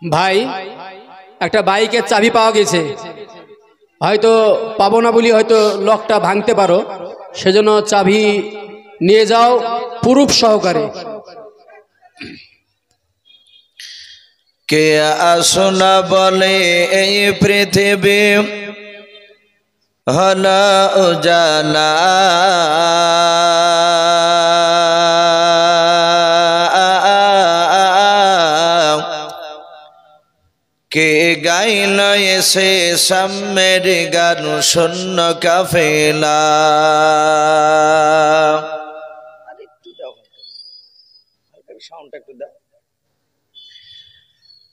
ভাই একটা বাইকের চাবি পাওয়া গেছে, হয়তো পাবো না বলি হয়তো লকটা ভাঙতে পারো, সেজন্য চাবি নিয়ে যাও প্রুফ সহকারে। কে আসনা বলে এই পৃথিবী হলো উজালা, কে গাইল এসে সাম্যের গান শূন্য কাফেলা।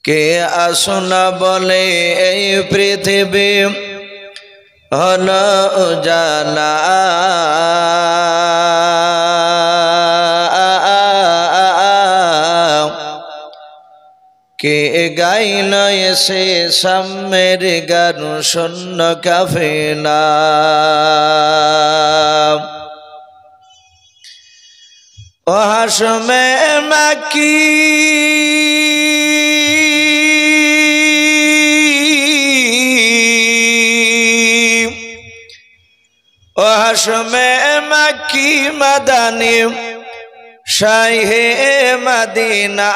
কে আসনা বলে এই পৃথিবী হলো উজালা, কে গাইল এসে সাম্যের গান শূন্য কাফেলা। ও হাশমে মাকি ও হাশমে মাকি মাদানী শাহে মদিনা,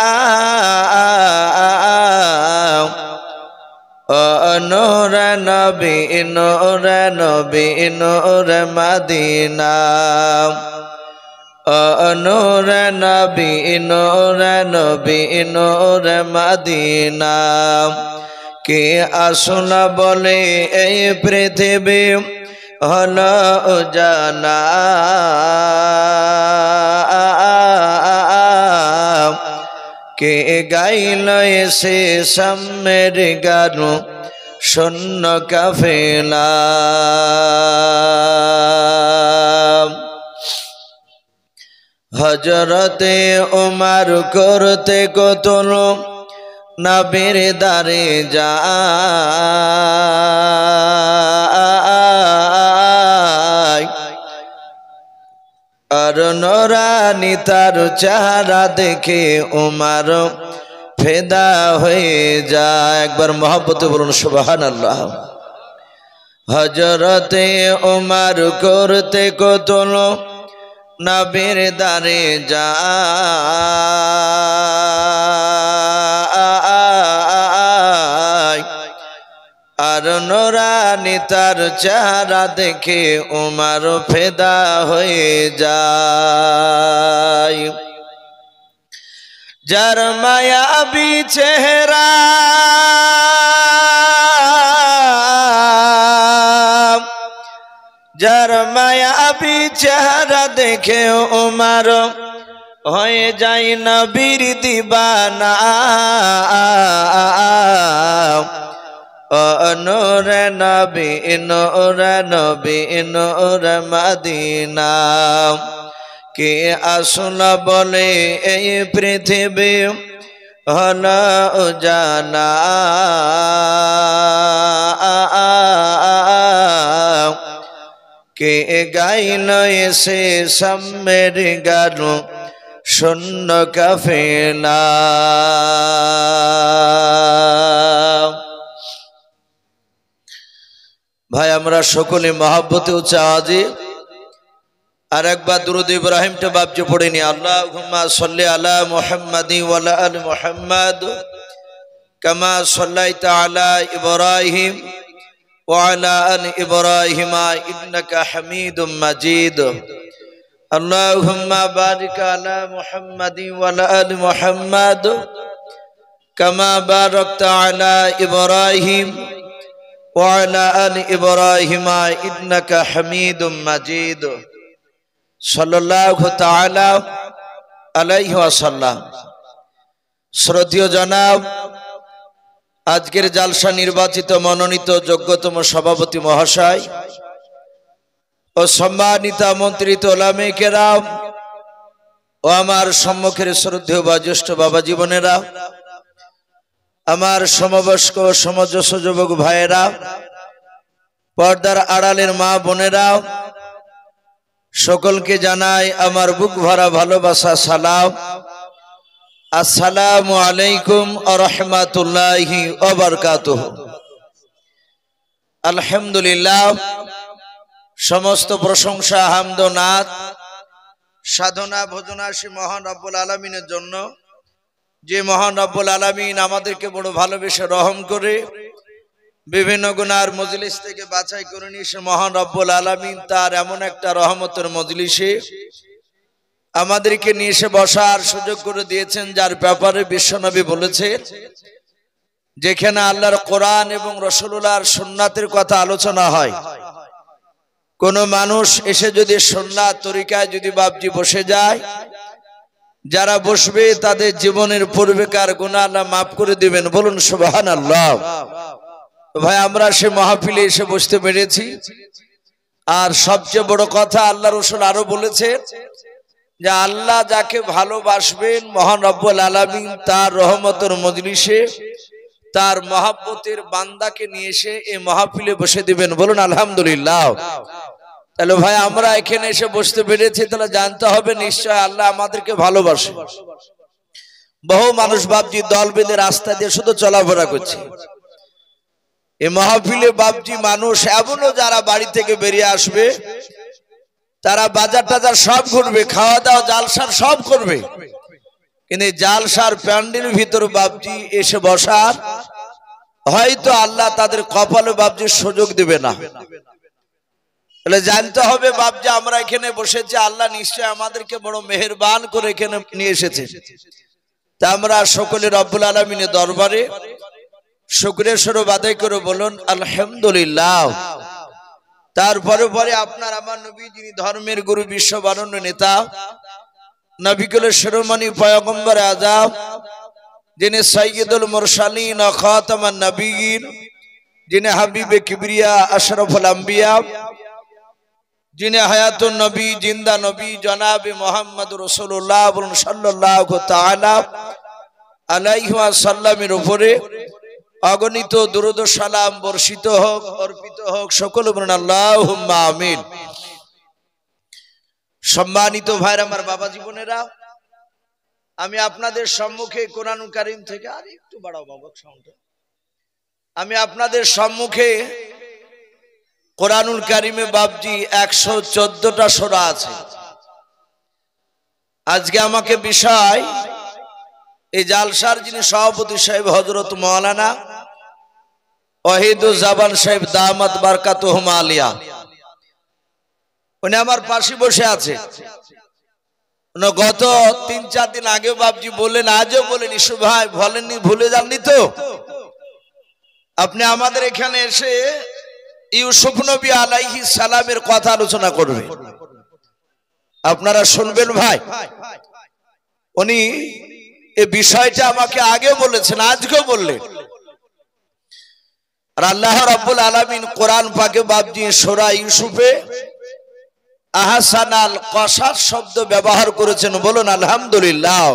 ও নূর নবী নূর নবী নূর মদিনা, ও নূর নবী নূর নবী নূর মদিনা। কে আসনা বলে এই পৃথিবী হলো উজালা, কে গাইল এসে সাম্যের গান শূন্য কাফেলা। হযরতে উমর করতে কতল নবীর দারে যায়, আর নূরানী তার চেহারা দেখে উমর ফিদা হয়ে যায়। একবার মহব্বতে বলুন সুবহানাল্লাহ। হযরতে উমর করতে কতল নবীর দারে যায়, আর নূরানী তার চেহারা দেখে উমর ফিদা হয়ে যায়। যার মায়াবী চেহারা যার মায়াবী চেহারা দেখে উমর হয়ে যায় নবীর দিবানা, ও নূর নবী নূর নবী নূর মদিনা। কে আসনা বলে এই পৃথিবী হলো উজালা, কে গাইল এসে সাম্যের গান শূন্য কাফেলা। ভাই আমরা সকলে মহব্বতে উচ্চ আওয়াজে আর একবার দুরূদ ইব্রাহিমটা বাপজি পড়ে নি। আল্লাহুম্মা সাল্লি আলা মুহাম্মাদি ওয়া আলা আলি মুহাম্মাদ কামা সাল্লাইতা আলা ইব্রাহিম ওয়া আলা আলি ইব্রাহিম ইন্নাকা হামিদুম মাজিদ। আল্লাহুম্মা বারিক আলা মুহাম্মাদি ওয়া আলা আলি মুহাম্মাদ কামা বারাকতা আলা ইব্রাহিম ওয়া আলা আলি ইব্রাহিম ইন্নাকা হামিদুম মাজিদ। সাল্লাল্লাহু তাআলা আলাইহি ওয়াসাল্লাম। শ্রদ্ধেয় জনাব, আজকের জালসা নির্বাচিত মনোনীত যোগ্যতম সভাপতি মহাশয় ও সম্মানিত আমন্ত্রিত ওলামে কেরাম ও আমার সম্মুখের শ্রদ্ধেয় বয়োজ্যেষ্ঠ বাবা জীবনেরা, আমার সমবয়স্ক সমঞ্জস্য যুবক ভাইয়েরা, পর্দার আড়ালের মা বোনেরা, সকলকে জানাই আমার বুক ভরা ভালোবাসা সালাম। আসসালামু আলাইকুম ওয়া রাহমাতুল্লাহি ওয়া বারাকাতুহু। আলহামদুলিল্লাহ, সমস্ত প্রশংসা হামদ ও নাত সাধনা ভোজনা সে মহান রব্বুল আলামিনের জন্য, যে মহান রব্বুল আলামিন আমাদেরকে বড় ভালোবেসে রহম করে বিভিন্ন গুনার মজলিস থেকে বাছাই করে নিয়ে সে মহান রব্বুল আলামিন তার এমন একটা রহমতের মজলিসে আমাদেরকে নিয়ে এসে বসার সুযোগ করে দিয়েছেন, যার ব্যাপারে বিশ্বনবী বলেছেন যেখানে আল্লাহর কোরআন এবং রাসূলুল্লাহর সুন্নাতের কথা আলোচনা হয়, কোন মানুষ এসে যদি সুন্নাত তরিকায় যদি বাপজি বসে যায়, যারা বসবে তাদের জীবনের পূর্বেকার গুনাহ আল্লাহ মাফ করে দিবেন। বলুন সুবহানাল্লাহ। ভাই, আমরা সে মাহফিলে এসে বসতে পেরেছি। আর সবচেয়ে বড় কথা, আল্লাহ রাসূল আরো বলেছেন যে আল্লাহ যাকে ভালোবাসবেন মহান রব্বুল আলামিন তার রহমতের মজলিসে তার মহব্বতের বান্দাকে নিয়ে এসে এই মাহফিলে বসে দিবেন। বলুন আলহামদুলিল্লাহ। তাহলে ভাই, আমরা এখানে এসে বসতে পেরেছি, তাহলে জানতে হবে নিশ্চয় আল্লাহ আমাদেরকে ভালোবাসে। বহু মানুষ বাপজি দল বেঁধে রাস্তা দিয়ে শুধু চলাফেরা করছে। এই মাহফিলে বাপজি মানুষ এমনও যারা বাড়ি থেকে বেরিয়ে আসবে, তারা বাজার টাজার সব ঘুরবে, খাওয়া দাওয়া জালসার সব করবে, কিন্তু জালসার প্যান্ডেল ভিতর বাপজি এসে বসার হয়তো আল্লাহ তাদের কপালে বাপজি সুযোগ দিবে না। তাহলে জানতে হবে বাপজি আমরা এখানে বসেছি, আল্লাহ নিশ্চয় আমাদেরকে বড় মেহেরবান করে এখানে নিয়ে এসেছে। তা আমরা সকলে রব্বুল আলামিনের দরবারে শুকরিয়া স্বরূপ আদায় করে বলুন আলহামদুলিল্লাহ। তারপরে পরে আপনার আমার নবী, যিনি ধর্মের গুরু, বিশ্ব বরেণ্য নেতা, নবী কুলের শিরোমণি পয়গম্বর আযম, যিনি সাইয়্যিদুল মুরসালিন ও খাতামান নবিয়্যিন, যিনি হাবিবে কিবরিয়া আশরাফুল আম্বিয়া, যিনি হায়াতুন নবী, জিন্দা নবী, জনাবে মুহাম্মদ রাসূলুল্লাহ সাল্লাল্লাহু তাআলা আলাইহি ওয়াসাল্লামের উপরে অগণিত দুরূদ ও সালাম বর্ষিত হোক, অর্পিত হোক। সকল বলুন আল্লাহুম্মা আমিন। সম্মানিত ভাইরা, আমার বাবা জীবনেরা, আমি আপনাদের সম্মুখে কোরআনুল কারীম থেকে, আর একটু বাড়াও বাবা সাউন্ডটা, আমি আপনাদের সম্মুখে কোরআনুল কারীমে বাপজি 114টা সূরা আছে। আজকে আমাকে বিষয় এই জালসার যিনি সভাপতি সাহেব হযরত মাওলানা ওয়াহিদুজ্জামান সাহেব দামাত বারকাতুহুম আলিয়া, উনি আমার পাশে বসে আছে। গত 3-4 দিন আগে বাপজি বললেন, আজও বলেন, ইসু ভাই বলেননি, ভুলে যাননি তো? আপনি আমাদের এখানে এসে ইউসুফ নবী আলাইহিস সালামের কথা আলোচনা করবেন, আপনারা শুনবেন। ভাই, উনি এই বিষয়টা আমাকে আগে বলেছেন, আজকেও বললেন। আর আল্লাহ রাব্বুল আলামিন কোরআন পাকে বাপজি সূরা ইউসুফে আহসানাল কসাস শব্দ ব্যবহার করেছেন। বলুন আলহামদুলিল্লাহ।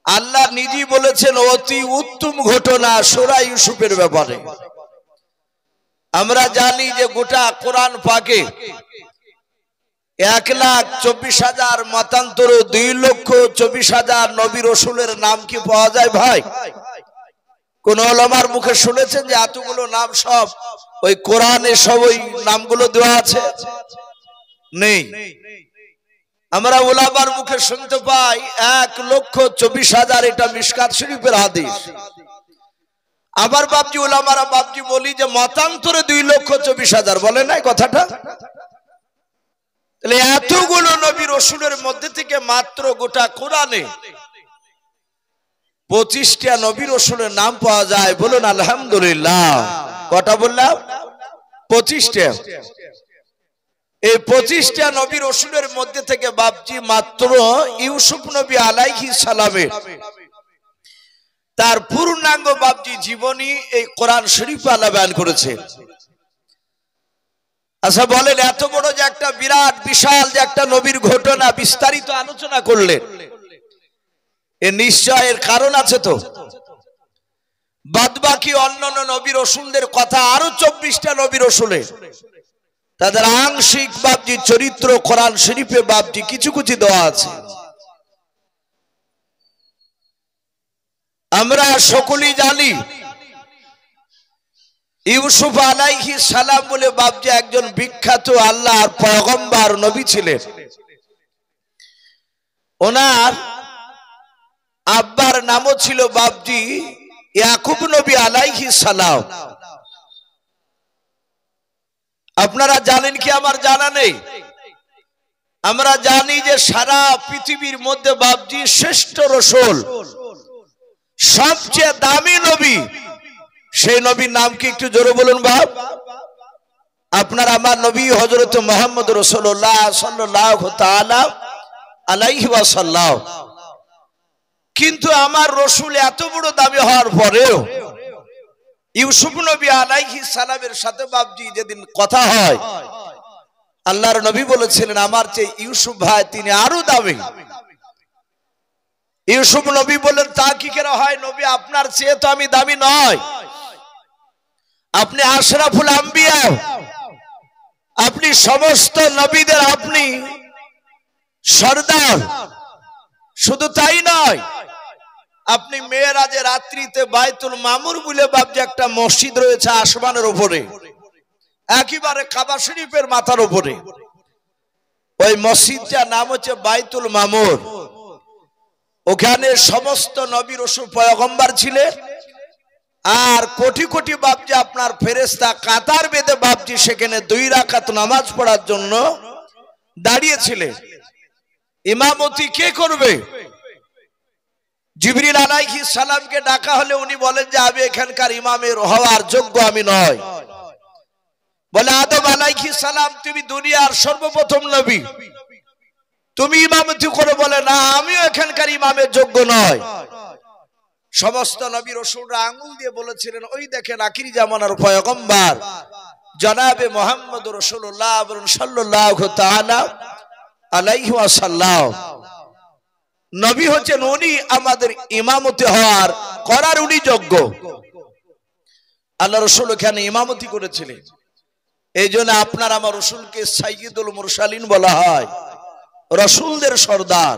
আল্লাহ নিজেই বলেছেন অতি উত্তম ঘটনা সূরা ইউসুফের ব্যাপারে। আমরা জানি যে গোটা কোরআন পাকে 1,24,000 মতান্তর 2,24,000 নবী রাসূলের নাম কি পাওয়া যায়? ভাই, কোন ওলামার মুখে শুনেছেন যে এতগুলো নাম সব ওই কোরআনে সব ওই নামগুলো দেওয়া আছে? নেই। আমরা ওলামার মুখে শুনতে পাই 1,24,000, এটা মিশকাত শরীফের হাদিস। আবার বাপজি ওলামারা বাপজি বলি যে মতান্তরে 2,24,000, বলে নাই কথাটা? তাহলে এতগুলো নবী রাসূলের মধ্যে থেকে মাত্র গোটা কোরআনে 25টা নবী রাসূলের নাম পাওয়া যায়। বলুন আলহামদুলিল্লাহ। কটা বললাম? 25টা। এই 25টা নবী রাসূলের মধ্যে থেকে বাপজি মাত্র ইউসুফ নবী আলাইহিস সালামের তার পূর্ণাঙ্গ বাপজি জীবনী এই কোরআন শরীফে আল্লাহ বয়ান করেছে। আচ্ছা বলেন, এত বড় যে একটা বিরাট বিশাল যে একটা নবীর ঘটনা বিস্তারিত আলোচনা করলেন, এর নিশ্চয়ের কারণ আছে তো? বাদবাকি অন্যান্য নবী রাসূলদের কথা আরো 24টা নবী রাসূলের, তাদের আংশিক বাবজি চরিত্র কোরআন শরীফে বাবজি কিছু কিছু দেওয়া আছে। আমরা সকলেই জানি ইউসুফ আলাইহিস সালাম বলে বাবজি একজন বিখ্যাত আল্লাহর পয়গম্বর নবী ছিলেন। ওনার আব্বার নামও ছিল বাবজি ইয়াকুব নবী আলাইহিস সালাম। আপনারা জানেন কি আমার জানা নেই? আমরা জানি যে সারা পৃথিবীর মধ্যে বাবজি শ্রেষ্ঠ রাসূল, সবচেয়ে দামি নবী, সেই নবীর নাম কি একটু জোরে বলুন বাপ? আপনার আমার নবী হযরত মুহাম্মদ রাসূলুল্লাহ সাল্লাল্লাহু তাআলা আলাইহি ওয়াসাল্লাম। কিন্তু আমার রাসূল এত বড় দামি হওয়ার পরেও ইউসুফ নবী আলাইহিস সালামের সাথে বাবজি যেদিন কথা হয়, আল্লাহর নবী বলেছিলেন আমার চেয়ে ইউসুফ ভাই তিনি আরো দামি। ইউসুফ নবী বললেন তা কি করে হয় নবী, আপনার চেয়ে তো আমি দামি নয়, আপনি আশরাফুল আম্বিয়া, আপনি সমস্ত নবীদের আপনি সরদার। শুধু তাই নয়, আপনি মেরাজে রাত্রিতে বাইতুল মামুর বলে বাবজি একটা মসজিদ রয়েছে আসমানের উপরে, একেবারে কাবা শরীফের মাথার উপরে, ওই মসজিদটার নাম হচ্ছে বাইতুল মামুর। ওখানে সমস্ত নবী রাসূল পয়গম্বর ছিলেন, আর কোটি কোটি বাবজি আপনার ফেরেশতা কাতার বেঁধে বাবজি সেখানে 2 রাকাত নামাজ পড়ার জন্য দাঁড়িয়েছিলেন। ইমামতি কে করবে? জিবরিল আলাইহিস সালামকে ডাকা হলে উনি বলেন যে আমি এখানকার ইমামের হওয়ার যোগ্য আমি নয়। বলে আদম আলাইহিস সালাম তুমি দুনিয়ার সর্বপ্রথম নবী, তুমি ইমামতি করে। বলে না, আমিও এখানকার ইমামের যোগ্য নয়। সমস্ত নবী রাসূলরা আঙ্গুল দিয়ে বলেছিলেন ওই দেখেন আখিরি জামানার পয়গম্বর জনাবে মুহাম্মদ রাসূলুল্লাহ সাল্লাল্লাহু তাআলা আলাইহি ওয়াসাল্লাম। নবী হচ্ছেন উনি, আমাদের ইমামতি হওয়ার করার উনি যোগ্য। আল্লাহ রাসূল এখানে ইমামতি করেছিলেন, এই জন্য আপনার আমার রাসূলকে সাইয়্যিদুল মুরসালিন বলা হয়, রাসূলদের সর্দার।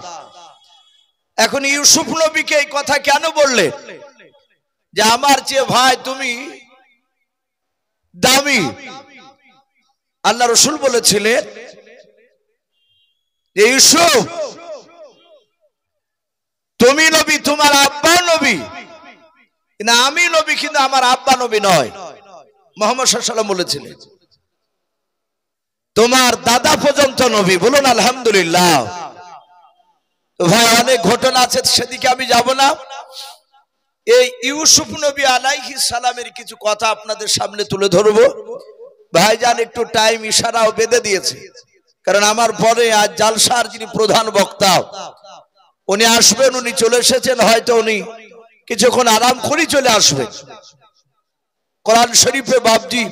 এখন ইউসুফ নবীকে এই কথা কেন বললেন যে আমার চেয়ে ভাই তুমি দামি? আল্লাহ রাসূল বলেছিলেন যে ইউসুফ তুমি নবী, তোমার আব্বা নবী, কিন্তু আমি নবী, কিন্তু আমার আব্বা নবী নয়। মুহাম্মদ সাল্লাল্লাহু আলাইহি ওয়াসাল্লাম বলেছিলেন তোমার দাদা পর্যন্ত নবী। বলুন আলহামদুলিল্লাহ। তো ভাই অনেক ঘটনা আছে, সেদিকে আমি যাব না। এই ইউসুফ নবী আলাইহিস সালামের কিছু কথা আপনাদের সামনে তুলে ধরবো। ভাইজান একটু টাইম ইশারাও বেঁধে দিয়েছে, কারণ আমার পরে আজ জালসার যিনি প্রধান বক্তা উনি আসবেন, উনি চলে এসেছেন, হয়তো উনি কিছুক্ষণ আরাম করে চলে আসবেন। কোরআন শরীফে বাবজি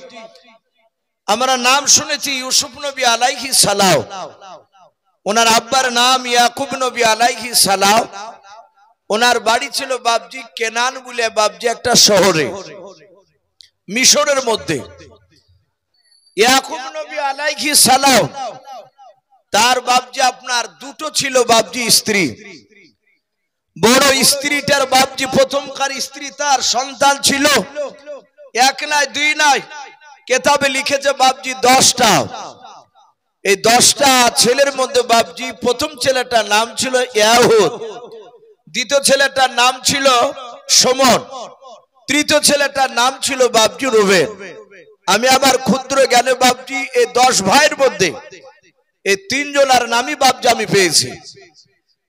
আমরা নাম শুনেছি ইউসুফ নবী আলাইহিস সালাম, ওনার আব্বার নাম ইয়াকুব নবী আলাইহিস সালাম। ওনার বাড়ি ছিল বাবজি কেনান বলে বাবজি একটা শহরে, মিশরের মধ্যে। ইয়াকুব নবী আলাইহিস সালাম তার বাবজি আপনার দুটো ছিল বাবজি স্ত্রী। বড় স্ত্রীটার বাবজি প্রথমকার স্ত্রী, তার সন্তান ছিল 1 নয় 2 নয়, কিতাবে লিখেছে বাবজি 10টা। এই 10টা ছেলের মধ্যে বাবজি প্রথম ছেলেটার নাম ছিল ইয়াহুদ, দ্বিতীয় ছেলেটার নাম ছিল শমন, তৃতীয় ছেলেটার নাম ছিল বাবজি রুবেন। আমি আমার ক্ষুদ্র জ্ঞানে বাবজি এই 10 ভাইয়ের মধ্যে এই 3 জনের নামই বাবজি আমি পেয়েছি।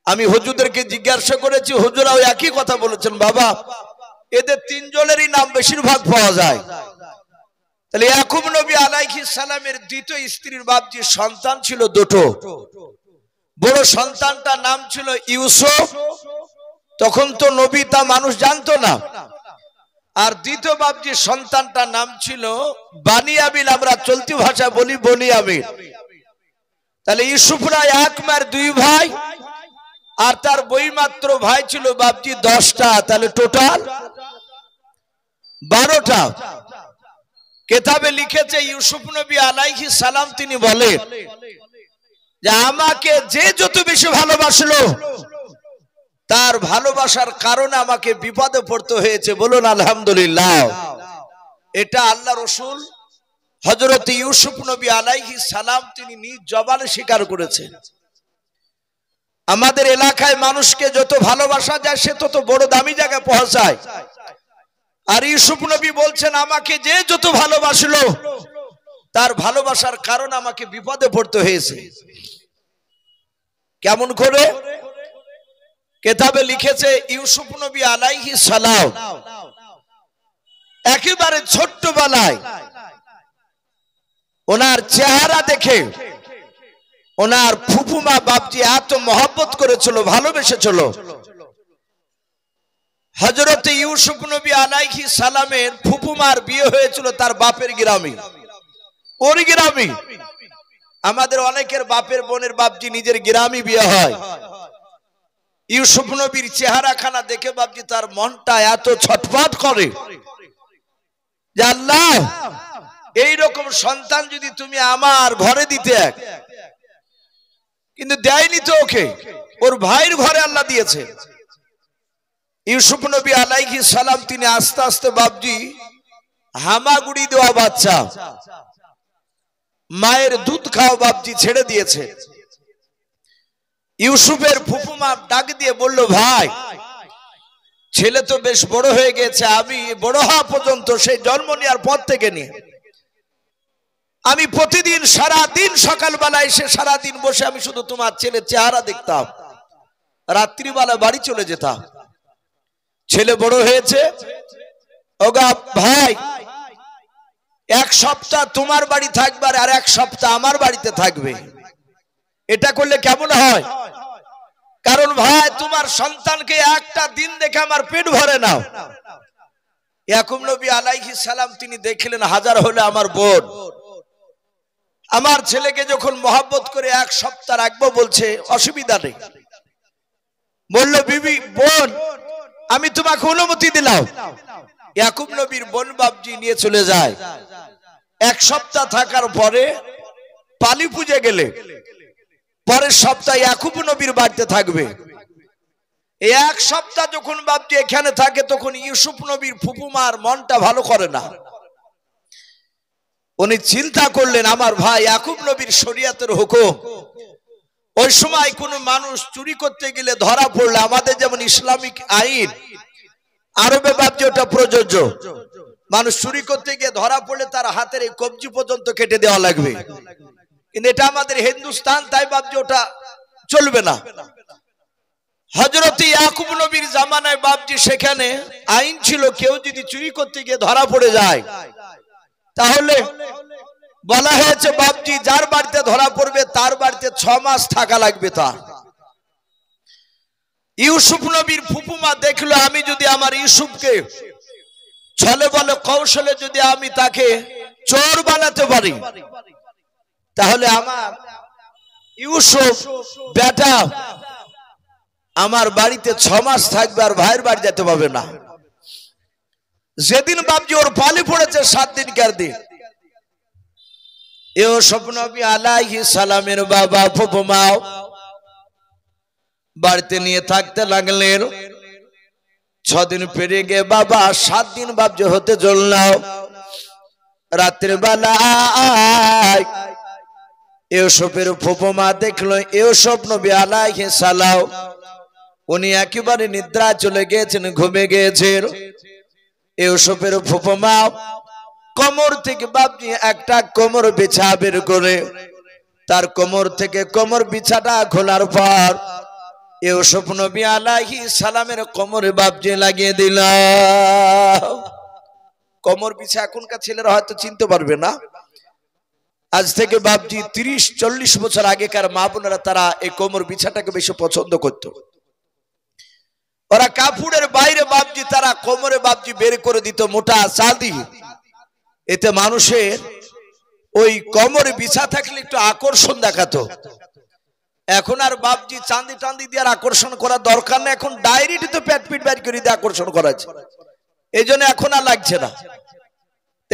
আমি হুজুরদেরকে জিজ্ঞাসা করেছি, হুজুরাও একই কথা বলেছেন, বাবা এদের 3 জনেরই নাম বেশিরভাগ পাওয়া যায়। তাহলে ইয়াকুব নবী আলাইহিস সালামের দ্বিতীয় স্ত্রীর বাবজি সন্তান ছিল 2টো। বড় সন্তানটার নাম ছিল ইউসুফ, তখন তো নবী তা মানুষ জানতো না। আর দ্বিতীয় বাবজি সন্তানটার নাম ছিল বানিয়ামিন, আমরা চলতি ভাষা বলি বনিয়ামিন। তাহলে ইউসুফরা 1 মায়ের 2 ভাই, আর তার বইমাত্র ভাই ছিল বাবজি 10টা, তাহলে টোটাল 12টা। কিতাবে লিখেছে ইউসুফ নবী আলাইহিস সালাম তিনি বলেন যে আমাকে যে যত বেশি ভালোবাসলো তার ভালোবাসার কারণে আমাকে বিপদে পড়তে হয়েছে। বলুন আলহামদুলিল্লাহ। এটা আল্লাহ রসুল হযরত ইউসুফ নবী আলাইহিস সালাম তিনি নিজ জবানে স্বীকার করেছেন। আমাদের এলাকায় মানুষকে যত ভালোবাসা যায় সে তত বড় দামি জায়গায় পৌঁছায়। আর ইউসুফ নবী বলছেন আমাকে যে যত ভালোবাসলো তার ভালোবাসার কারণে আমাকে বিপদে পড়তে হয়েছে। কেমন করে? কিতাবে লিখেছে ইউসুফ নবী আলাইহিস সালাম একেবারে ছোট্টবেলায় ওনার চেহারা দেখে ওনার ফুফুমা বাপজি এত মহব্বত করেছিল, ভালোবেসেছিল। হযরত ইউসুফ নবী আলাইহিস সালামের ফুফুমার বিয়ে হয়েছিল তার বাপের গ্রামে, ওর গ্রামে। আমাদের অনেকের বাপের বোনের বাপজি নিজের গ্রামে বিয়ে হয়। ইউসুফ নবীর চেহারাখানা দেখে বাপজি তার মনটা এত ছটফট করে যে আল্লাহ এইরকম সন্তান যদি তুমি আমার ঘরে দিতে। কিন্তু দেয়নি তো ওকে, ওর ভাইয়ের ঘরে আল্লাহ দিয়েছে। ইউসুফ নবী আলাইহিস সালাম তিনি আস্তে আস্তে বাপজি হামাগুড়ি দেওয়া বাচ্চা, মায়ের দুধ খাওয়া বাপজি ছেড়ে দিয়েছে। ইউসুফের ফুফুমা ডাক দিয়ে বলল, ভাই ছেলে তো বেশ বড় হয়ে গেছে, আমি বড় হওয়া পর্যন্ত সেই জন্ম নেওয়ার পর থেকে নিয়ে আমি প্রতিদিন সারাদিন সকালবেলা এসে সারাদিন বসে আমি শুধু তোমার ছেলের চেহারা দেখতাম, রাত্রিবেলা বাড়ি চলে যেতাম। ছেলে বড় হয়েছে, ওগা ভাই এক সপ্তাহ তোমার বাড়ি থাকবে আর এক সপ্তাহ আমার বাড়িতে থাকবে। এটা করলে কেমন হয়? কারণ ভাই তোমার সন্তানকে একটা দিন দেখে আমার পেট ভরে নাও। ইয়াকুব নবী আলাইহিস সালাম তিনি দেখলেন হাজার হলে আমার বোন, আমার ছেলেকে যখন মহব্বত করে এক সপ্তাহ রাখবো বলছে, অসুবিধা নেই। বলল, বিবি বোন আমি তোমাকে অনুমতি দিলাম। ইয়াকুব নবীর বোন বাপজি নিয়ে চলে যায়। এক সপ্তাহ থাকার পরে পালি পূজে গেলে পরের সপ্তাহে ইয়াকুব নবীর বাড়িতে থাকবে। এই এক সপ্তাহ যখন বাপজি এখানে থাকে তখন ইউসুফ নবীর ফুফুমার মনটা ভালো করে না। উনি চিন্তা করলেন আমার ভাই ইয়াকুব নবীর শরীয়তের হুকুম, ওই সময় কোন মানুষ চুরি করতে গেলে ধরা পড়লে আমাদের যেমন ইসলামিক আইন, আরবে বাপজি ওটা প্রযোজ্য। মানুষ চুরি করতে গিয়ে ধরা পড়লে তার হাতের এই কবজি পর্যন্ত কেটে দেওয়া লাগবে। কিন্তু এটা আমাদের হিন্দুস্তান, তাই বাপজি ওটা চলবে না। হযরত ইয়াকুব নবীর জামানায় বাপজি সেখানে আইন ছিল কেউ যদি চুরি করতে গিয়ে ধরা পড়ে যায় তাহলে বলা হয়েছে বাপজি যার বাড়িতে ধরা পড়বে তার বাড়িতে 6 মাস থাকা লাগবে তার। ইউসুফ নবীর ফুফুমা দেখলো আমি যদি আমার ইউসুফকে ছলে বলে কৌশলে যদি আমি তাকে চোর বানাতে পারি তাহলে আমার ইউসুফ বেটা আমার বাড়িতে 6 মাস থাকবে আর ভাইয়ের বাড়ি যেতে পারবে না। যেদিন বাপজি ওর পালি পড়েছে 7 দিনকার দিন, ইউসুফ নবী আলাইহিস সালামের বাবা ফুফুমা বাড়িতে নিয়ে থাকতে লাগলেন। 6 দিন পেরিয়ে গিয়ে বাবা 7 দিন বাপজি হতে চলল। রাত্রে বেলায় ইউসুফের ফুফুমা দেখলো ইউসুফ নবী আলাইহিস সালাম উনি একেবারে নিদ্রা চলে গিয়েছেন, ঘুমে গিয়েছেন। ইউসুফের ফুফুমা কোমর থেকে বাপজি একটা কোমর বিছা বের করে তার কোমর থেকে কোমর বিছাটা খোলার পর ইউসুফ নবী আলাইহিস সালামের কোমরে বাপজি লাগিয়ে দিল। কোমর বিছা এখনকার ছেলেরা হয়তো চিনতে পারবে না, আজ থেকে বাপজি 30-40 বছর আগেকার মা বোনেরা তারা এই কোমর বিছাটাকে বেশি পছন্দ করত। ওরা কাপড়ের বাইরে বাপজি তারা কোমরে বাপজি বের করে দিত মোটা চাঁদি, এতে মানুষের ওই কোমরে বিছা থাকলে একটু আকর্ষণ দেখাতো। এখন আর বাপজি চাঁদি টান্দি দিয়ে আকর্ষণ করার দরকার নেই, এখন ডাইরেক্ট তো পেট পিট বাইর করে দিয়ে আকর্ষণ করা যায়, এই জন্য এখন আর লাগছে না।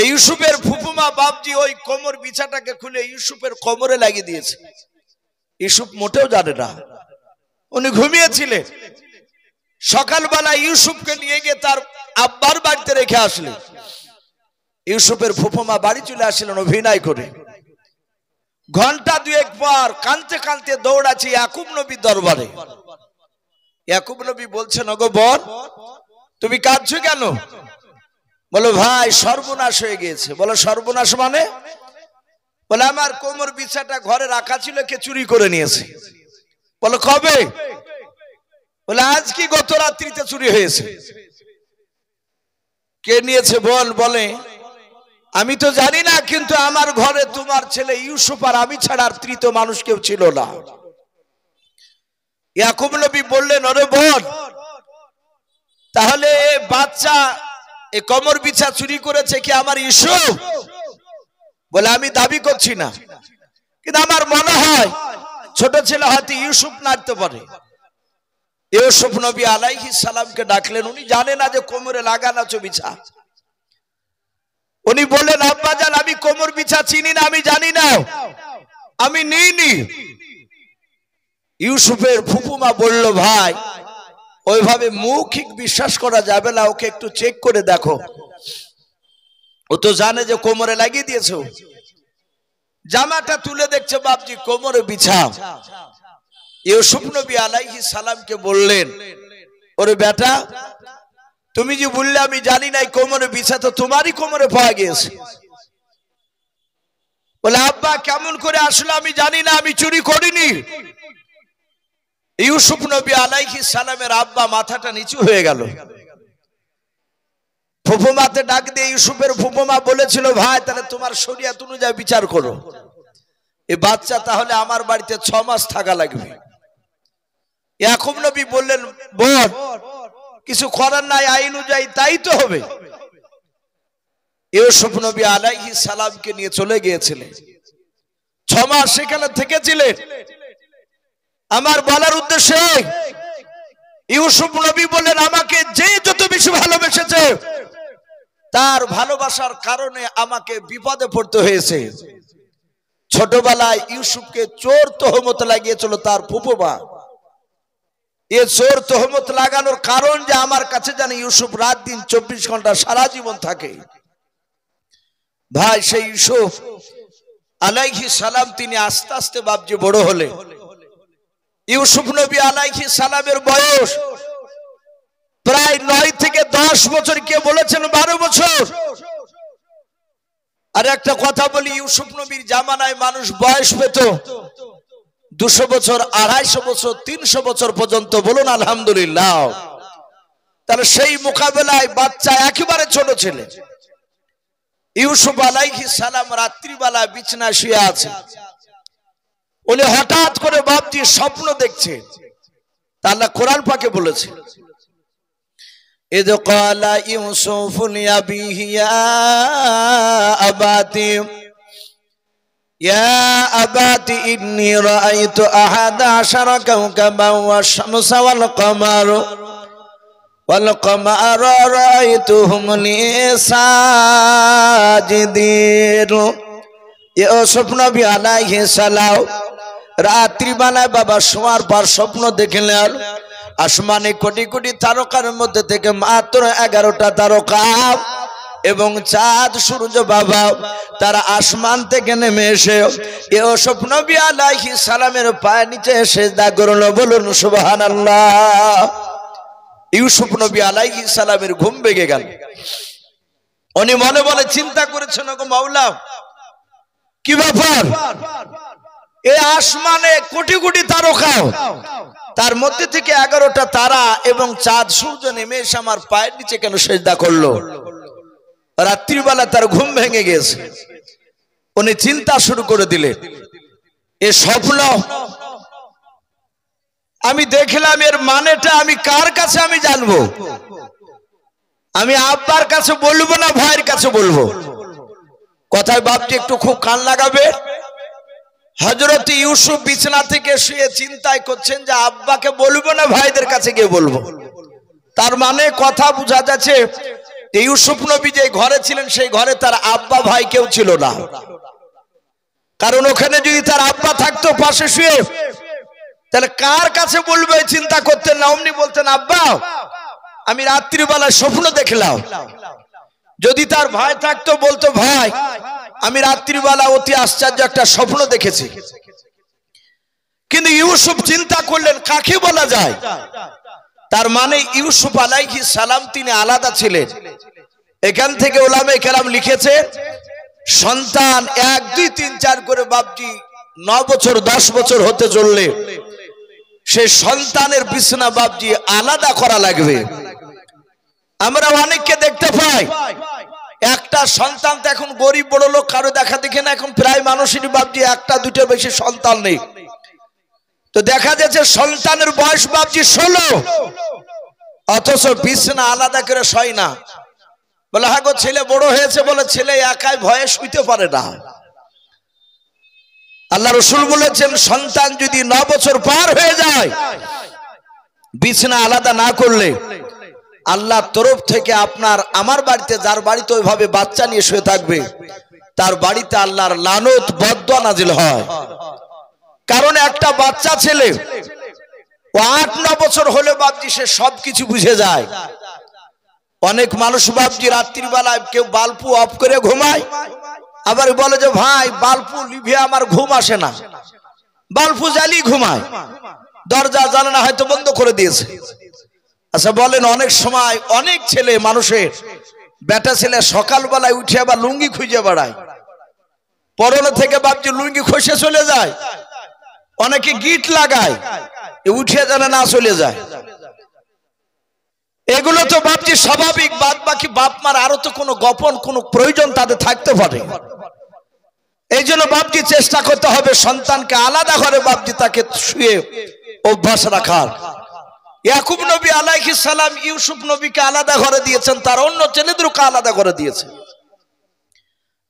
ইউসুফের ফুফুমা বাপজি ওই কোমর বিছাটাকে খুলে ইউসুফের কোমরে লাগিয়ে দিয়েছে। ইউসুফ মোটেও জানে না, উনি ঘুমিয়েছিলেন। সকালবেলা ইউসুফকে নিয়ে গিয়ে তার আব্বার বাড়িতে রেখে আসলেন। ইউসুফের ফুফুমা বাড়ি চলে আসলেন অভিনয় করে। ঘন্টা দুয়েক পর কাঁদতে কাঁদতে দৌড়াচ্ছে ইয়াকুব নবীর দরবারে। ইয়াকুব নবী বলছেন, ওগো বোন, তুমি কাঁদছো কেন? বলো, ভাই সর্বনাশ হয়ে গিয়েছে। বলো, সর্বনাশ মানে? বলে, আমার কোমর বিছাটা ঘরে রাখা ছিল, কে চুরি করে নিয়েছে। বলো, কবে? বলে, আজ কি গত রাত্রিতে চুরি হয়েছে। কে নিয়েছে বল? বলে, আমি তো জানি না, কিন্তু আমার ঘরে তোমার ছেলে ইউসুফ আর আমি ছাড়া আর তৃতীয় মানুষ কেউ ছিল না। ইয়াকুব নবী বললেন, ওরে বোন, তাহলে বাচ্চা এ কোমর বিছা চুরি করেছে কি আমার ইউসুফ? বলে, আমি দাবি করছি না, কিন্তু আমার মনে হয় ছোট ছেলে হয়তো ইউসুফ নাড়তে পারে। ইউসুফ নবী আলাইহিস সালামকে ডাকলেন। উনি জানে না যে কোমরে লাগানো আছে বিছা। উনি বললেন, আব্বাজান, আমি কোমর বিছা চিনি না, আমি জানি না, আমি নিইনি। ইউসুফের ফুফুমা বলল, ভাই ওইভাবে মৌখিক বিশ্বাস করা যাবে না, ওকে একটু চেক করে দেখো। ও তো জানে যে কোমরে লাগিয়ে দিয়েছে। জামাটা তুলে দেখছে বাপজি কোমরে বিছা। ইউসুফ নবী আলাইহিস সালামকে বললেন, ওরে বেটা, তুমি যে বললে আমি জানি না, কোমরে বিছা তো তোমারই কোমরে পাওয়া গিয়েছে। বলে, আব্বা কেমন করে আসলে আমি জানি না, আমি চুরি করিনি। ইউসুফ নবী আলাইহিস সালামের আব্বা মাথাটা নিচু হয়ে গেল। ফুফুমাতে ডাক দিয়ে ইউসুফের ফুফুমা বলেছিল, ভাই তাহলে তোমার শরিয়ত অনুযায়ী বিচার করো, এই বাচ্চা তাহলে আমার বাড়িতে 6 মাস থাকা লাগবে। ইয়াকুব নবী বললেন, বোন, কিছু করার নাই, আইন অনুযায়ী তাই তো হবে। ইউসুফ নবী আলাইহিস সালামকে নিয়ে চলে গিয়েছিলেন। 6 মাস সেখানে থেকেছিলেন। আমার বলার উদ্দেশ্য, ইউসুফ নবী বললেন, আমাকে যে যত বেশি ভালোবেসেছে তার ভালোবাসার কারণে আমাকে বিপদে পড়তে হয়েছে। ছোটবেলায় ইউসুফকে চোর তহমত লাগিয়েছিল তার ফুফুমা। এ চোর তহমত লাগানোর কারণ যে আমার কাছে জানি ইউসুফ রাত দিন 24 ঘন্টা সারা জীবন থাকে। ভাই সেই ইউসুফ আলাইহিস সালাম তিনি আস্তে আস্তে বাপজি বড় হলে। ইউসুফ নবী আলাইহিস সালামের বয়স প্রায় 9 থেকে 10 বছর, কে বলেছেন 12 বছর। আর একটা কথা বলি, ইউসুফ নবীর জামানায় মানুষ বয়স পেত 200 বছর, 250 বছর, 300 বছর পর্যন্ত। বলুন আলহামদুলিল্লাহ। তাহলে সেই মোকাবেলায় বাচ্চা একেবারে ছোট ছেলে। ইউসুফ আলাইহিস সালাম রাত্রিবেলা বিছানায় শুয়ে আছে। উনি হঠাৎ করে বাপজি স্বপ্ন দেখছে। আল্লাহ কোরআন পাকে বলেছে, ইদ ক্বালা ইউসুফ লিআবিহি ইয়া আবাতি ইন্নী রাআইতু আহাদা আশারা কাওকাবান ওয়াশ-শামসা ওয়াল কমারা রাআইতুহুম লি সাজিদিন। ইউসুফ নবী আলাইহিস সালাম রাত্রিবেলায় বাবা শোয়ার পর স্বপ্ন দেখলেন, আসমানে কোটি কোটি তারকার মধ্যে থেকে মাত্র 11টা তারকা এবং চাঁদ সূর্য বাবা তারা আসমান থেকে নেমে এসে ইউসুফ নবী আলাইহিস সালামের পায়ের নিচে সিজদা করল। বলুন সুবহানাল্লাহ। ইউসুফ নবী আলাইহিস সালামের ঘুম ভেঙে গেল। উনি মনে মনে চিন্তা করেছেন, ওগো মাওলা, কি ব্যাপার, এই আসমানে কোটি কোটি তারকা, তার মধ্যে থেকে 11টা তারা এবং চাঁদ সূর্য নেমে এসে আমার পায়ের নিচে কেন সিজদা করলো? রাত্রিবেলা তার ঘুম ভেঙে গেছে। উনি চিন্তা শুরু করে দিলেন, এ স্বপ্ন আমি দেখলাম, এর মানেটা আমি কার কাছে আমি জানবো? আমি আব্বার কাছে বলবো না ভাইয়ের কাছে বলবো? কথায় বাপটি একটু খুব কান লাগাবে। হযরত ইউসুফ বিছানা থেকে শুয়ে চিন্তায় করছেন যে আব্বাকে বলবো না ভাইদের কাছে গিয়ে বলবো। তার মানে কথা বোঝা যাচ্ছে ইউসুফ নবী যে ঘরে ছিলেন সেই ঘরে তার আব্বা ভাই কেউ ছিল না, কারণ ওখানে যদি তার আব্বা থাকতো পাশে শুয়ে, তাহলে কার কাছে বলবে চিন্তা করতেন না, অমনি বলতেন আব্বা আমি রাত্রিবেলা স্বপ্ন দেখলাম। যদি তার ভাই থাকতো বলতো ভাই আমি রাত্রিবেলা অতি আশ্চর্য একটা স্বপ্ন দেখেছি। কিন্তু ইউসুফ চিন্তা করলেন কাকে বলা যায়, তার মানে ইউসুফ আলাইহিস সালাম তিনি আলাদা ছিলেন। এখান থেকে উলামায়ে কেরাম লিখেছে সন্তান 1 2 3 4 করে বাপজি 9 বছর 10 বছর হতে চললে সেই সন্তানের বিছানা বাপজি আলাদা করা লাগবে। আমরা অনেককে দেখতে পাই একটা সন্তান, তো এখন গরিব বড় লোক কারো দেখা দেখে না, এখন প্রায় মানুষেরই বাপজি 1টা 2টা বেশি সন্তান নেই। তো দেখা যাচ্ছে সন্তানের বয়স বাপজি 16, অথচ বিছানা আলাদা করে শয় না। বলে হ্যাঁ গো ছেলে বড় হয়েছে, বলে ছেলে একাই ভয়ে শুইতে পারে না। আল্লাহ রাসূল বলেছেন সন্তান যদি 9 বছর পার হয়ে যায় বিছানা আলাদা না করলে আল্লাহর তরফ থেকে আপনার আমার বাড়িতে যার বাড়িতে ওইভাবে বাচ্চা নিয়ে শুয়ে থাকবে তার বাড়িতে আল্লাহর লানত বদদোয়া নাজিল হয়। কারণ একটা বাচ্চা ছেলে ও 8-9 বছর হলে বাপজি সে সবকিছু বুঝে যায়। অনেক মানুষ বাপজি রাত্রিবেলায় কেউ বাল্ব অফ করে ঘুমায়, আবার বলে যে ভাই বাল্ব লিভে আমার ঘুম আসে না, বাল্ব জ্বালিয়ে ঘুমায়, দরজা জানালা হয়তো বন্ধ করে দিয়েছে। আচ্ছা বলেন অনেক সময় অনেক ছেলে মানুষের বেটা ছেলে সকালবেলায় উঠে আবার লুঙ্গি খুঁজে বেড়ায়, পরনে থেকে বাপজি লুঙ্গি খসে চলে যায়, অনেকে গিট লাগায় উঠে জানে না চলে যায়। এগুলো তো বাপজি স্বাভাবিক, বাদ বাকি বাপ মার আরো তো কোনো গোপন কোনো প্রয়োজন তাদের থাকতে পারে। এই জন্য বাপজি চেষ্টা করতে হবে সন্তানকে আলাদা করে বাপজি তাকে শুয়ে অভ্যাস রাখার। ইয়াকুব নবী আলাইহিস সালাম ইউসুফ নবীকে আলাদা করে দিয়েছেন, তার অন্য ছেলেদেরকে আলাদা করে দিয়েছেন।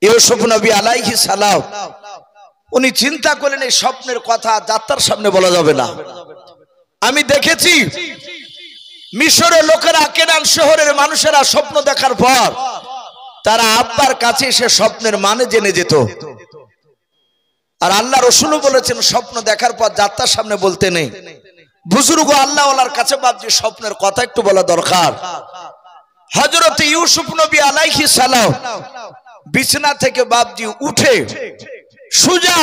ইউসুফ নবী আলাইহিস সালাম উনি চিন্তা করলেন এই স্বপ্নের কথা যাত্রার সামনে বলা যাবে না। আমি দেখেছি মিশরের লোকেরা কেনান শহরের মানুষেরা স্বপ্ন দেখার পর তারা আব্বার কাছে এসে স্বপ্নের মানে জেনে যেত। আর আল্লাহ রাসূলও বলেছেন স্বপ্ন দেখার পর যাত্রার সামনে বলতে নেই। বুজুর্গ আল্লাহ ওয়ালার কাছে বাপজি স্বপ্নের কথা একটু বলা দরকার। হযরত ইউসুফ নবী আলাইহিস সালাম বিছানা থেকে বাপজি উঠে সোজা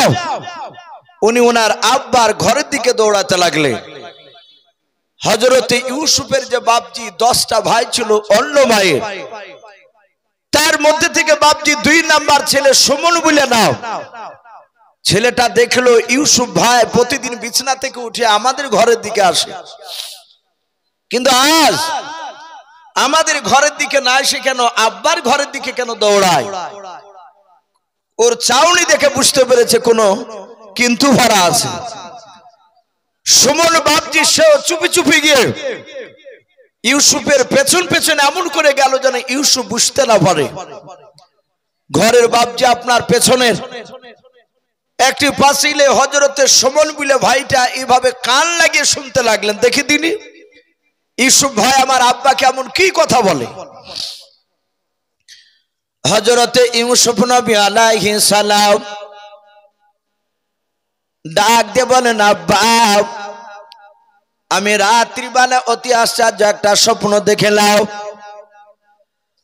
উনি ওনার আব্বার ঘরের দিকে দৌড়াতে লাগলেন। হযরত ইউসুফের যে বাপজি 10টা ভাই ছিল অন্য মায়ের, তার মধ্যে থেকে বাপজি 2 নাম্বার ছেলে সুমন বলে নাও, ছেলেটা দেখলো ইউসুফ ভাই প্রতিদিন বিছানা থেকে উঠে আমাদের ঘরের দিকে আসে, কিন্তু আজ আমাদের ঘরের দিকে না এসে কেন আব্বার ঘরের দিকে কেন দৌড়ায়। ওর চাউনি দেখে বুঝতে পেরেছে কোনো কিন্তু ভরা আছে। সুমন বাপজি সে চুপি চুপি গিয়ে ইউসুফের পেছন পেছন এমন করে গেল যেন ইউসুফ বুঝতে না পারে। ঘরের বাপজি আপনার পেছনের একটি পাশিলে হযরতের সুমন বলে ভাইটা এইভাবে কান লাগিয়ে শুনতে লাগলেন, দেখি দিনি ইউসুফ ভাই আমার আব্বা কেমন কি কথা বলে। হযরতে ইউসুফ নবী আলাইহিস সালাম ডাক দিয়ে বলেন আব্বা আমি রাত্রিবেলা অতি আশ্চর্য একটা স্বপ্ন দেখলাম।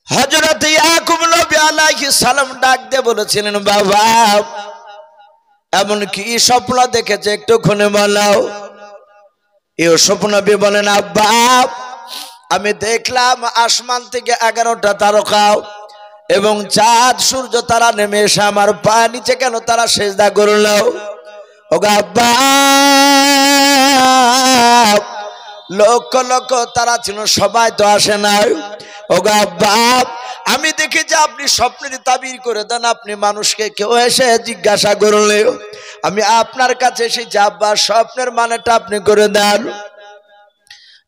হযরত ইয়াকুব নবী আলাইহিস সালাম ডাক দিয়ে বলেছিলেন বাবা এমন কি স্বপ্ন দেখেছে একটু খুলে বলো। ইউসুফ নবী বলেন আব্বা আমি দেখলাম আসমান থেকে 11টা তারকা এবং চাঁদ সূর্য তারা নেমে এসে আমার পা নিচে কেন তারা সেজদা করলো। ওগো আব্বা লক্ষ লক্ষ তারা ছিল সবাই তো আসে না। ওগো আব্বা আমি দেখেছি আপনি স্বপ্নের তাবির করে দেন, আপনি মানুষকে কেউ এসে জিজ্ঞাসা করলে আমি আপনার কাছে এসেছি আব্বা স্বপ্নের মানেটা আপনি করে দেন।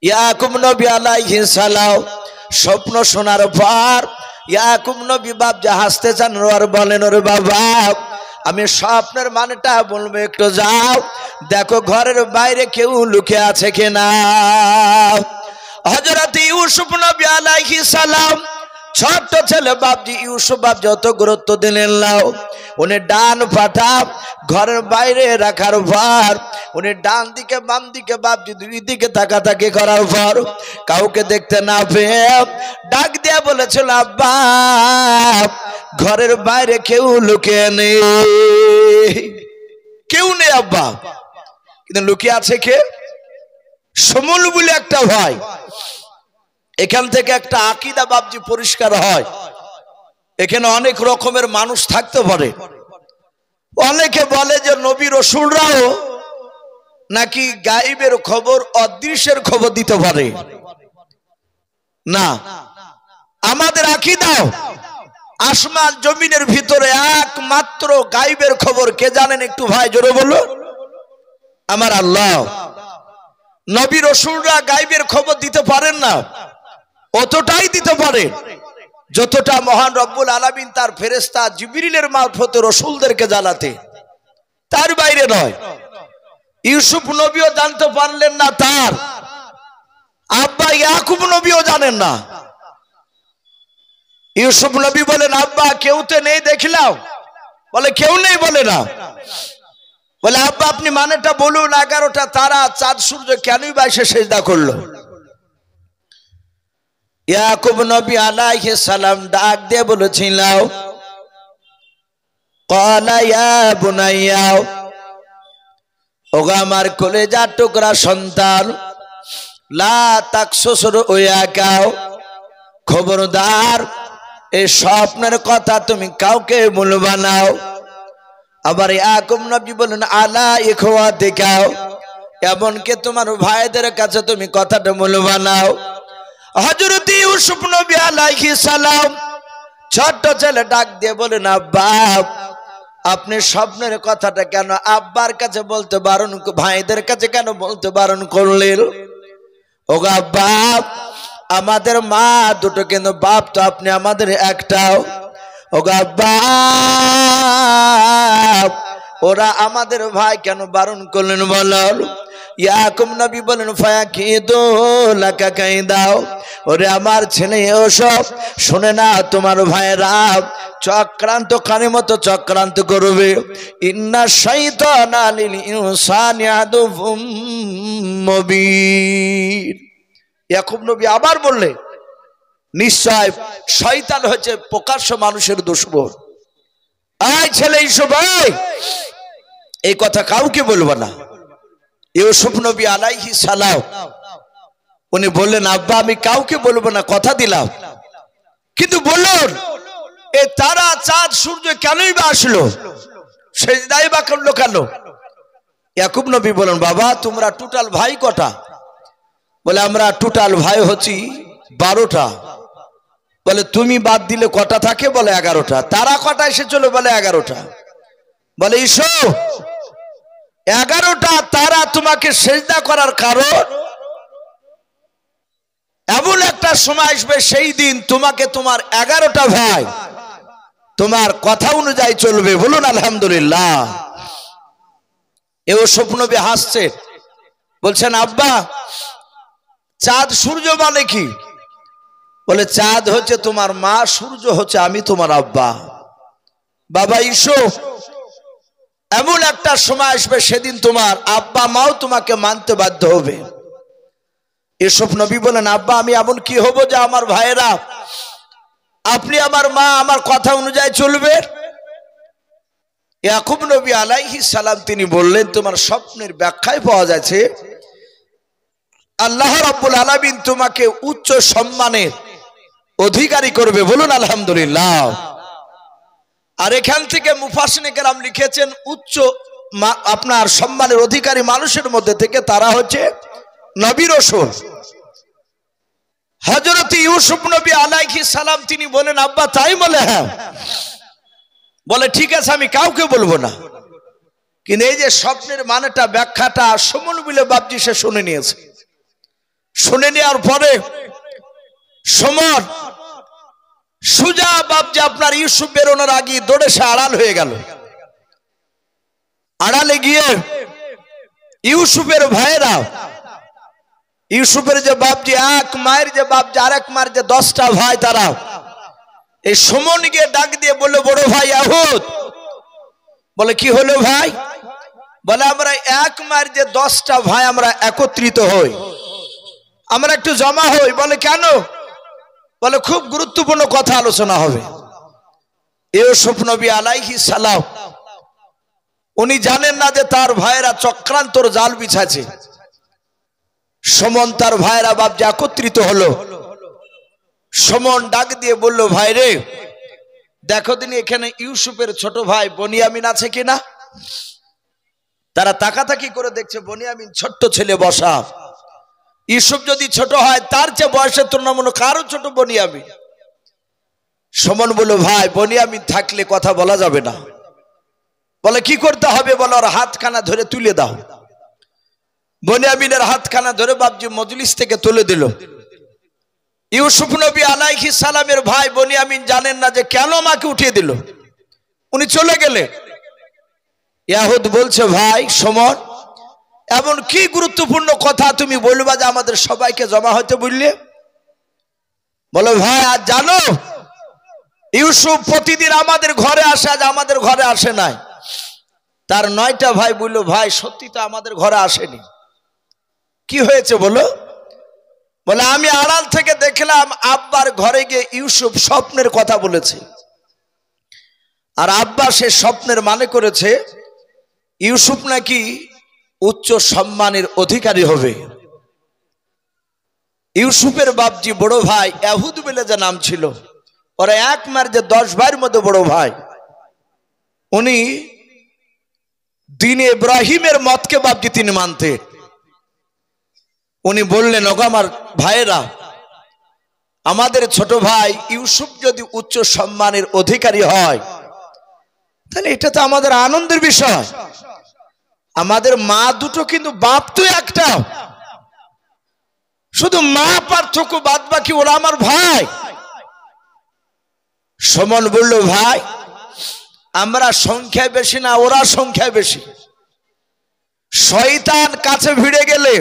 ইয়াকুব নবী আলাইহিস সালাম স্বপ্ন শোনার পর ইয়াকুব নবী বাপ যা হাসতে চান আর বলেন ওরে বাবা আমি স্বপ্নের মানেটা বলবো, একটু যাও দেখো ঘরের বাইরে কেউ লুকে আছে কিনা। হযরত ইউসুফ নবী আলাইহিস সালাম ছোট্ট ছেলে বাপজি ইউসুফ বাপজি অত গুরুত্ব দিলেন না। উনি ডান পাটা ঘরের বাইরে রাখার পর উনি ডান দিকে বাম দিকে বাপজি দুই দিকে তাকাতাকি করার পর কাউকে দেখতে না পেয়ে ডাক দিয়ে বলেছিল, আব্বা ঘরের বাইরে কেউ লুকিয়ে নেই, কেউ নেই আব্বা। কিন্তু লুকিয়ে আছে কে? সমুল বলে একটা ভাই। এখান থেকে একটা আকীদা বাপজি পরিষ্কার হয়, এখানে অনেক রকমের মানুষ থাকতে পারে। অনেকে বলে যে নবী রাসূলরাও নাকি গায়েবের খবর অদৃশ্যের খবর দিতে পারে না। আমাদের আকীদা আসমান জমিনের ভিতরে একমাত্র গায়েবের খবর কে জানেন? একটু ভাই জোরে বলো। আমার আল্লাহ। নবী রাসূলরা গায়েবের খবর দিতে পারেন না, অতটাই দিতে পারে যতটা মহান রব্বুল আলামিন তার ফেরেশতা জিবরিলের মারফতে রাসূলদেরকে জানাতে, তার বাইরে নয়। ইউসুফ নবীও জানতে পারলেন না, তার আব্বা ইয়াকুব নবীও জানেন না। ইউসুফ নবী বলেন, আব্বা কেউ তো নেই দেখলাম। বলে কেউ নেই, বলে না। বলে আব্বা আপনি মানেটা বলুন, 11টা তারা চাঁদ সূর্য কেনই বা এসে সেজদা করলো? ইয়াকুব নবী আলাইহিস সালাম ডাক দিয়ে বলেছিল, ক্বালা ইয়া বুনাইয়া, ওগো আমার কলেজার টুকরা সন্তান, লা তাকসুস রুয়াকা, খবরদার এই স্বপ্নের কথা তুমি কাউকে বলবা না। আবার ইয়াকুব নবী বলেন, আলা ইখওয়াতিকা, এমনকি তোমার ভাইদের কাছে তুমি কথাটা বলবা না। হযরত ইউসুফ নবী আলাইহিস সালাম ছোট ছেলে ডাক দিয়ে বলেন, আব্বা আপনি স্বপ্নের কথাটা কেন আব্বার কাছে বলতে বারণ, ভাইদের কাছে কেন বলতে বারণ করলেন? ওগো আব্বা আমাদের মা দুটো, কিন্তু বাপ তো আপনি আমাদের একটাও। ওগো আব্বা ওরা আমাদের ভাই, কেন বারণ করলেন বলেন? ইয়াকুব নবী বলেন, ফায়াকিদু লাকা কাইদাও, ওরে আমার ছেলে ওসব শুনে না, তোমার ভাইরা চক্রান্ত কানের মতো চক্রান্ত করবে। ইন্না শাইতানা লিল ইনসানি আদুউম মুবিন। ইয়াকুব নবী আবার বললে, নিশ্চয় শয়তান হচ্ছে প্রকাশ্য মানুষের দুশমন। আয় ছেলে ইউসুফ, এই কথা কাউকে বলবো না। ইউসুফ নবী আলাইহিস সালাম উনি বললেন, আব্বা আমি কাউকে বলবো না, কথা দিলাম। কিন্তু বলুন এই তারা চাঁদ সূর্য কেনই বা আসলো, সেজদাই বা করলো কেন? ইয়াকুব নবী বলেন, বাবা তোমরা টোটাল ভাই কটা? বলে আমরা টোটাল ভাই হচ্ছি 12টা। বলে তুমি বাদ দিলে কটা থাকে? বলে 11টা। তারা কটা এসে চলো? বলে 11টা। বলে ইসো 11টা তারা তোমাকে সেজদা করার কারণ, এমন একটা সময় আসবে সেই দিন তোমাকে তোমার 11টা ভাই তোমার কথা অনুযায়ী চলবে। বলুন আলহামদুলিল্লাহ। ইউসুফ নবী হাসছে, বলছেন আব্বা চাঁদ সূর্য মানে কি? বলে চাঁদ হচ্ছে তোমার মা, সূর্য হচ্ছে আমি তোমার আব্বা। বাবা ইউসুফ এমন একটা সময় আসবে সেদিন তোমার আব্বা মাও তোমাকে মানতে বাধ্য হবে। ইউসুফ নবী বলেন, আব্বা আমি এমন কি হব যে আমার ভাইয়েরা আপনি আমার মা আমার কথা অনুযায়ী চলবে? ইয়াকুব নবী আলাইহিস সালাম তিনি বললেন, তোমার স্বপ্নের ব্যাখ্যায় পাওয়া যাচ্ছে আল্লাহ রাব্বুল আলামিন তোমাকে উচ্চ সম্মানের অধিকারী করবে। বলুন আলহামদুলিল্লাহ। আর এখান থেকে মুফাসসিরিনে কেরাম লিখেছেন, উচ্চ আপনার সম্মানের অধিকারী মানুষের মধ্যে থেকে তারা হচ্ছে নবী রাসূল। হযরত ইউসুফ নবী আলাইহিস সালাম তিনি বলেন, আব্বা তাই? বলে হ্যাঁ। বলে ঠিক আছে আমি কাউকে বলবো না। কিন্তু এই যে স্বপ্নের মানেটা ব্যাখ্যাটা সুমন বিলে বাপজি সে শুনে নিয়েছে। শুনে নেওয়ার পরে সুমন সুজা বাপজি আপনার ইউসুফ বেরোনোর আগে দৌড়ে সে আড়াল হয়ে গেল। আড়ালে গিয়ে ইউসুফের ভাইয়েরা, ইউসুফের যে বাপজি এক মায়ের যে বাপজি আরেক মায়ের যে 10টা ভাই, তারা এই সুমন গিয়ে ডাক দিয়ে বললো, বড় ভাই আহুদ। বলে কি হলো ভাই? বলে আমরা এক মার যে 10টা ভাই আমরা একত্রিত হই, আমরা একটু জমা হই। বলে কেন? বলে খুব গুরুত্বপূর্ণ কথা আলোচনা হবে। ইউসুফ নবী আলাইহিস সালাম উনি জানেন না যে তার ভাইয়েরা চক্রান্তর জাল বিছাছে। সুমন তার ভাইয়েরা বাপজি একত্রিত হলো। সুমন ডাক দিয়ে বলল, ভাই রে দেখো দিন এখানে ইউসুফের ছোট ভাই বনিয়ামিন আছে কিনা। তারা তাকাতাকি করে দেখছে বনিয়ামিন ছোট্ট ছেলে বসা। ইউসুফ যদি ছোট হয় তার চেয়ে বয়সের তুলনামূলক কারো ছোট বনিয়ামিন। সুমন বলল, ভাই বনিয়ামিন থাকলে কথা বলা যাবে না। বলে কি করতে হবে? বলে ওর হাতখানা ধরে তুলে দাও। বনিয়ামিনের হাতখানা ধরে বাপজি মজলিস থেকে তুলে দিল। ইউসুফ নবী আলাইহিস সালামের ভাই বনিয়ামিন জানেন না যে কেন মাকে উঠিয়ে দিল। উনি চলে গেলে ইয়াহুদ বলছে, ভাই সুমন এমন কি গুরুত্বপূর্ণ কথা তুমি বলবা যে আমাদের সবাইকে জমা হতে বললে? বলো ভাই আজ জানো ইউসুফ প্রতিদিন আমাদের ঘরে আসে, আজ আমাদের ঘরে আসে নাই। তার 9টা ভাই বলল, ভাই সত্যি তো আমাদের ঘরে আসেনি। কি হয়েছে বলো? বলে আমি আড়াল থেকে দেখলাম আব্বার ঘরে গিয়ে ইউসুফ স্বপ্নের কথা বলেছে। আর আব্বা সে স্বপ্নের মানে করেছে ইউসুফ নাকি উচ্চ সম্মানের অধিকারী হবে। ইউসুফের বাপজি বড় ভাই এহুদ বলে যে নাম ছিল, ওরা এক মার যে 10 ভাইয়ের মধ্যে বড় ভাই, উনি দ্বীনে ইব্রাহিমের মতকে বাপজি তিনি মানতেন। উনি বললেন, ওগো আমার ভাইয়েরা, আমাদের ছোট ভাই ইউসুফ যদি উচ্চ সম্মানের অধিকারী হয় তাহলে এটা তো আমাদের আনন্দের বিষয়। আমাদের মা দুটো কিন্তু বাপ তো একটা, শুধু মা পার্থক্য, বাদ বাকি ওরা আমার ভাই। সুমন বলল, ভাই আমরা সংখ্যায় বেশি না, ওরা সংখ্যায় বেশি। শয়তান কাছে ভিড়ে গেলে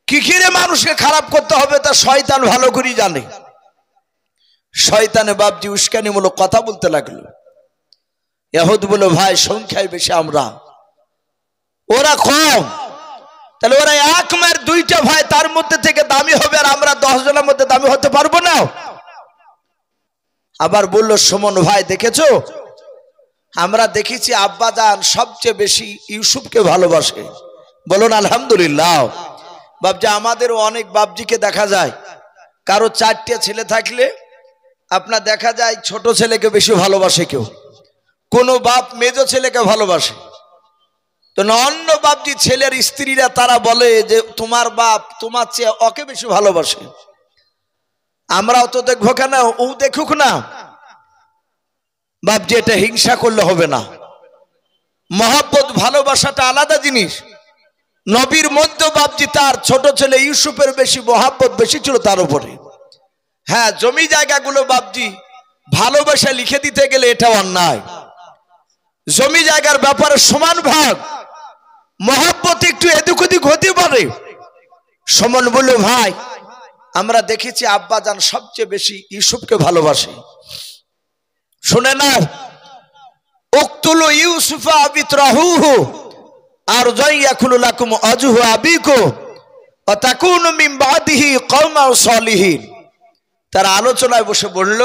কি করে মানুষকে খারাপ করতে হবে তা শয়তান ভালো করে জানে। শয়তানে বাপজি উস্কানিমূলক কথা বলতে লাগলো। ইহুদ বলল, ভাই সংখ্যায় বেশি আমরা, ওরা কম। তাহলে ওরা এক মায়ের 2টা ভাই, তার মধ্যে থেকে দামি হবে, আর আমরা 10 জনের মধ্যে দামি হতে পারবো না। আবার বলল, সুমন ভাই দেখেছো, আমরা দেখেছি আব্বাজান সবচেয়ে বেশি ইউসুফকে ভালোবাসে। বলুন আলহামদুলিল্লাহ। বাপজি আমাদেরও অনেক বাপজিকে দেখা যায়, কারো 4টে ছেলে থাকলে আপনার দেখা যায় ছোট ছেলেকে বেশি ভালোবাসে কেউ, কোনো বাপ মেজো ছেলেকে ভালোবাসে। তো অন্য বাপজি ছেলের স্ত্রীরা তারা বলে যে তোমার বাপ তোমার চেয়ে ওকে বেশি ভালোবাসে। আমরাও তো দেখবো কেন, ও দেখুক না। বাপজি এটা হিংসা করলে হবে না। মহব্বত ভালোবাসাটা আলাদা জিনিস। নবীর মধ্যে বাপজি তার ছোট ছেলে ইউসুফের বেশি মহব্বত বেশি ছিল তার উপরে। হ্যাঁ, জমি জায়গাগুলো বাপজি ভালোবাসা লিখে দিতে গেলে এটা অন্যায়। জমি জায়গার ব্যাপারে সমান ভাগ, মহব্বত একটু এদিক ওদিক হতে পারে। সুমন বলল, ভাই আমরা দেখেছি আব্বাজান সবচেয়ে বেশি ইউসুফকে ভালোবাসে। শুনে নাও, উকতুলু ইউসুফা বিতরাহুহু আরজাইয়াকুলু লাকুম আজহু আবিকু ওয়া তাকুনু মিন বাদিহি কওমান সালিহিন। তার আলোচনায় বসে বলল,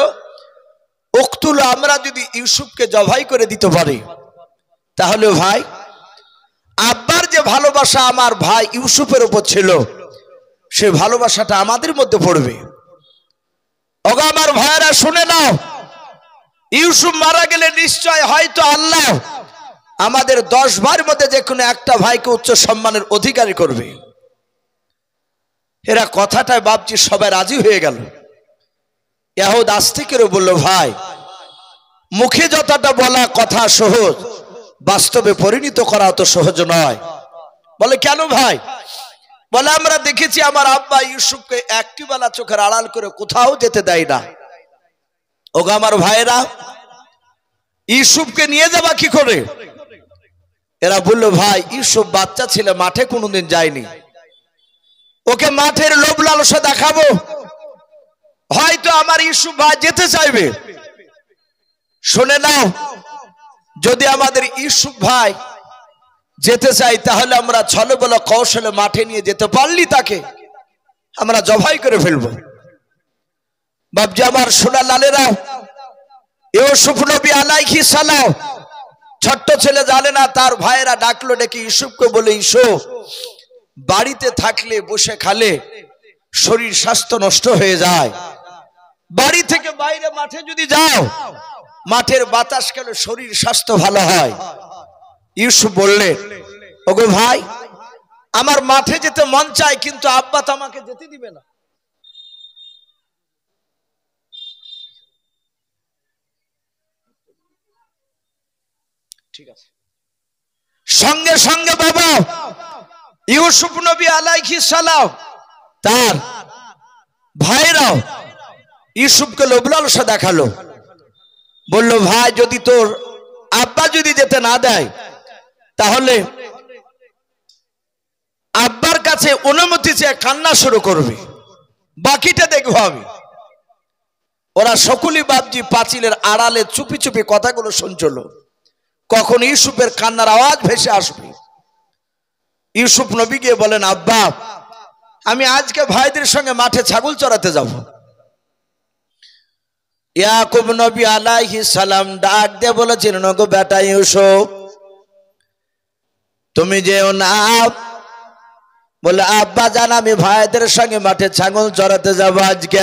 উকতুলু আমরা যদি ইউসুফকে জবাই করে দিতে পারি তাহলে ভাই আব্বার যে ভালোবাসা আমার ভাই ইউসুফের উপর ছিল সে ভালোবাসাটা আমাদের মধ্যে পড়বে। ওগো আমার ভাইরা শুনে নাও, ইউসুফ মারা গেলে নিশ্চয় হয়তো আল্লাহ আমাদের 10 ভাইয়ের মধ্যে যে কোনো একটা ভাইকে উচ্চ সম্মানের অধিকারী করবে। এরা কথাটায় বাপজি সবাই রাজি হয়ে গেল। ইহুদ আস্তে করে বলল, ভাই মুখে যতটা বলা কথা সহজ, বাস্তবে পরিণত করা তো সহজ নয়। বলে কেন ভাই? বলে আমরা দেখেছি আমার আব্বা ইউসুফকে একটি বেলা চোখের আড়াল করে কোথাও যেতে দেয় না। ওগো আমার ভাইরা, ইউসুফকে নিয়ে যাবা কি করে? এরা বলল, ভাই ইউসুফ বাচ্চা ছেলে, মাঠে কোনোদিন যায়নি, ওকে মাঠের লোভ লালসা দেখাবো, হয়তো আমার ইউসুফ ভাই যেতে চাইবে। শুনে নাও, যদি আমাদের ইউসুফ ভাই যেতে চাই তাহলে আমরা ছলে বলে কৌশলে মাঠে নিয়ে যেতে পারলি তাকে আমরা জবাই করে ফেলবো। বাপজি আমার সোনা লালেরা, ইউসুফ নবী আলাইহিস সালাম ছোট্ট ছেলে জানে না, তার ভাইয়েরা ডাকলো, ডেকে ইউসুফকে বলে, ইউসুফ বাড়িতে থাকলে বসে খালে শরীর স্বাস্থ্য নষ্ট হয়ে যায়, বাড়ি থেকে বাইরে মাঠে যদি যাও মাঠের বাতাস খেলে শরীর স্বাস্থ্য ভালো হয়। ইউসুফ বললে, ওগো ভাই আমার মাঠে যেতে মন চায়, কিন্তু আব্বা তো আমাকে যেতে দিবে না। ঠিক আছে, সঙ্গে সঙ্গে বাবা ইউসুফ নবী আলাইহিস সালাম তার ভাইরাও ইউসুফকে লোভ লালসা দেখালো। বলল, ভাই যদি তোর আব্বা যদি যেতে না দেয় তাহলে আব্বার কাছে অনুমতি চেয়ে কান্না শুরু করবে, বাকিটা দেখবো আমি। ওরা সকলেই বাপজি পাঁচিলের আড়ালে চুপি চুপি কথাগুলো শুনছিল, কখন ইউসুফের কান্নার আওয়াজ ভেসে আসবে। ইউসুফ নবী গিয়ে বলেন, আব্বা আমি আজকে ভাইদের সঙ্গে মাঠে ছাগল চড়াতে যাব। ইয়াকুব নবী আলাইহিস সালাম ডাক দিয়ে বলেছিলেন, ওগো বেটা ইউসুফ তুমি যেও না। বলে, আব্বা জান আমি ভাইদের সঙ্গে মাঠে ছাগল চড়াতে যাব আজকে।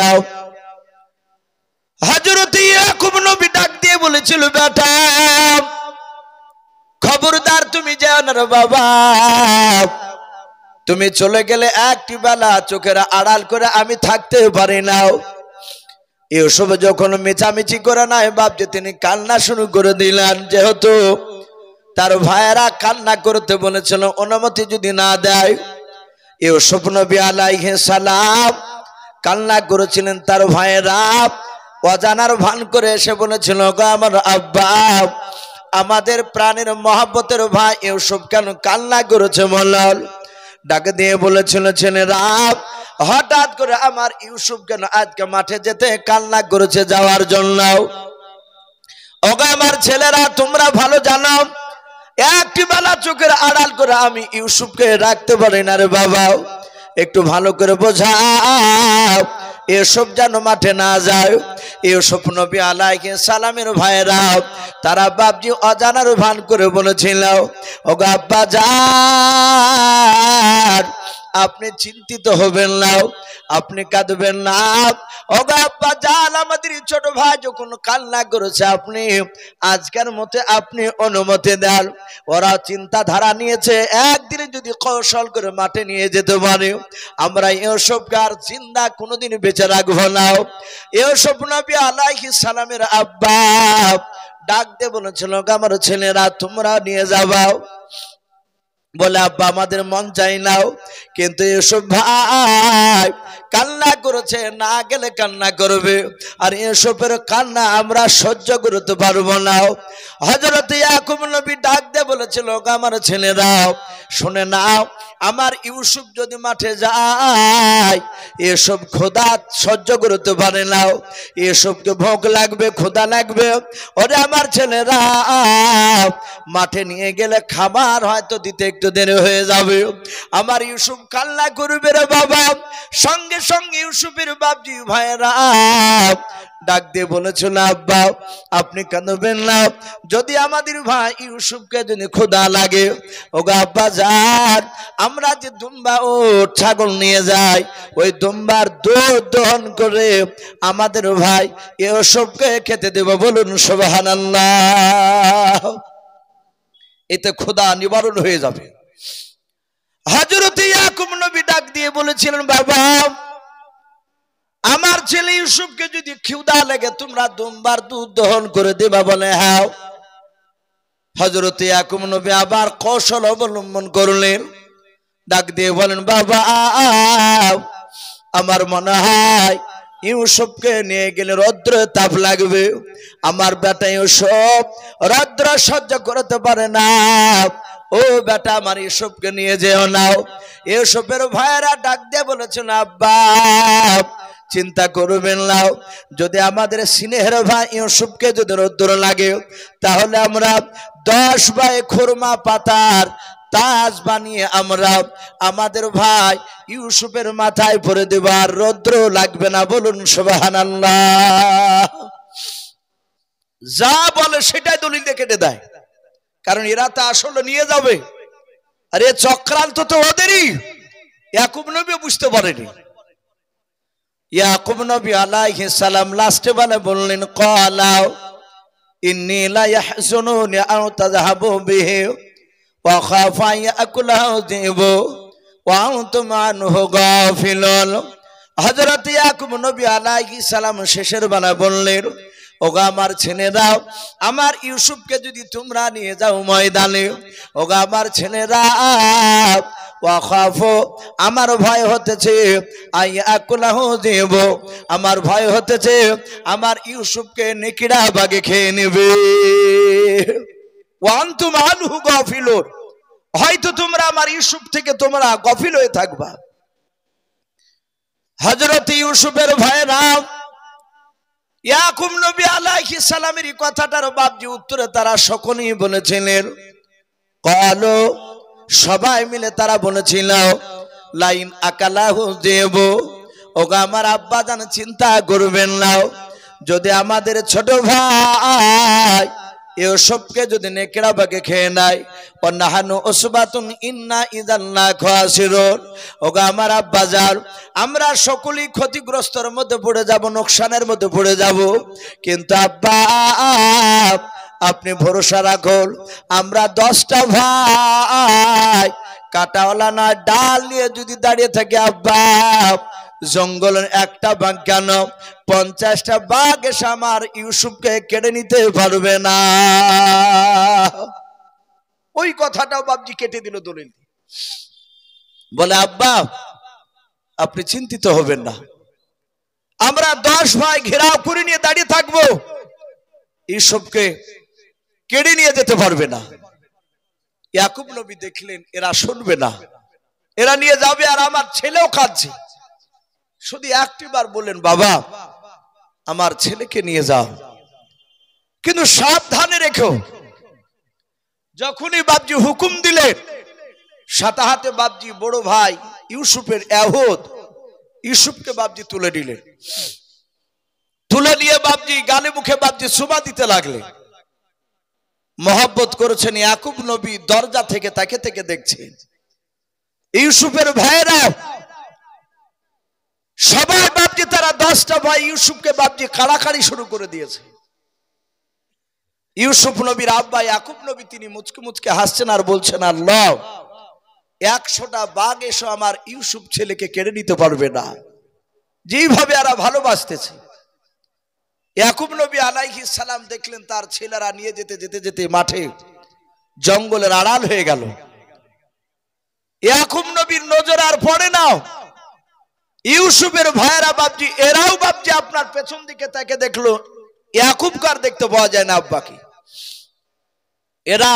হযরত ইয়াকুব নবী ডাক দিয়ে বলেছিল, বেটা খবরদার তুমি যেও না রে বাবা, তুমি চলে গেলে একটি বেলা চোখের আড়াল করে আমি থাকতে পারি না। ইউসুফ যখন মেচামেচি করে নাই বাপজি তিনি কান্না শুরু করে দিলেন, যেহেতু তার ভাইয়েরা কান্না করতে বলেছিল, অনুমতি যদি না দেয়। ইউসুফ নবী আলাইহিস সালাম কান্না করেছিলেন। তার ভাইয়েরা অজানার ভান করে এসে বলেছিল, গো আমার আব্বা আমাদের প্রাণের মহব্বতের ভাই ইউসুফ কেন কান্না করেছে মোল্লাল। ডাকে দিয়ে বলেছিল, ছেলেরা হঠাৎ করে আমার ইউসুফ কেন আজকে মাঠে যেতে কান্না করেছে যাওয়ার জন্য। ওগো আমার ছেলেরা তোমরা ভালো জানো, একটি বেলা চোখের আড়াল করে আমি ইউসুফকে রাখতে পারি না রে বাবা, একটু ভালো করে বোঝাও এসব যেন মাঠে না যায়। ইউসুফ নবী আলাইহিস সালামের ভাইরা তারা বাপজি অজানার ভান করে বলেছিল, ওগো আব্বা জান আপনি চিন্তিত হবেন না, আপনি কাঁদবেন না। ওগো আব্বা জান আমাদের ছোট ভাই যখন কান্না করেছে আপনি আজকের মতে আপনি অনুমতি দেন। ওরা চিন্তাধারা নিয়েছে একদিনে যদি কৌশল করে মাঠে নিয়ে যেতে পারে আমরা ইউসুফকে আর জিন্দা কোনোদিন বেঁচে রাখবো না। ইউসুফ নবী আলাইহিস সালামের আব্বা ডাক দিয়ে বলেছিল, আমার ছেলেরা তোমরা নিয়ে যাও। বলে, আব্বা আমাদের মন চাই নাও, কিন্তু ইউসুফ ভাই কান্না করেছে, না গেলে কান্না করবে, আর ইউসুফের কান্না আমরা সহ্য করতে পারবো না। হযরত ইয়াকুব নবী ডাক দিয়ে বলেছিল, আমার ছেলেরা শুনে নাও, আমার ইউসুফ যদি মাঠে যায় এসব খোদা সহ্য করতে পারে না, এসবকে ভোগ লাগবে, খোদা লাগবে। ওরে আমার ছেলেরা মাঠে নিয়ে গেলে খাবার হয়তো দিতে একটু দেরি হয়ে যাবে, আমার ইউসুফ কান্না করবে রে বাবা। সঙ্গে সঙ্গে ইউসুফের বাপজি ভাইয়েরা ডাক দিয়ে বলেছিল, আব্বা আপনি কাঁদবেন না, যদি আমাদের ভাই ইউসুফকে যদি খোদা লাগে, ওগো আব্বা জান আমরা যে দুম্বা ও ছাগল নিয়ে যাই ওই দুম্বার দুধ দহন করে আমাদের ভাই ইউসুফকে খেতে দেব, বলুন সুবহানাল্লাহ। এতে খোদা নিবারণ হয়ে যাবে। হযরত ইয়াকুব নবী ডাক দিয়ে বলেছিলেন, বাবা আমার ছেলে ইউসুফকে যদি ক্ষুধা লাগে তোমরা দুম্বার দুধ দহন করে দেবা। বলে, হ্যাঁ। হযরত ইয়াকুব নবী আবার কৌশল অবলম্বন করলেন, ডাক দিয়ে বলেন, বাবা আমার মনে হয় ইউসুফকে নিয়ে গেলে রৌদ্র তাপ লাগবে, আমার বেটা ইউসুফ রৌদ্র সহ্য করতে পারে না, ও বেটা আমার ইউসুফকে নিয়ে যেও নাও। ইউসুফের ভাইয়েরা ডাক দিয়ে বলেছেন, আব্বা চিন্তা করবেন না, যদি আমাদের স্নেহের ভাই ইউসুফকে যদি রোদ্দুর লাগে তাহলে আমরা 10 বাই খুরমা পাতার তাজ বানিয়ে আমরা আমাদের ভাই ইউসুফের মাথায় পরে দেব, আর রৌদ্র লাগবে না। বলুন সুবহানাল্লাহ। যা বলে সেটাই দলিল দিয়ে কেটে দেয়, কারণ এরা তা আসলে নিয়ে যাবে। আর এ চক্রান্ত তো ওদেরই। ইয়াকুব নবী বুঝতে পারেনি। ইয়াকুব নবী আলাইহিস সালাম লাস্টে বলে বললেন, ক্বালা ইন্নী লা ইয়াহজুনুনি আন তাযহাবু বিহি ওয়া খাফা ইয়াকুলহু যিবু ওয়া আনতুম আনহু গাফিলুন। হযরত ইয়াকুব নবী আলাইহিস সালাম শেষের বেলা বললেন, ওগো আমার ছেলেরা, আমার ইউসুফকে যদি তোমরা নিয়ে যাও ময়দানে, ওগো আমার ছেলেরা, আমার ভয় হতেছে আইয়াকুলাহু যিবু, আমার ভয় হতেছে আমার ইউসুফকে নেকড়া বাগে খেয়ে নেবে। ওয়া আনতুম আনহু গাফিলুন, হয়তো তোমরা আমার ইউসুফ থেকে তোমরা গাফিল হয়ে থাকবা। হযরত ইউসুফের ভাইরা ইয়াকুব নবী আলাইহিস সালামের কথাটার বাবজি উত্তরে তারা সকলেই বলেছিলেন, ক্বালু, সবাই মিলে তারা বলেছিল, লাইন আকালাহু যিবু, ওগো আমার আব্বা জান চিন্তা করবেন না, যদি আমাদের ছোট ভাই ইউসুফকে যদি নেকড়া বাগে খেয়ে নেয়, ওয়ানাহানু উসবাতুন ইন্না ইযাল্লা খাসিরুন, ওগো আমার আব্বা জান আমরা সকলেই ক্ষতিগ্রস্তর মধ্যে পড়ে যাব, নোকসানের মধ্যে পড়ে যাব। কিন্তু আব্বা আপনি ভরসা রাখুন, আমরা 10টা ভাই কাটাওয়ালা না ডাল নিয়ে যদি দাঁড়িয়ে থাকি আব্বা, জঙ্গলের একটা বাঘ কেন 50টা বাঘ এসে আমার ইউসুফকে কেড়ে নিতে পারবে না। ওই কথাটাও বাবজি কেটে দিল দলিল। বলে, আব্বা আপনি চিন্তিত হবেন না, আমরা 10 ভাই ঘেরাও করে নিয়ে দাঁড়িয়ে থাকবো, ইউসুফকে কেড়ে নিয়ে যেতে পারবে না। ইয়াকুব নবী দেখলেন এরা শুনবে না, এরা নিয়ে যাবে, আর আমার ছেলেও কাঁদছে। শুধু একটিবার বললেন, বাবা আমার ছেলেকে নিয়ে যাও, কিন্তু সাবধানে রেখো। যখনই বাবজি হুকুম দিলেন, সাথে হাতে বাবজি বড় ভাই ইউসুফের এহুদ ইউসুফকে বাবজি তুলে নিলেন। তুলে নিয়ে বাবজি গালে মুখে বাবজি চুমা দিতে লাগলেন। মহব্বত করেছেন ইয়াকুব নবী, দরজা থেকে তাকে থেকে দেখছেন। ইউসুফের ভাইরা সবাই বাবজি তারা 10টা ভাই ইউসুফকে বাবজি কাড়াকাড়ি শুরু করে দিয়েছে। ইউসুফ নবীর আব্বা ইয়াকুব নবী তিনি মুচকে মুচকে হাসছেন আর বলছেন, আল্লাহ 100টা বাঘ এসে আমার ইউসুফ ছেলেকে কেড়ে নিতে পারবে না, যেইভাবে এরা ভালোবাসতেছে। ইয়াকুব নবী আলাইহিস সালাম দেখলেন তার ছেলেরা নিয়ে যেতে যেতে যেতে মাঠে জঙ্গলের আড়াল হয়ে গেল। ইয়াকুব নবীর নজর আর পড়ে না। ইউসুফের ভাইয়েরা বাবজি এরাও বাবজি আপনার পেছন দিকে তাকে দেখলো, ইয়াকুবকে আর দেখতে পাওয়া যায় না আব্বাকে। এরা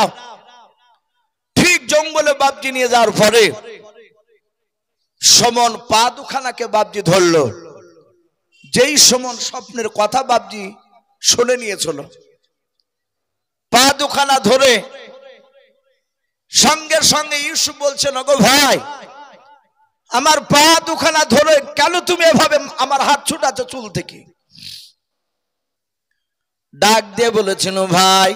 ঠিক জঙ্গলে বাবজি নিয়ে যাওয়ার পরে সমন পা দুখানাকে বাবজি ধরলো। যেই সমন স্বপ্নের কথা বাবজি শুনে নিয়েছিল, পা দুখানা ধরে সঙ্গে সঙ্গে ইউসুফ বলছেন, ওগো ভাই আমার পা দুখানা ধরে কেন তুমি এভাবে আমার হাত ছুটাচ্ছ চুল থেকে? ডাক দিয়ে বলেছেন, ভাই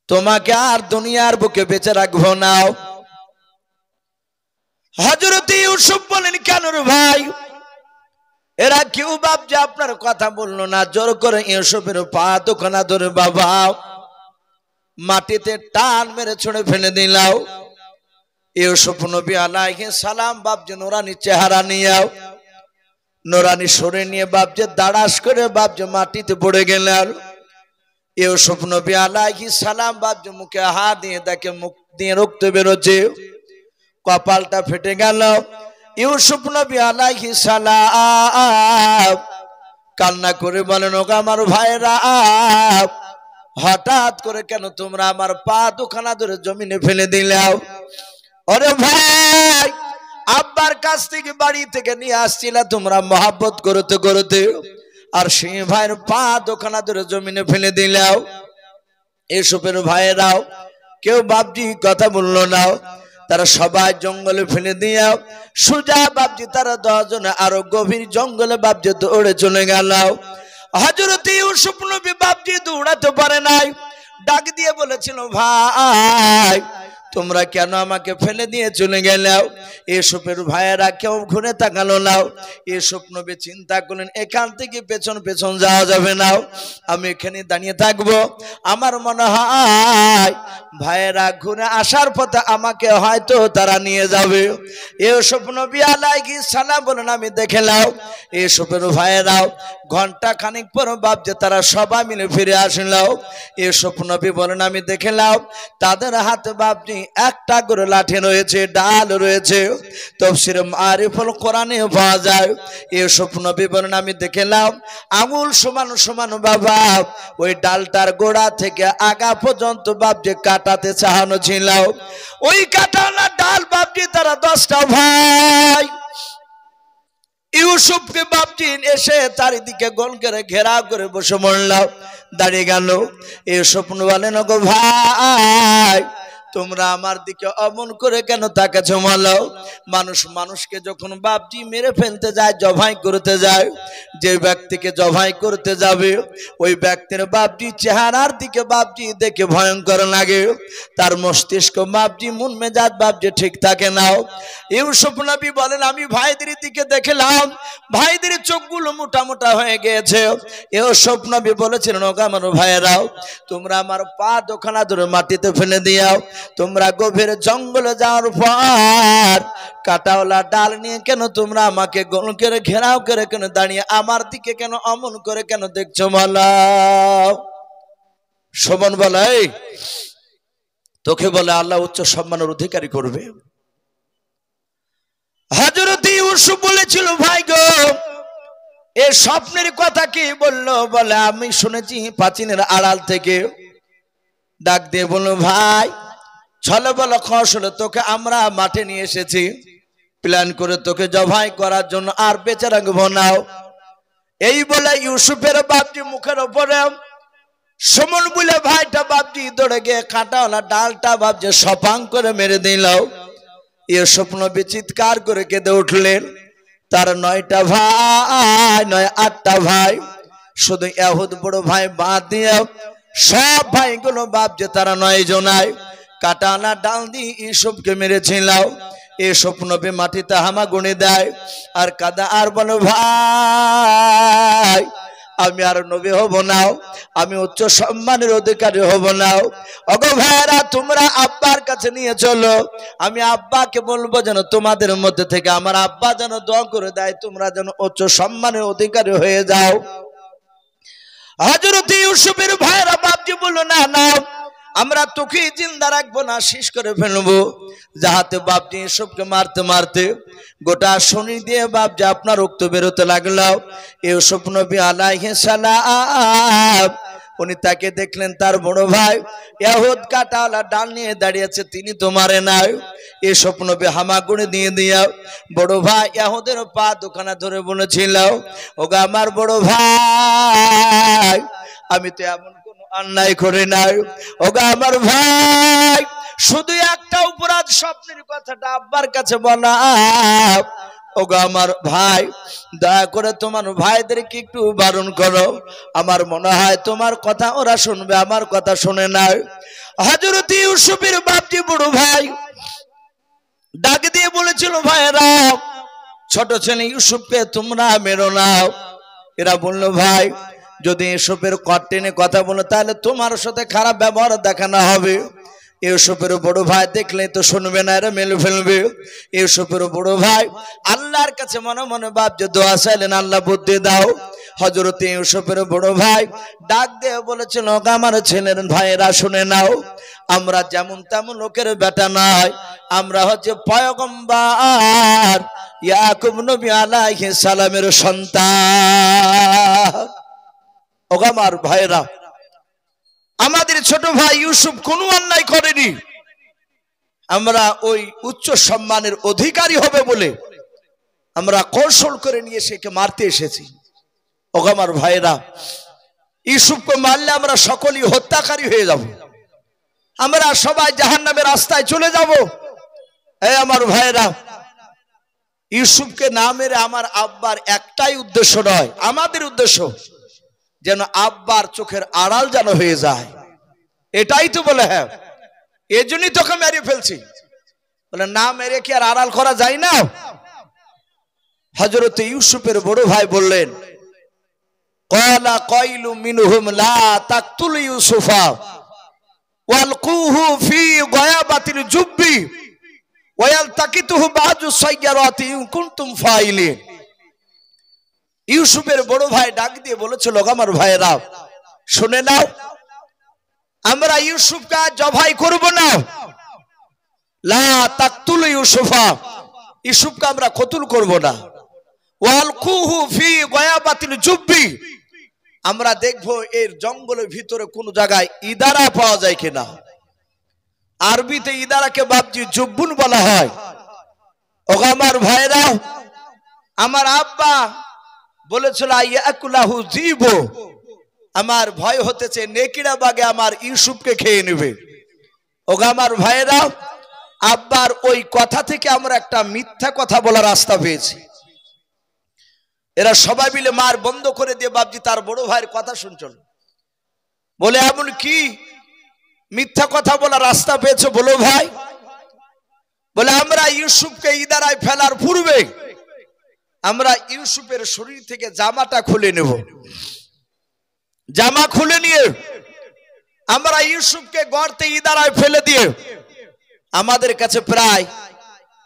তোমাকে আর দুনিয়ার বুকে বেঁচে রাখবো না। হযরত ইউসুফ বলেন, কেন রে ভাই? এরা কেউ বাবজি আপনার কথা বললো না। জোর করে ইউসুফের পা দুখানা ধরে বাবা মাটিতে টান মেরে ছুঁড়ে ফেলে দিলাও। ইউসুফ নবী আলাইহিস সালাম বাবজি নুরানি চেহারা নিয়ে নুরানি সরে নিয়ে বাবজি দাঁড়াস করে বাবজি মাটিতে পড়ে গেলেন। ইউসুফ নবী আলাইহিস সালাম বাবজি মুখে হাত দিয়ে দেখে মুখ দিয়ে রক্ত বেরোচ্ছে, কপালটা ফেটে গেল। ইউসুফ নবী আলাইহিস সালাম কান্না করে বলেন, ওগো আমার ভাইরা হঠাৎ করে কেন তোমরা আমার পা দুখানা ধরে জমিনে ফেলে দিলাও? ওরে ভাই আব্বার কাছ থেকে বাড়ি থেকে নিয়ে আসছিলা তোমরা মহব্বত করতে করতে, আর সেই ভাইয়ের পা দোকানা ধরে জমিনে ফেলে দিলাও। এসবের ভাইয়েরাও কেউ বাপজি কথা বললো না, তারা সবাই জঙ্গলে ফেলে দিয়া সুজা বাপজি তারা 10 জনে আরো গভীর জঙ্গলে বাপজি দৌড়ে চলে গেল। হযরত ইউসুফ নবী বাপজি দৌড়াতে পারে নাই, ডাক দিয়ে বলেছিল ভাই তোমরা কেন আমাকে ফেলে দিয়ে চলে গেলে? এসবের ভাইয়েরা কেউ ঘুরে তাকালো না। এসব নবী চিন্তা করলেন এখান থেকে পেছন পেছন যাওয়া যাবে না, আমি এখানে দাঁড়িয়ে থাকবো। আমার মনে হয় ভাইয়েরা ঘুরে আসার পথে আমাকে হয়তো তারা নিয়ে যাবে। এসব নবী আলাইহিস সালাম বলেন আমি দেখে নাও। এসবের ভাইয়েরাও ঘন্টা খানিক পর বাপজি তারা সবাই মিলে ফিরে আসলো। এসব নবী বলেন আমি দেখে নাও তাদের হাতে বাপজি একটা করে লাঠি রয়েছে, ডাল রয়েছে। তাফসীর মারিফুল কোরআনে পাওয়া যায়। এসব নবী বলেন আমি দেখলাম আঙুল সমান সমান বাবা ওই ডালটার গোড়া থেকে আগা পর্যন্ত বাপজি কাটাতে চাহানো ছিল। ওই কাটানা ডাল বাপজি তারা 10টা ভাই ইউসুফকে বাপজি এসে চারিদিকে গোল করে ঘেরাও করে বসে মরলাম, দাঁড়িয়ে গেল। এ স্বপ্ন বলেন গো ভাই তোমরা আমার দিকে অমন করে কেন তাকাচ্ছো? মালাও মানুষ মানুষকে যখন বাপজি মেরে ফেলতে যায়, জবাই করতে যায়, যে ব্যক্তিকে জবাই করতে যাবে ওই ব্যক্তির বাপজি চেহারার দিকে বাপজি দেখে ভয়ঙ্কর লাগে, তার মস্তিষ্ক বাপজি মন মেজাজ বাপজি ঠিক থাকে না। ইউসুফ নবী বলেন আমি ভাইদের দিকে দেখলাম ভাইদের চোখগুলো মোটা মোটা হয়ে গিয়েছে। ইউসুফ নবী বলেছিলেন ওগো আমার ভাইয়েরাও তোমরা আমার পা দোখানা ধরে মাটিতে ফেলে দিও, তোমরা গভীর জঙ্গলে যাওয়ার পর কাটাওয়ালা ডাল নিয়ে কেন তোমরা আমাকে গোল করে ঘেরাও করে কেন দাঁড়িয়ে আমার দিকে কেন অমন করে কেন দেখছো? মালা শোভন বলে তোকে বলে আল্লাহ উচ্চ সম্মানের অধিকারী করবে। হযরত ইউসুফ বলেছিল ভাই গো এ স্বপ্নের কথা কি বললো? বলে আমি শুনেছি প্রাচীনের আড়াল থেকে। ডাক দিয়ে বলল ভাই ছলে বলো কৌশলে তোকে আমরা মাঠে নিয়ে এসেছি প্ল্যান করে তোকে জবাই করার জন্য, আর বেঁচে রাখবো না। এই বলে ইউসুফের বাপজি মুখের উপরে সমন বলে ভাইটা বাপজি দৌড়ে গিয়ে কাঁটাওয়ালা ডালটা বাপজি সপাং করে মেরে দিল। ইউসুফ নবী চিৎকার করে কেঁদে উঠলেন। তার 9টা ভাই নয় 8টা ভাই, শুধু এহুদ বড় ভাই বাদ দিয়ে সব ভাইগুলো বাপজি তারা 9 জনায় কাটানা ডাল দিয়ে ইউসুফকে মেরেছিল। ইউসুফ নবী মাটিতে হামা গুনে দেয় আর কাদা আর বলো ভাই আমি আর নবী হব না, আমি উচ্চ সম্মানের অধিকারী হব না। ওগো ভাইরা তোমরা আব্বার কাছে নিয়ে চলো, আমি আব্বাকে বলবো যেন তোমাদের মধ্যে থেকে আমার আব্বা যেন দোয়া করে দেয় তোমরা যেন উচ্চ সম্মানের অধিকারী হয়ে যাও। হযরত ইউসুফের ভাইরা বাপজি বলল না না আমরা তোকে জিন্দা রাখবো না, শেষ করে ফেলবো। যাহাতে বাপজি ইউসুফকে মারতে মারতে গোটা শনি দিয়ে বাপজি আপনার রক্ত বেরোতে লাগলো। ইউসুফ নবী আলাইহিস সালাম উনি তাকে দেখলেন তার বড় ভাই এহুদ কাঁটাওয়ালা ডাল নিয়ে দাঁড়িয়েছে, তিনি তো মারে নাই। ইউসুফ নবী হামাগুড়ি দিয়ে দিয়া বড় ভাই এহুদের পা দোকানা ধরে বলেছিল ওগো আমার বড় ভাই আমি তো এমন অন্যায় করে নাই, ওগো আমার ভাই শুধু একটা অপরাধ স্বপ্নের কথাটা আব্বার কাছে বলা, ওগো আমার ভাই দয়া করে তোমার ভাইদেরকে একটু বারণ করো, আমার মনে হয় তোমার কথা ওরা শুনবে, আমার কথা শুনে নাই। হযরত ইউসুফের বাপজি বড় ভাই ডাক দিয়ে বলেছিল ভাইরা ছোট ছেলে ইউসুফকে তোমরা মেরো না। এরা বলল ভাই যদি ইউসুফের কটেনে কথা বলো তাহলে তোমার সাথে খারাপ ব্যবহার দেখানো হবে। ইউসুফের বড় ভাই দেখলে তো শুনবে না, এরা মেলে ফেলবে। ইউসুফের বড় ভাই আল্লাহর কাছে মনে মনে বাপজি দোয়া চাইলেন আল্লাহ বুদ্ধি দাও। হযরত ইউসুফের বড় ভাই ডাক দিয়ে বলেছিল আমার ছেলের ভাইয়েরা শুনে নাও আমরা যেমন তেমন লোকের বেটা নয়, আমরা হচ্ছে পয়গম্বর ইয়াকুব নবী আলাইহিস সালামের সন্তান। ওগো আমার ভাইরা আমাদের ছোট ভাই ইউসুফ কোনো অন্যায় করেনি, আমরা ওই উচ্চ সম্মানের অধিকারী হবে বলে আমরা কৌশল করে নিয়ে সেকে মারতে এসেছি। ও আমার ভাইরা, ইউসুফকে মারলে আমরা সকলেই হত্যাকারী হয়ে যাব, আমরা সবাই জাহান্নামের রাস্তায় চলে যাব। এই আমার ভাইরা, ইউসুফকে না মেরে আমার আব্বার একটাই উদ্দেশ্য নয়, আমাদের উদ্দেশ্য যেন আব্বার চোখের আড়াল যেন হয়ে যায়, এটাই তো বলে। হ্যাঁ, এজন্যই তোকে মেরে ফেলছি। বলে না মেরে কি আর আড়াল করা যায় না? হযরত ইউসুফের বড় ভাই বললেন, ক্বালা কাইলু মিনহুম লা তাকতুল ইউসুফা ওয়ালকুহু ফি গায়াবাতিল জুব্বি ওয়ালতাকিতুহু বা'দু সাইয়ারাতি ইন কুনতুম ফাইলিন। ইউসুফের বড় ভাই ডাক দিয়ে বলেছিল, আমার ভাইরা শুনে নাও, আমরা ইউসুফকে জবাই করব না। লা তাকতুল ইউসুফা, ইউসুফকে আমরা কতল করব না। ওয়ালকুহু ফি গায়াবাতিল জুব্বি, আমরা দেখব এর জঙ্গলের ভিতরে কোন জায়গায় ইদারা পাওয়া যায় কিনা। আরবিতে ইদারাকে বাবজি জুব্বুন বলা হয়। ও আমার ভাইরা, আমার আব্বা বলেছিল ইয়াকুলাহু জীবো, আমার ভয় হতেছে নেকিড়া বাগে আমার ইউসুফকে খেয়ে নেবে। ও আমার ভাইরা, আব্বার ওই কথা থেকে আমরা একটা মিথ্যা কথা বলার রাস্তা পেয়েছি। এরা সবাই মিলে মার বন্ধ করে দিয়ে বাবজি তার বড় ভাইয়ের কথা শুনছিল। বলে এমন কি মিথ্যা কথা বলার রাস্তা পেয়েছে বলো ভাই? বলে আমরা ইউসুফকে ইদারায় ফেলার পূর্বে আমরা ইউসুফের শরীর থেকে জামাটা খুলে নেব। জামা খুলে নিয়ে আমরা ইউসুফকে গর্তে ইদারায় ফেলে দিয়ে, আমাদের কাছে প্রায়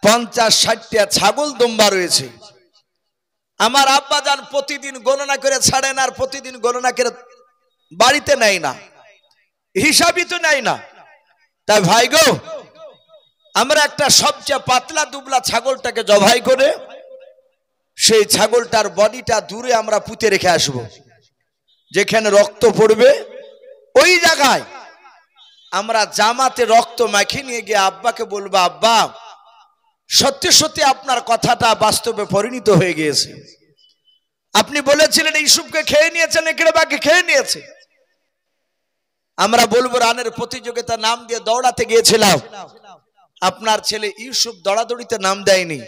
50-60টা ছাগল দুম্বা রয়েছে। আমার আব্বা যান প্রতিদিন গণনা করে ছাড়েন, আর প্রতিদিন গণনা করে বাড়িতে নেয় না, হিসাবই তো নেয় না। তাই ভাই গো, আমরা একটা সবচেয়ে পাতলা দুবলা ছাগলটাকে জবাই করে সেই ছাগলটার বডিটা দূরে আমরা পুঁতে রেখে আসবো। যেখানে রক্ত পড়বে ওই জায়গায় আমরা জামাতে রক্ত মাখিয়ে নিয়ে গিয়ে আব্বাকে বলবো, আব্বা সত্যি সত্যি আপনার কথাটা বাস্তবে পরিণত হয়ে গিয়েছে। আপনি বলেছিলেন ইউসুফকে খেয়ে নিয়েছেন, নেকড়ে বাঘে খেয়ে নিয়েছে। আমরা বলবো রানের প্রতিযোগিতা নাম দিয়ে দৌড়াতে গিয়েছিলাম, আপনার ছেলে ইউসুফ দৌড়াদৌড়িতে নাম দেয়নি।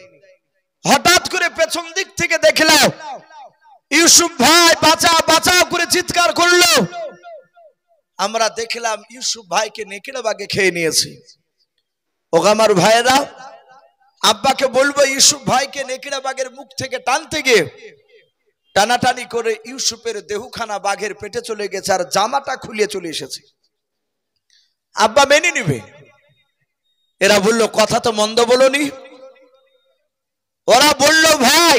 হঠাৎ করে পেছন দিক থেকে দেখলাম ইউসুফ ভাই বাঁচাও বাঁচাও করে চিৎকার করলো। আমরা দেখলাম ইউসুফ ভাইকে নেকড়ে বাঘে খেয়ে নিয়েছে। ও আমার ভাইয়েরা, আব্বাকে বলবো ইউসুফ ভাইকে নেকড়ে বাঘের মুখ থেকে টানতে গিয়ে টানাটানি করে ইউসুফের দেহখানা বাঘের পেটে চলে গেছে, আর জামাটা খুলিয়ে চলে এসেছে। আব্বা মেনে নিবে? এরা বলল কথা তো মন্দ বলনি। ওরা বলল ভাই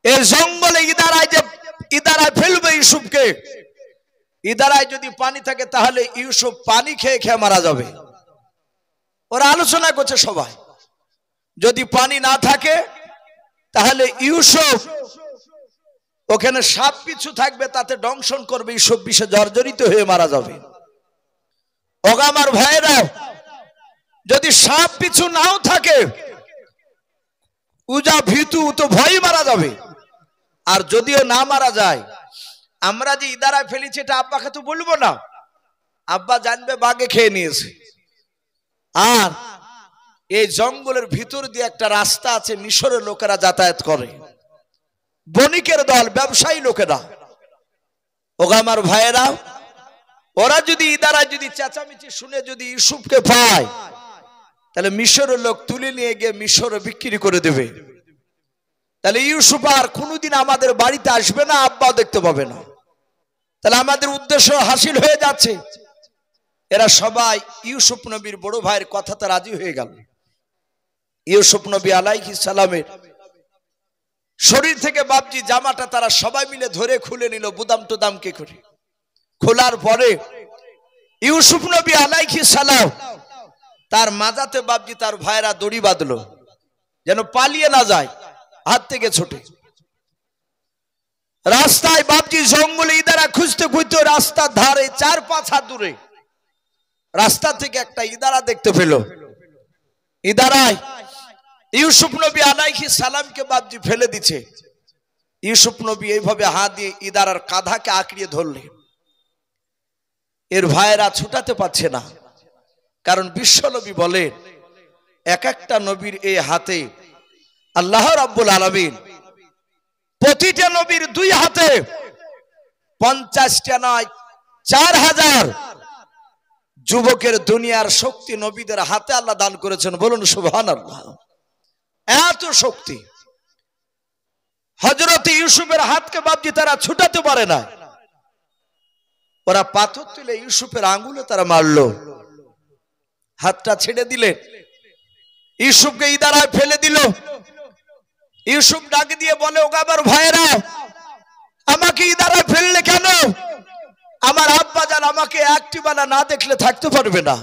এই জঙ্গলে ইদারায় ফেলবে ইউসুফকে, ইদারায় যদি পানি থাকে তাহলে ইউসুফ পানি খেয়ে খেয়ে মারা যাবে। ওরা আলোচনা করছে সবাই, যদি পানি না থাকে তাহলে ইউসুফ ওখানে সাপ পিছু থাকবে, তাতে দংশন করবে, ইউসুফ বিষে জর্জরিত হয়ে মারা যাবে। ওগা আমার ভাইরা, যদি সাপ পিছু নাও থাকে উজা ভীতু তো ভয় মারা যাবে। আর যদিও না মারা যায়, আমরা যে ইদারায় ফেলেছি এটা আব্বাকে তো বলবো না, আব্বা জানবে বাঘে খেয়ে নিয়েছে। আর এই জঙ্গলের ভিতর দিয়ে একটা রাস্তা আছে, মিশরের লোকেরা যাতায়াত করে, বণিকের দল, ব্যবসায়ী লোকেরা। ওগা আমার ভাইয়েরা, ওরা যদি ইদারায় যদি চেঁচামেচি শুনে যদি ইউসুফকে পায়, তাহলে মিশরের লোক তুলে নিয়ে গিয়ে মিশরে বিক্রি করে দেবে। তাহলে ইউসুফ আর কোনোদিন আমাদের বাড়িতে আসবে না, আব্বাও দেখতে পাবে না। তাহলে আমাদের উদ্দেশ্য হাসিল হয়ে যাচ্ছে। এরা সবাই ইউসুফ নবীর বড় ভাইয়ের কথাতে রাজি হয়ে গেল। ইউসুফ নবী আলাইহিস সালামের শরীর থেকে বাবজি জামাটা তারা সবাই মিলে ধরে খুলে নিল, বুদাম টুদামকে করে। খোলার পরে ইউসুফ নবী আলাইহিস সালাম তার মাজাতে বাবজি তার ভাইরা দড়ি বাঁধলো, যেন পালিয়ে না যায় হাত থেকে ছুটে। রাস্তায় বাবজি জঙ্গলে ইদারা খুঁজতে খুঁজতে রাস্তার ধারে 4-5 হাত দূরে রাস্তা থেকে একটা ইদারা দেখতে পেল। ইদারায় ইউসুফ নবী আলাইহিস সালামকে বাপজি ফেলে দিচ্ছে। ইউসুফ নবী এইভাবে হাত দিয়ে ইদারার কাঁধাকে আঁকড়িয়ে ধরলেন। এর ভাইয়েরা ছুটাতে পারছে না, কারণ বিশ্ব নবী বলেন এক একটা নবীর এই হাতে আল্লাহ রাব্বুল আলামিন প্রতিটা নবীর দুই হাতে 50টা নয় 4000 যুবকের দুনিয়ার শক্তি নবীদের হাতে আল্লাহ দান করেছেন। বলুন সুবহানাল্লাহ। এত শক্তি হযরত ইউসুফের হাতকে বাপজি তারা ছুটাতে পারে না। ওরা পাথর তুলে ইউসুফের আঙ্গুলে তারা মারলো, হাতটা ছেড়ে দিলে ইউসুফকে ইদারায় ফেলে দিল। ইউসুফ ডাক দিয়ে বলে, ওগো আমার ভাইয়েরা, আমাকে ইদারায় ফেললে কেন? আমার আব্বাজান আমাকে একটি বেলা না দেখলে থাকতে পারবে না।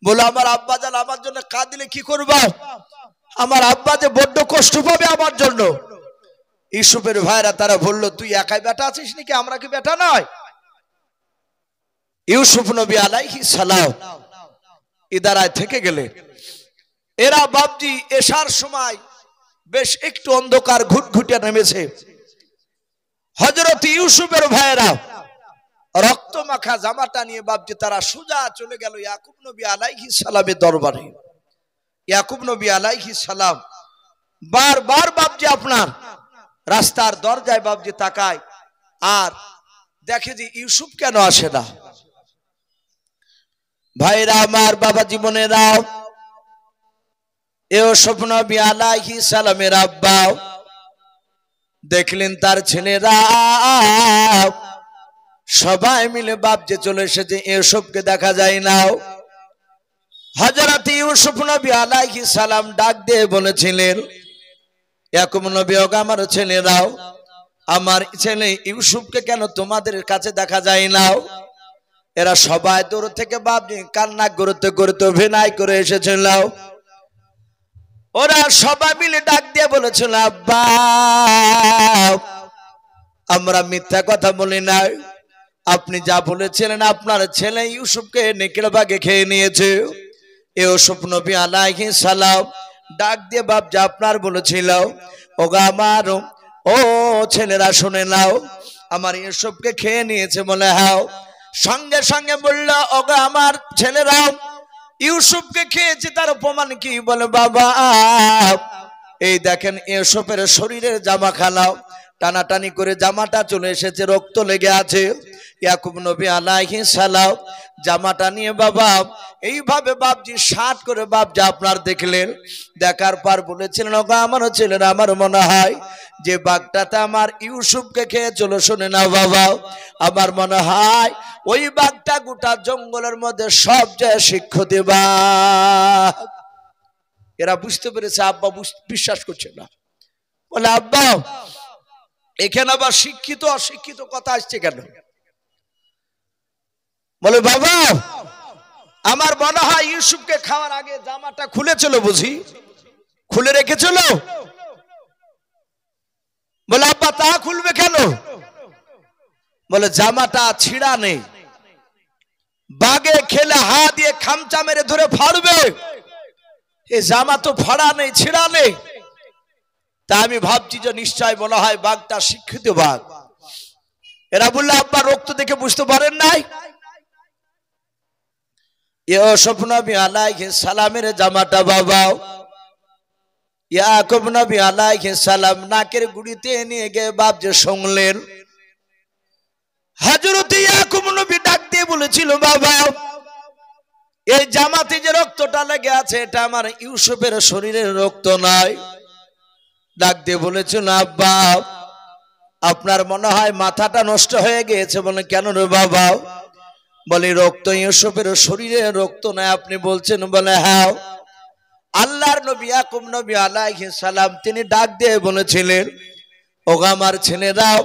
বলে, আমার আব্বাজান আমার জন্য কাঁদিলে কি করবা? আমার আব্বা যে বড্ড কষ্ট পাবে আমার জন্য। ইউসুফের ভাইরা তারা বলল, তুই একাই বেটা আছিস নাকি? আমরা কি বেটা নয়? ইউসুফ নবী আলাইহিস সালাম ইদারায় থেকে গেলেন। এরা বাপজি এশার সময় বেশ একটু অন্ধকার ঘুটঘুটে নেমেছে। হযরত ইউসুফের ভাইরা রক্ত মাখা জামাটা নিয়ে বাপজি তারা সোজা চলে গেল ইয়াকুব নবী আলাইহিস সালামের দরবারে। ইয়াকুব নবী আলাইহিস সালাম বারবার বাপজি আপনার রাস্তার দরজায় বাপজি তাকায় আর দেখে যে ইউসুফ কেন আসে না। ভাইরা আমার, বাবা জীবনেরা, ইউসুফ নবী আলাইহিস সালামের আব্বা দেখলেন তার ছেলেরা সবাই মিলে বাপজি চলে এসেছে, ইউসুফকে দেখা যায় না। হযরত ইউসুফ নবী আলাইহিস সালাম ডাক দিয়ে বলেছিলেন, ইয়াকুব নবী, ওগো আমার ছেলেরাও, আমার ছেলে ইউসুফকে কেন তোমাদের কাছে দেখা যায় না? এরা সবাই দূর থেকে বাপজি কান্না করতে করতে অভিনয় করে এসেছিল। ওরা সবাই মিলে ডাক দিয়ে বলেছিল, আব্বা, আমরা মিথ্যা কথা বলি না। আপনি যা বলেছিলেন আপনার ছেলে ইউসুফকে নেকড়ে বাঘে খেয়ে নিয়েছে। ইউসুফ নবী আলাইহিস সালাম ডাক দিয়ে বাপজি আপনার বলেছিল, ওগো আমার ও ছেলেরা শুনে নাও, আমার ইউসুফকে খেয়ে নিয়েছে বলে। হ্যাঁ। সঙ্গে সঙ্গে বলল, ওগো আমার ছেলেরা, ইউসুফকে খেয়েছে তার প্রমাণ কি? বলে, বাবা, এই দেখেন ইউসুফের শরীরের জামা খানা টানাটানি করে জামাটা চলে এসেছে, রক্ত লেগে আছে। ইয়াকুব নবী আলাইহিস সালাম জামাটা নিয়ে বাবা এইভাবে বাপজি 60 করে বাপজি আপনার দেখলেন। দেখার পর বলেছিলেন, ওগো আমার ছেলেরা, আমার মনে হয় যে বাঘটাতে আমার ইউসুফকে খেয়ে চলো। শুনে না বাবা, আমার মনে হয় ওই বাঘটা গোটা জঙ্গলের মধ্যে সবচেয়ে শিক্ষিত বাঘ। এরা বুঝতে পেরেছে, আব্বা বিশ্বাস করছে না। বলে, আব্বা, এখানে আবার শিক্ষিত অশিক্ষিত কথা আসছে কেন? বলে, বাবা, আমার মনে হয় ইউসুফকে খাওয়ার আগে জামাটা খুলেছিল, বুঝি খুলে রেখেছিল। বলে, আব্বা, তা খুলবে কেন? বলে, জামাটা ছিঁড়া নেই, বাগে খেলে হাত দিয়ে খামচা মেরে ধরে ফাড়বে, এই জামা তো ফাড়া নেই, ছিঁড়া নেই। তা আমি ভাবছি যে নিশ্চয় মনে হয় বাঘটা শিক্ষিত বাঘ। এরা বললে, আব্বা, রক্ত দেখে বুঝতে পারেন নাই? ইউসুফ নবী আলাইহিস সালামের জামাটা বাবা ইয়াকুব নবী আলাইহিস সালাম নাকের গুড়িতে নিয়ে গিয়ে বাপজি শুনলেন। হযরত ইয়াকুব নবী ডাক দিয়ে বলেছিল, বাবা, এই জামাতে যে রক্তটা লেগে আছে এটা আমার ইউসুফের শরীরের রক্ত নয়। ডাক দিয়ে বলেছিল, আব্বা, আপনার মনে হয় মাথাটা নষ্ট হয়ে গিয়েছে। বলে, কেন রে বাবা? বলে, রক্ত ইউসুফের শরীরের রক্ত নয় আপনি বলছেন? বলে, হ্যাঁ। আল্লাহর নবী ইয়াকুব নবী আলাইহিস সালাম তিনি ডাক দিয়ে বলেছিলেন, ওগো আমার ছেলেরাও,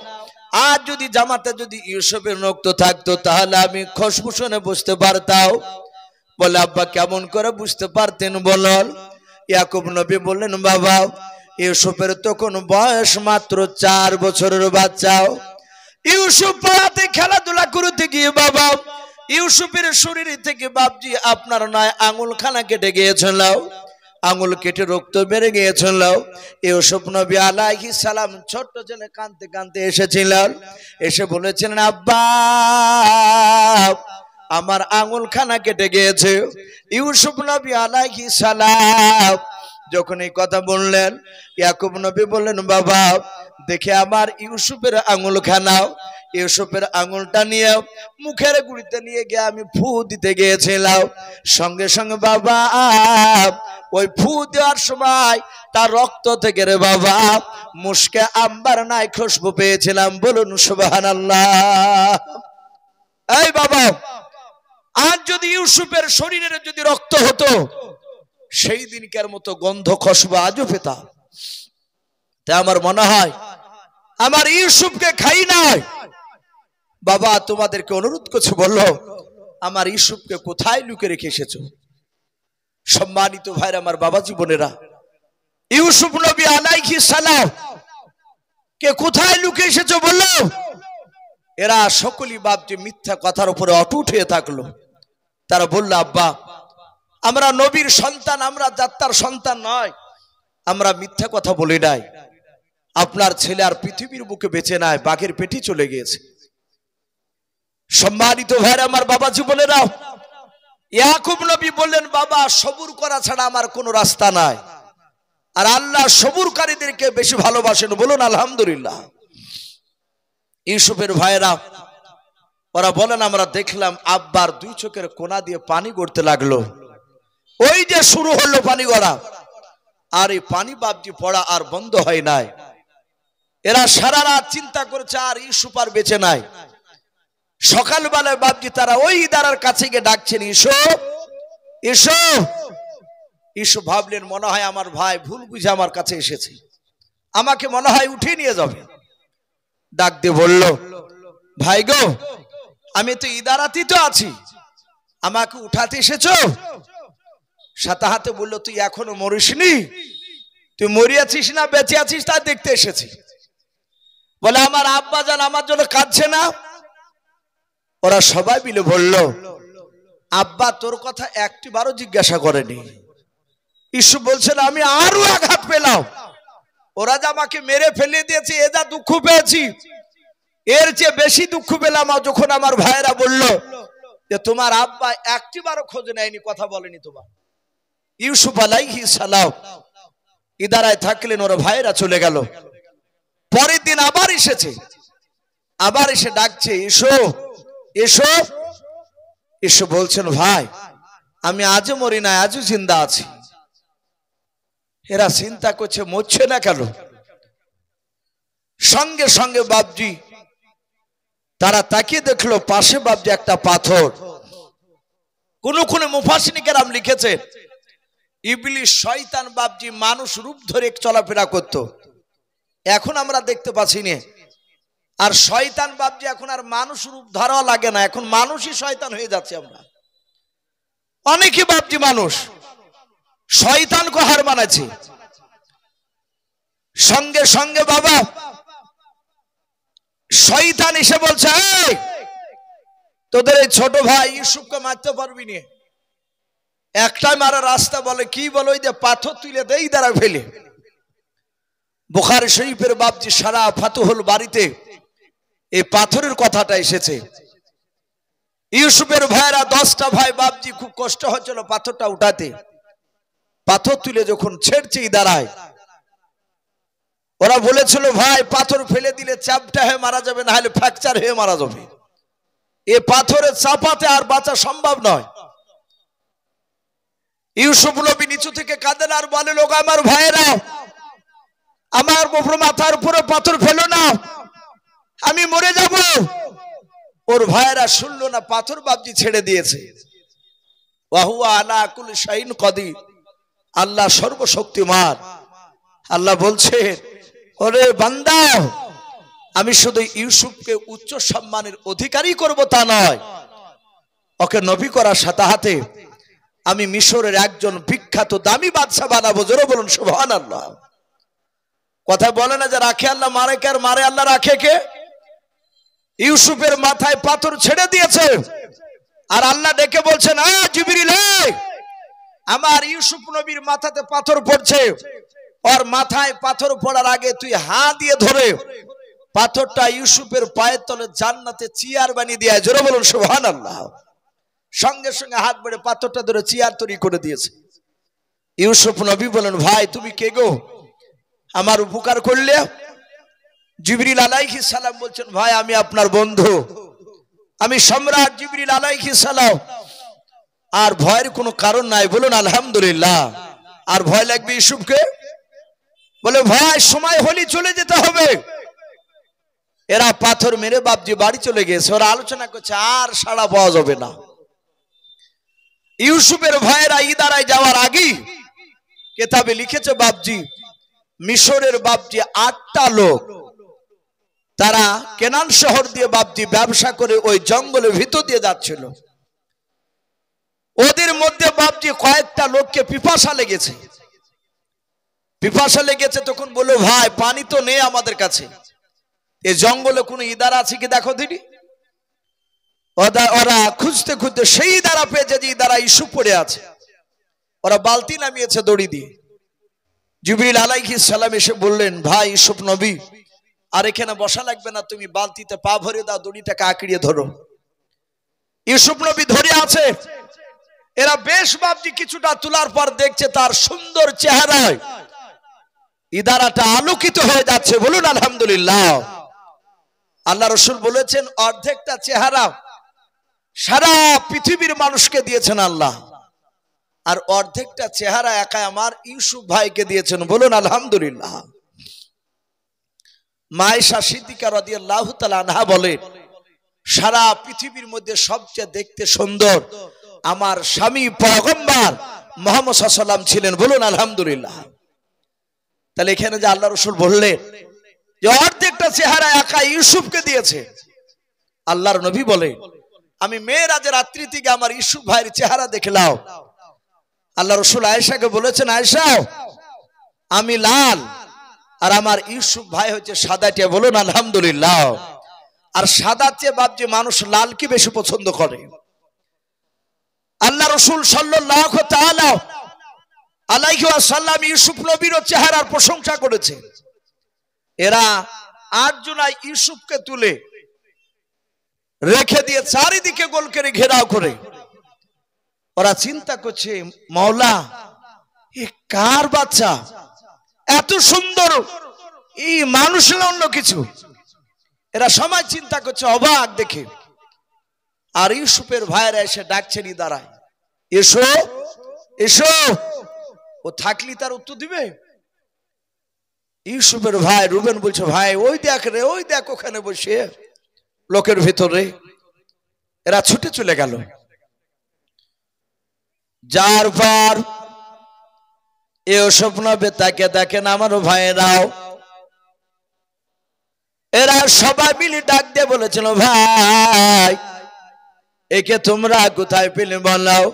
আজ যদি জামাতে যদি ইউসুফের রক্ত থাকতো তাহলে আমি খুশবু শুনে বুঝতে পারতাম। বলে, আব্বা, কেমন করে বুঝতে পারতেন বলুন? ইয়াকুব নবী বললেন, বাবা, ইউসুফের তখন বয়স মাত্র 4 বছরের বাচ্চা। ইউসুফ পাড়াতে খেলাধুলা করতে গিয়ে বাবা ইউসুফের শরীর থেকে বাপজি আপনার নয় আঙুলখানা কেটে গিয়েছিল, আঙুল কেটে রক্ত বেড়ে গিয়েছিল। ইউসুফ নবী আলাইহিস সালাম ছোট্ট ছেলে কাঁদতে কাঁদতে এসেছিলেন, এসে বলেছিলেন আব্বা আমার আঙুলখানা কেটে গিয়েছে। ইউসুফ নবী আলাইহিস সালাম যখন এই কথা বললেন, ইয়াকুব নবী বললেন বাবা দেখে আমার ইউসুফের আঙুলখানা। ইউসুফের আঙুলটা নিয়ে মুখের গুড়িতে নিয়ে গিয়ে আমি ফু দিতে গিয়েছিলাম। সঙ্গে সঙ্গে বাবা ওই ফু দেওয়ার সময় তার রক্ত থেকে রে বাবা মুশকে আম্বার নাই খুশবু পেয়েছিলাম। বলুন সুবহানাল্লাহ। এই বাবা আজ যদি ইউসুফের শরীরের যদি রক্ত হতো সেই দিনকার মতো গন্ধ খুশবু আজও পেতাম। তাই আমার মনে হয় আমার ইউসুফকে খাই নাই। বাবা তোমাদেরকে অনুরোধ করছে, বললো আমার ইউসুফকে কোথায় লুকিয়ে রেখে এসেছো? সম্মানিত ভাইরা আমার বাবাজি বোনেরা, ইউসুফ নবী আলাইহিস সালাম কে কোথায় লুকিয়ে এসেছো বললো? এরা সকলই বাপজি মিথ্যা কথার উপরে অটুট হয়ে থাকলো। তারা বললো আব্বা আমরা নবীর সন্তান, আমরা যাত্রার সন্তান নয়, আমরা মিথ্যা কথা বলি নাই। আপনার ছেলে আর পৃথিবীর বুকে বেঁচে নাই, বাঘের পেটে চলে গিয়েছে। সম্মানিত ভাইরা আমার বাবা জীবনেরা, ইয়াকুব নবী বললেন বাবা সবুর করা ছাড়া আমার কোনো রাস্তা নাই, আর আল্লাহ সবুরকারীদেরকে বেশি ভালোবাসেন। বলুন আলহামদুলিল্লাহ। ইউসুফের ভাইরা ওরা বলেন আমরা দেখলাম আব্বার দুই চোখের কোনা দিয়ে পানি গড়তে লাগলো। ওই যে শুরু হলো পানি গড়া, আর এই পানি বাপজি পড়া আর বন্ধ হয় নাই। এরা সারা রাত চিন্তা করেছে আর ইউসুফ আর বেঁচে নাই। সকালবেলায় বাপজি তারা ওই ইদারার কাছে গিয়ে ডাকছেন ইউসুফ ইউসুফ। ইউসুফ ভাবলেন মনে হয় আমার ভাই ভুল বুঝে আমার কাছে এসেছে, আমাকে মনে হয় উঠিয়ে নিয়ে যাবে। ডাক দিয়ে বলল ভাই গো আমি তো ইদারাতেই তো আছি, আমাকে উঠাতে এসেছো? সাথে হাতে বললো তুই এখনো মরিসনি, তুই মরিয়াছিস না বেঁচে আছিস তা দেখতে এসেছি। বলে আমার আব্বা জান আমার জন্য কাঁদছে না? ওরা সবাই মিলে বলল আব্বা তোর কথা একটি বারও জিজ্ঞাসা করেনি। ইউসুফ বলছেন আমি আরো আঘাত পেলাম, ওরা যে আমাকে মেরে ফেলে দিয়েছে এ যা দুঃখ পেয়েছি এর চেয়ে বেশি দুঃখ পেলাম যখন আমার ভাইয়েরা বলল যে তোমার আব্বা একটি বারও খোঁজ নেয়নি, কথা বলেনি তোমার। ইউসুফ আলাইহিস সালাম ইদারায় থাকলেন, ওরা ভাইয়েরা চলে গেল। পরের দিন আবার এসেছে, আবার এসে ডাকছে এসো এসো এসো। বলছেন ভাই আমি আজও মরি নাই, আজও জিন্দা আছি। এরা চিন্তা করছে মরছে না কেন? সঙ্গে সঙ্গে বাপজি তারা তাকিয়ে দেখলো পাশে বাপজি একটা পাথর। কোন কোন মুফাসসিরিন কেরাম লিখেছে ইবলিস শয়তান বাপজি মানুষ রূপ ধরে চলাফেরা করত, এখন আমরা দেখতে পাচ্ছি না। আর শয়তান বাপজি এখন আর মানুষ রূপ ধরা লাগে না, এখন মানুষই শয়তান হয়ে যাচ্ছে। আমরা অনেকে বাপজি মানুষ শয়তানকে হার মানাচ্ছে। সঙ্গে সঙ্গে বাবা শয়তান এসে বলছে এই তোদের এই ছোট ভাই ইউসুফকে মারতে পারবি না? একটাই মারা রাস্তা, বলে কি বলো? ওই যে পাথর তুলে দেই দ্বারা ফেলে। বুখারী শরীফের বাপজি সারা ফাতুহুল বাড়িতে এই পাথরের কথাটা এসেছে। ইউসুফের ভাইরা 10টা ভাই বাপজি খুব কষ্ট হচ্ছিল পাথরটা উঠাতে। পাথর তুলে যখন ছেড়ছে দাঁড়ায়, ওরা বলেছিল ভাই পাথর ফেলে দিলে চাপটা হয়ে মারা যাবে, না হলে ফ্র্যাকচার হয়ে মারা যাবে, এ পাথরের চাপাতে আর বাঁচা সম্ভব নয়। ইউসুফ নবী নিচু থেকে কাঁদেন আর বলে লোক আমার ভাইয়েরা আমার মাথার উপরে পাথর ফেলো না, আমি মরে যাব। ওর ভাইয়েরা শুনলো না, পাথর বাপজি ছেড়ে দিয়েছে। ওয়াহুয়া আলা কুল্লি শাইইন কাদির, আল্লাহ সর্বশক্তিমান। আল্লাহ বলছে ওরে বান্দা আমি শুধু ইউসুফকে উচ্চ সম্মানের অধিকারী করব তা নয়, ওকে নবী করার সাথে সাথে আমি মিশরের একজন বিখ্যাত দামি বাদশা বানাবো। জোরে বলুন সুবহানাল্লাহ। কথা বলে না যে রাখে আল্লাহ মারে কে, আর মারে আল্লাহ রাখে কে? ইউসুফের মাথায় পাথর ছেড়ে দিয়েছে, আর আল্লাহ ডেকে বলছেন, জিবরিল, আমার ইউসুফ নবীর মাথাতে পাথর পড়ছে, ওর মাথায় পাথর পড়ার আগে তুই হাত দিয়ে ধরে পাথরটা ইউসুফের পায়ের তলে জান্নাতে চেয়ার বানিয়ে দিয়ে, জোরে বলুন সুবহানাল্লাহ। সঙ্গে সঙ্গে হাত বেড়ে পাথরটা ধরে চেয়ার তৈরি করে দিয়েছে। ইউসুফ নবী বলেন, ভাই তুমি কে গো, আমার উপকার করলে? জিবরিল আলাইহিস সালাম বলছেন, ভাই আমি আপনার বন্ধু, আমি সম্রাট জিবরিল আলাইহিস সালাম। আর ভয়ের কোনো কারণ নাই, বলুন আলহামদুলিল্লাহ। আর ভয় লাগবে ইউসুফকে? বলে ভাই সময় হলি চলে যেতে হবে। এরা পাথর মেরে বাপজি বাড়ি চলে গেছে। ওরা আলোচনা করছে আর সাড়া পাওয়া যাবে না। ইউসুফের ভাইয়েরা ইদারায় যাওয়ার আগে কেতাবে লিখেছে বাপজি, মিশরের বাপজি 8টা লোক তারা কেনান শহর দিয়ে বাপজি ব্যবসা করে ওই জঙ্গলের ভিতর দিয়ে যাচ্ছিল। ওদের মধ্যে বাপজি কয়েকটা লোককে পিপাসা লেগেছে। পিপাসা লেগেছে তখন বললো, ভাই পানি তো নেই আমাদের কাছে, এই জঙ্গলে কোনো ইদারা আছে কি দেখো দিদি। ওরা খুঁজতে খুঁজতে সেই ইদারা পেয়েছে যে ইদারা ইউসুফ পড়ে আছে। ওরা বালতি নামিয়েছে দড়ি দিয়ে। জিবরিল আলাইহিস সালাম এসে বললেন, ভাই ইউসুফ নবী, আর এখানে বসা লাগবে না, তুমি বালতিতে পা ভরে দাও, দড়িটাকে আঁকড়িয়ে ধরো। ইউসুফ নবী ধরে আছে। এরা বেশ বাপজি কিছুটা তোলার পর দেখছে তার সুন্দর চেহারায় ইদারাটা আলোকিত হয়ে যাচ্ছে, বলুন আলহামদুলিল্লাহ। আল্লাহ রাসূল বলেছেন, অর্ধেকটা চেহারা সারা পৃথিবীর মানুষকে দিয়েছেন আল্লাহ, আর অর্ধেকটা চেহারা একা আমার ইউসুফ ভাইকে দিয়েছেন, বলুন আলহামদুলিল্লাহ। মায়েশা সিদ্দিকা রাদিয়াল্লাহু তাআলা আনহা বলে, সারা পৃথিবীর মধ্যে সবচেয়ে দেখতে সুন্দর আমার স্বামী পয়গম্বর মুহাম্মদ সাল্লাল্লাহু আলাইহি ওয়াসাল্লাম ছিলেন, বলুন আলহামদুলিল্লাহ। তাহলে এখানে যে আল্লাহ রাসূল বললেন যে অর্ধেকটা চেহারা একা ইউসুফকে দিয়েছে, আল্লাহর নবী বলে, আমি মেরাজের রাত্রি থেকে আমার ইউসুফ ভাইয়ের চেহারা দেখলাম। আল্লাহ রাসূল আয়েশাকে বলেছেন, আয়েশা আমি লাল আর আমার ইউসুফ ভাই হচ্ছে সাদাটে, বলুন আলহামদুলিল্লাহ। আর সাদা চেয়ে বাপজি মানুষ লাল কি বেশি পছন্দ করে। আল্লাহ রাসূল সাল্লাল্লাহু তাআলা আলাইহি ওয়াসাল্লাম ইউসুফ নবীর চেহারার প্রশংসা করেছে। এরা 8 জনাই ইউসুফকে তুলে রেখে দিয়ে চারিদিকে গোল করে ঘেরাও করে ওরা চিন্তা করছে, মাওলা এ কার বাচ্চা, এত সুন্দর, এই মানুষ না অন্য কিছু। এরা সময় চিন্তা করছে অবাক দেখে। আর ইউসুফের ভাইরা এসে ডাকছেন ইদারায়, এসো এসো। ও থাকলি তার উত্তর দিবে? ইউসুফের ভাই রুবেন বলছে, ভাই ওই দেখ রে, ওই দেখ ওখানে বসে লোকের ভিতরে। এরা ছুটে চলে গেল। যার পর এ স্বপ্ন বেতাকে দেখেন আমার ভাইরাও, এরা সবাই মিলে ডাক দিয়ে বলেছিল, ভাই একে তোমরা কোথায় পেলে বলাও।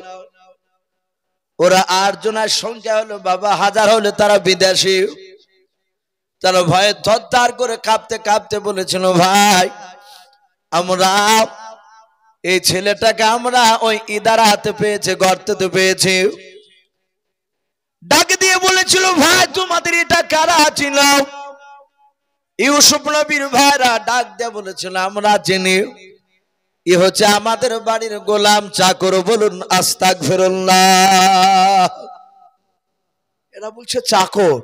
ওরা 8 জনের সংখ্যা হলো বাবা 1000 হলে তারা বিদেশি। তারা ভয়ে থরথর করে কাঁপতে কাঁপতে বলেছিল, ভাই আমরা এই ছেলেটাকে আমরা ওই ইদারা হাতে পেয়েছে, গর্তে পেয়েছি। ডাক দিয়ে বলেছিল, ভাই তোমাদের এটা কারা ছিল? ইউসুফ নবীর ভাইরা ডাক দিয়ে বলেছিল, আমরা চিনি, এ হচ্ছে আমাদের বাড়ির গোলাম চাকর, বলুন আস্তাগফিরুল্লাহ। এরা বলছে চাকর।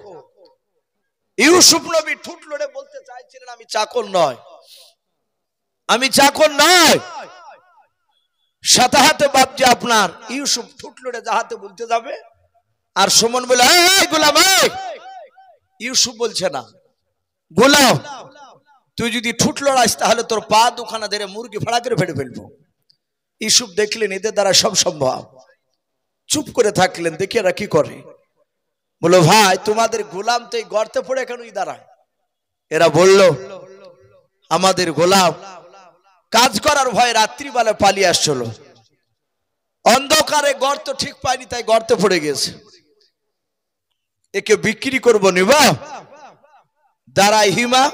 ইউসুফ নবী ঠুট লড়ে বলতে চাইছিলেন, আমি চাকর নয়, আমি চাকর নয়। সাথে হাতে বাপজি আপনার ইউসুফ ঠুট লড়ে যাহাতে বলতে যাবে, আর সুমন বলে, এই গোলাম। ইউসুফ বলছে না, গোলাম তুই যদি ঠুট লড়াইস তাহলে তোর পা দুখানা ধরে মুরগি ফাড়া করে ফেটে ফেলবো। ইউসুফ দেখলেন এদের দ্বারা সব সম্ভব, চুপ করে থাকলেন। দেখি এরা কি করে। বলো, ভাই তোমাদের গোলাম তো এই গর্তে পড়ে কেন দাঁড়ায়? এরা বলল, আমাদের গোলাম কাজ করার ভয়ে রাত্রিবেলা পালিয়ে আসছিল, অন্ধকারে গর্ত ঠিক পায়নি, তাই গর্তে পড়ে গেছে। একে বিক্রি করবো নিবা? দাঁড়াই হিমা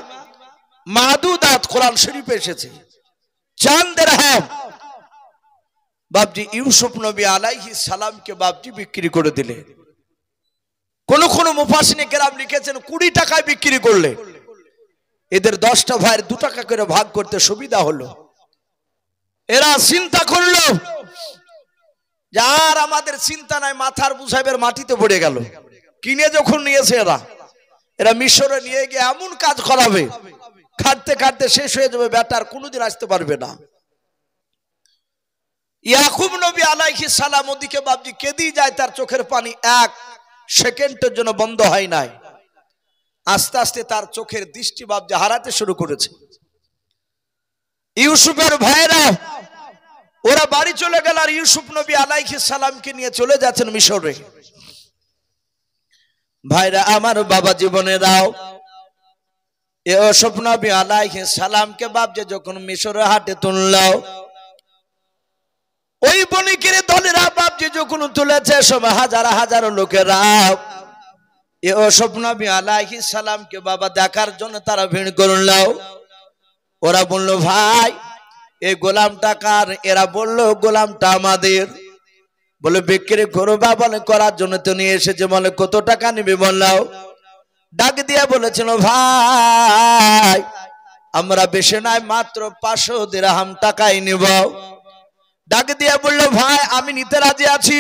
মাদুদাত কোরআন শরীফে এসেছে, চাঁদের হাম বাপজি ইউসুফ নবী আলাইহিস সালামকে বাপজি বিক্রি করে দিলেন। কোন কোন মুফাসসিরিনে কেরাম লিখেছেন 20 টাকায় বিক্রি করলে এদের 10টা ভাইয়ের 2 টাকা করে ভাগ করতে সুবিধা হলো। এরা চিন্তা করলো যে আর আমাদের চিন্তা নাই, মাথার বুঝাইবের মাটিতে পড়ে গেল। কিনে যখন নিয়েছে এরা মিশরে নিয়ে গিয়ে এমন কাজ করাবে, খাটতে খাটতে শেষ হয়ে যাবে, বেটার কোনোদিন আসতে পারবে না। ইয়াকুব নবী আলাইহিস সালাম ওদিকে বাপজি কেঁদেই যায়, তার চোখের পানি 1 সেকেন্ডের জন্য বন্ধ হয় নাই। আস্তে আস্তে তার চোখের দৃষ্টি বাপজি হারাতে শুরু করেছে। ইউসুফের ভাইরা ওরা বাড়ি চলে গেল, আর ইউসুফ নবী আলাইহিস সালামকে নিয়ে চলে যাচ্ছেন মিশরে। ভাইরা আমার, বাবা জীবনেরাও, ইউসুফ নবী আলাইহিস সালামকে বাপজি যখন মিশরে হাটে তুললো, ওই বণিকের দলেরা বাপজি যখন তুলেছে, সব হাজার হাজার লোকেরা ইউসুফ নবী আলাইহিস সালামকে বাবা দেখার জন্য তারা ভিড় করল। ওরা বলল, ভাই এই গোলামটা কার? এরা বলল, গোলামটা আমাদের। বলে বিক্রি করবা? বলে করার জন্য তো নিয়ে এসেছে। বলে কত টাকা নিবে? বললাও। ডাক দিয়ে বলেছিল, ভাই আমরা বেশি নাই, মাত্র 500 দিরহাম টাকাই নিব। ডাক দিয়ে বলল, ভাই আমি নিতে রাজি আছি।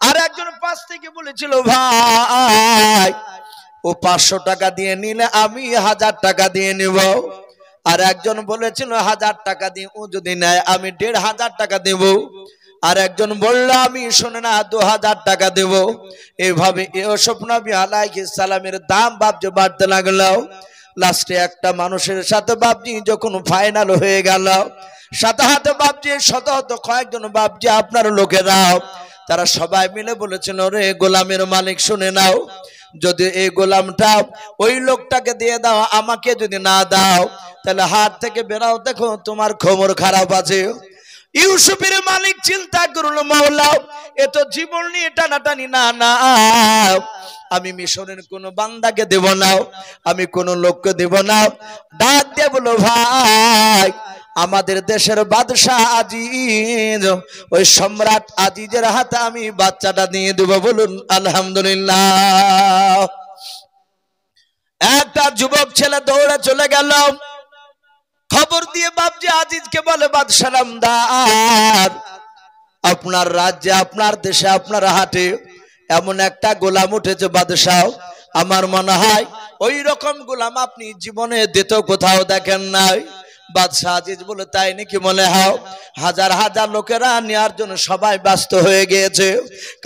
আর একজন পাশ থেকে বলেছিল, ভাই ও 500 টাকা দিয়ে নিলে আমি 1000 টাকা দিয়ে নিব। আর একজন বলেছিল 1000 টাকা দিয়ে ও যদি নেয় আমি 1500 টাকা দেব। আর একজন বলল, আমি শুনে না 2000 টাকা দেব। এইভাবে ইউসুফ নবী আলাইহিস সালামের দাম বাপজি বাড়তে লাগলো। লাস্টে একটা মানুষের সাথে বাপজি যখন ফাইনাল হয়ে গেল, সাথে হাতে বাপজি শত শত কয়েকজন বাপজি আপনার লোকেরা তারা সবাই মিলে বলেছিল, রে গোলামের মালিক শুনে নাও, যদি এই গোলামটা ওই লোকটাকে দিয়ে দাও, আমাকে যদি না দাও তাহলে হাত থেকে বেরাও, দেখো তোমার খবর খারাপ আছে। ইউসুফের মালিক চিন্তা করলো, মাওলা এ তো জীবন নিয়ে টানাটানি, না না আমি মিশরের কোন বান্দাকে দেব না, আমি কোন লোককে দেব না। ডাক দিয়ে বলো, ভাই আমাদের দেশের বাদশাহ আজিজ, ওই সম্রাট আজিজের হাতে আমি বাচ্চাটা দিয়ে দেব। বলুন আলহামদুলিল্লাহ। একটা যুবক ছেলে দৌড়ে চলে গেল, খবর দিয়ে বাপজি আজিজকে বলে, বাদশাহ নামদার, আপনার রাজ্যে, আপনার দেশে, আপনার হাটে এমন একটা গোলাম উঠেছে বাদশাহ, আমার মনে হয় ওই রকম গোলাম আপনি জীবনে দ্বিতীয় কোথাও দেখেন নাই। বাদশাহ আজিজ বলে, তাই নাকি? মনে হয় হাজার হাজার লোকেরা নেওয়ার জন্য সবাই ব্যস্ত হয়ে গিয়েছে,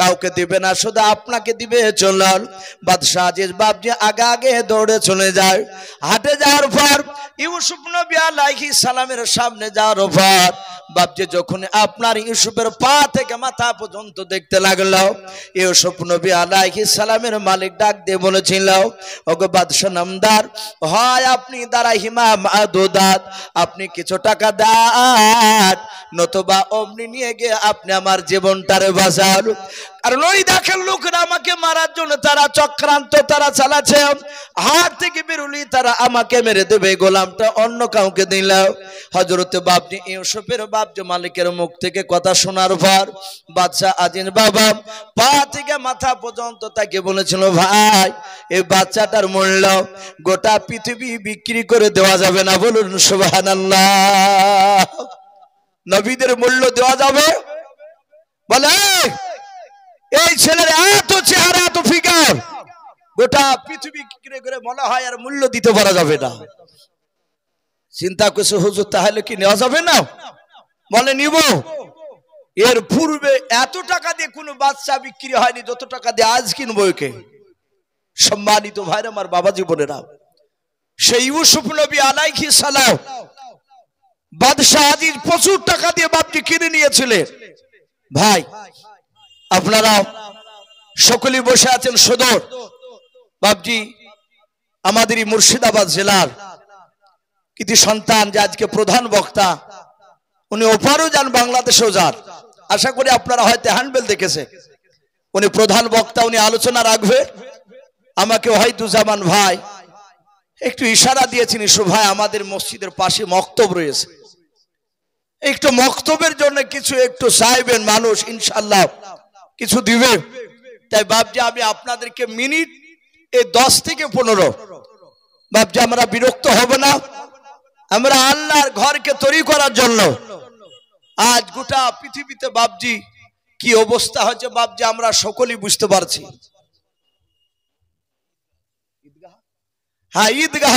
কাউকে দিবে না, শুধু আপনাকে দিবে। চলুন। বাদশাহ আজিজ বাপজি আগে আগে দৌড়ে চলে যায়। হাটে যাওয়ার পর ইউসুফ নবী আলাইহিস সালামের সামনে যাওয়ার পর বাপজি যখন আপনার ইউসুফের পা থেকে মাথা পর্যন্ত দেখতে লাগলো, ইউসুফ নবী আলাইহিস সালামের মালিক ডাক দিয়ে বলেছিল, ওগো বাদশাহ নামদার, হয় আপনি দারাহিমা মাদুদাত, আপনি কিছু টাকা দেন, নতুবা অমনি নিয়ে গিয়ে আপনি আমার জীবনটারে বাঁচান। কারণ ওই দেখেন লোকেরা আমাকে মারার জন্য তারা চক্রান্ত তারা চালাচ্ছে, হাত থেকে বেরুলি তারা আমাকে মেরে দেবে, গোলামটা অন্য কাউকে দিল। হযরতে বাপজি ইউসুফের বাপজি মালিকের মুখ থেকে কথা শোনার পর বাদশাহ আজিজ বাবা পা থেকে মাথা পর্যন্ত তাকে বলেছিল, ভাই এই বাচ্চাটার মূল্য গোটা পৃথিবী বিক্রি করে দেওয়া যাবে না। বলুন সুবহানাল্লাহ। নবীদের মূল্য দেওয়া যাবে? বলে এই ছেলের এত চেহারা, এত ফিগার, গোটা পৃথিবী বিক্রি করে মনে হয় আর মূল্য দিতে পারা যাবে না। চিন্তা করছে, হুজুর তাহলে কি নেওয়া যাবে না? বলে নিব। এর পূর্বে এত টাকা দিয়ে কোনো বাচ্চা বিক্রি হয়নি যত টাকা দিয়ে আজ কিনবো একে। সম্মানিত ভাইরা আমার, বাবা জীবনেরা, সেই ইউসুফ নবী আলাইহিস সালাম বাদশাহ আজিজ প্রচুর টাকা দিয়ে বাপজি কিনে নিয়েছিলেন। ভাই আপনারা সকলেই বসে আছেন সদর বাপজি আমাদের এই মুর্শিদাবাদ জেলার কৃতি সন্তান, যে আজকে প্রধান বক্তা, উনি ওপারও যান, বাংলাদেশেও যান। আশা করি আপনারা হয়তো হ্যান্ডবেল দেখেছে। উনি প্রধান বক্তা, উনি আলোচনা রাখবে। আমাকে ওয়াহিদুজ্জামান ভাই একটু ইশারা দিয়েছেন, ইসু ভাই আমাদের মসজিদের পাশে মক্তব রয়েছে, একটু মক্তবের জন্য কিছু একটু চাইবেন মানুষ, ইনশাআল্লাহ কিছু দিবে। তাই বাপজি আমি আপনাদেরকে মিনিট এই 10 থেকে 15 বাপজি আমরা বিরক্ত হব না। আমরা আল্লাহর ঘরকে তৈরি করার জন্য আজ গোটা পৃথিবীতে বাপজি কি অবস্থা হচ্ছে বাপজি আমরা সকলেই বুঝতে পারছি। হ্যাঁ ঈদগাহ,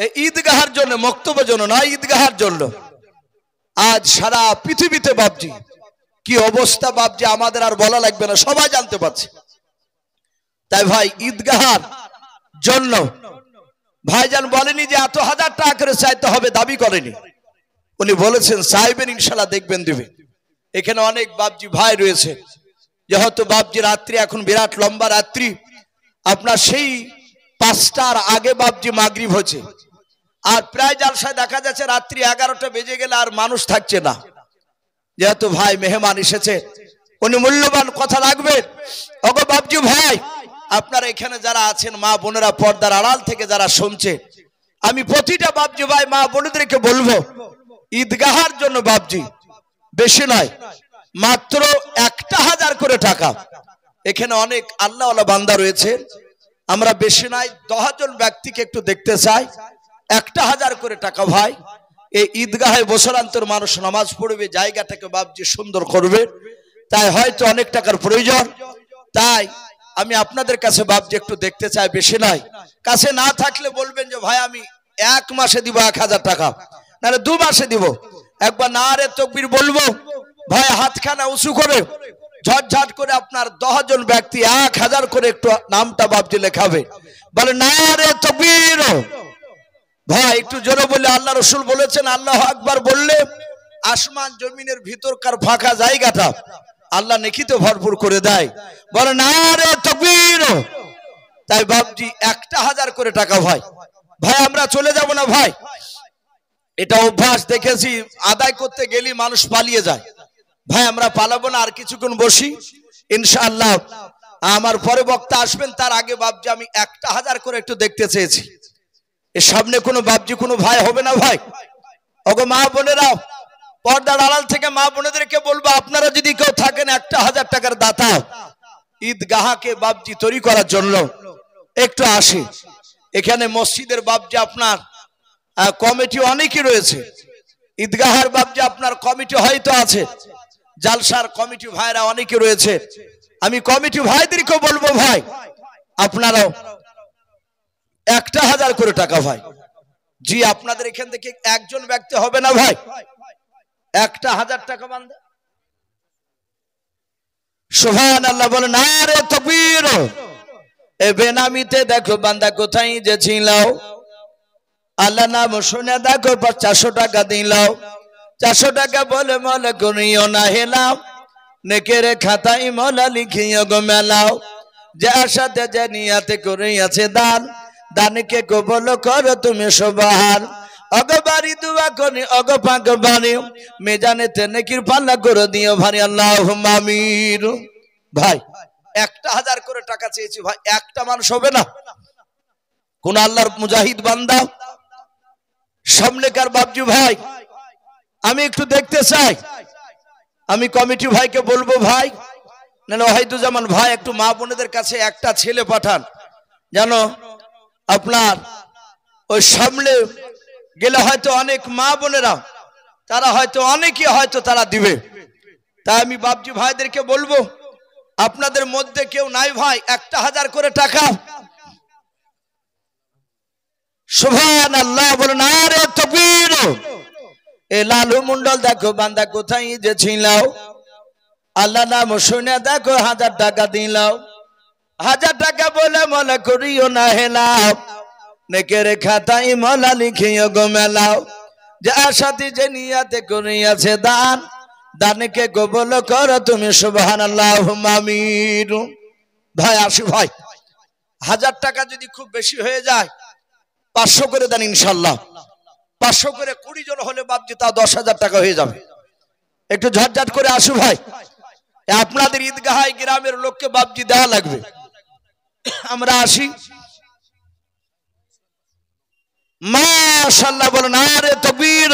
এই ঈদগাহের জন্য, মক্তবের জন্য না, ঈদগাহের জন্য আজ সারা পৃথিবীতে বাপজি কি অবস্থা বাপজি আমাদের আর বলা লাগবে না, সবাই জানতে পারছে। তাই ভাই ঈদগাহের জন্য ভাইজান বলেনি যে এত 1000 টাকা করে চাইতে হবে, দাবি করেনি। উনি বলেছেন চাইবেন ইনশাআল্লাহ দেখবেন দিবে। এখানে অনেক বাপজি ভাই রয়েছে, যেহেতু বাপজি রাত্রি এখন বিরাট লম্বা রাত্রি, আপনার সেই 5টার আগে বাপজি মাগরিব হচ্ছে, আর প্রায় জালসায় দেখা যাচ্ছে রাত্রি 11টা বেজে গেলে আর মানুষ থাকছে না। যেহেতু ভাই মেহমান এসেছে, উনি মূল্যবান কথা রাখবেন। ওগো বাপজি ভাই, আপনারা এখানে যারা আছেন মা বোনেরা, পর্দার আড়াল থেকে যারা শুনছে, আমি প্রতিটা বাপজি ভাই মা বোনদেরকে বলবো ঈদগাহের জন্য বাপজি বেশি নয়, মাত্র 1000 করে টাকা। এখানে অনেক আল্লাহওয়ালা বান্দা রয়েছে, আমরা বেশি নয় 10 জন ব্যক্তিকে একটু দেখতে চাই। 1000 করে টাকা ভাই, এই ঈদগাহে বছরান্তর মানুষ নামাজ পড়বে, জায়গাটাকে বাপজি সুন্দর করবে। তাই হয়তো অনেক টাকার প্রয়োজন, তাই আমি আপনাদের কাছে বাপজি একটু দেখতে চাই, বেশি নয়। কাছে না থাকলে বলবেন যে ভাই আমি 1 মাসে দিব 1000 টাকা, নাহলে 2 মাসে দিব। একবার নারে তাকবীর বলবো, ভাই হাতখানা উঁচু করে ঝটঝট করে আপনার 10 জন ব্যক্তি 1000 করে একটু নামটা বাপজি লেখাবে, বলে নারে তাকবীর। ভাই একটু জোরে বলে, আল্লাহ রসুল বলেছেন আল্লাহু আকবার বললে আসমান জমিনের ভিতরকার ফাঁকা জায়গাটা আল্লাহ নেকিতে ভরপুর করে দেয়, বলে নারে তাকবীর। তাই বাপজি 1000 করে টাকা ভাই। ভাই আমরা চলে যাব না ভাই, এটা অভ্যাস দেখেছি, আদায় করতে গেলে মানুষ পালিয়ে যায়। ভাই আমরা পালাবো না, আর কিছুক্ষণ বসি ইনশাআল্লাহ। আমার পরে বক্তা আসবেন, তার আগে বাপজি আমি 1000 করে একটু দেখতে চেয়েছি। এর সামনে কোনো বাপজি কোনো ভাই হবে না ভাই? ওগো মা বোনেরা, পর্দার আড়াল থেকে মা বোনেদেরকে বলবো আপনারা যদি কেউ থাকেন 1000 টাকার দাতা, ঈদগাহকে বাপজি তৈরি করার জন্য একটু আসি। এখানে মসজিদের বাপজি আপনার কমিটি অনেকই রয়েছে, ঈদগাহের বাপজি আপনার কমিটি হয়তো আছে, জালসার কমিটি ভাইরা অনেকে রয়েছে। আমি কমিটি ভাইদেরকে বলবো ভাই আপনারাও 1000 করে টাকা ভাই। জি আপনাদের এখান থেকে একজন ব্যক্তি হবে না ভাই, 1000 টাকা বান্দা। সুবহানাল্লাহ বলে নারে তাকবীর। এ বেনামিতে দেখো বান্দা কোথায় যে ছিল, আল্লাহ নাম শুনে দেখো 400 টাকা দিলাও, 400 টাকা বলে মলে করিও না হেলাও, নেকের খাতায় মলা লিখিও গো মেলাও, যার সাথে যে নিয়াতে করিয়াছে দান, দানকে কবুল করো তুমি সুবহান। অগবারি দুয়া করি অগ পাক বাণী, মেজানেতে নেকির পাল্লা করে দিও ভারী, আল্লাহুম্মা আমিন। ভাই 1000 করে টাকা চেয়েছি ভাই, একটা মানুষ হবে না? কোন আল্লাহর মুজাহিদ বান্দা সামনেকার বাপজি ভাই আমি একটু দেখতে চাই। আমি কমিটি ভাইকে বলবো ভাই, না ওয়াহিদুজ্জামান ভাই একটু মা বোনেদের কাছে একটা ছেলে পাঠান, জানো আপনার ওই সামনে গেলে হয়তো অনেক মা বোনেরা তারা হয়তো অনেকেই হয়তো তারা দিবে। তাই আমি বাপজি ভাইদেরকে বলবো আপনাদের মধ্যে কেউ নাই ভাই 1000 করে টাকা? সুবহানাল্লাহ বলুন নারে তাকবীর। এ লালু মন্ডল দেখো বান্দা কোথায় যে ছিলাও, আল্লাহ নাম শুনে দেখো 1000 টাকা দিলাও, 1000 টাকা বলে মনে করিও না হেলাও, নেকের খাতায় মলা লিখিও গো মেলাও, যার সাথে যে নিয়াতে করিয়াছে দান, দানকে কবুল করো তুমি সুবহানাল্লাহুম্মা আমিন। ভাই আসি ভাই, 1000 টাকা যদি খুব বেশি হয়ে যায় 500 করে দেন ইনশাআল্লাহ। 500 করে 20 জন হলে বাপজি তা 10,000 টাকা হয়ে যাবে। একটু ঝটঝট করে আসু ভাই, আপনাদের ঈদগাহে গ্রামের লোককে বাপজি দেওয়া লাগবে। আমরা আসি। মাশাআল্লাহ বলুন নারে তাকবীর।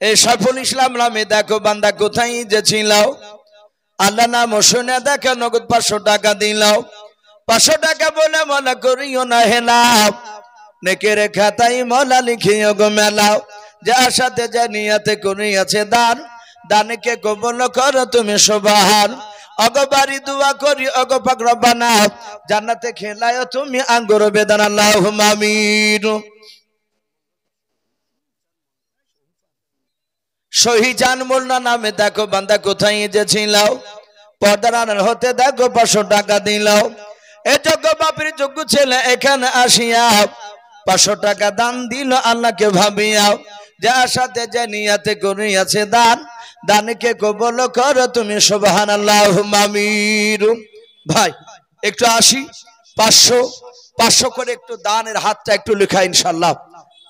এই সাইফুল ইসলাম নামে দেখো বান্দা কোথায় যে ছিল, আল্লাহ নাম শুনে দেখো নগদ 500 টাকা দিল। 500 টাকা বলে মনে করিও না হেলাও, নেকের খাতায় মলা লিখিও গো মেলাও। যার সাথে যে নিয়াতে করিয়াছে দান, দানকে কবুল করো তুমি সুবহান। অগবারি দোয়া করি অগ পাক রব্বানা, জান্নাতে খেলায় তুমি আঙ্গুর বেদান, আল্লাহুম্মা আমিন। শহীজান মোল্লা নামে দেখো বান্দা কোথায় যে ছিল, পর্দার আড়াল হতে দেখো 500 টাকা দিল। এ যোগ্য বাপের যোগ্য ছেলে এখানে আসিয়া 500 টাকা দান দিল আল্লাহকে ভাবিয়া। যার সাথে যে নিয়াতে করিয়াছে দান, দানকে কবুল করো তুমি সুবহানাল্লাহ আমিন। ভাই একটু আসি, 500 করে একটু দানের হাতটা একটু লেখা ইনশাআল্লাহ।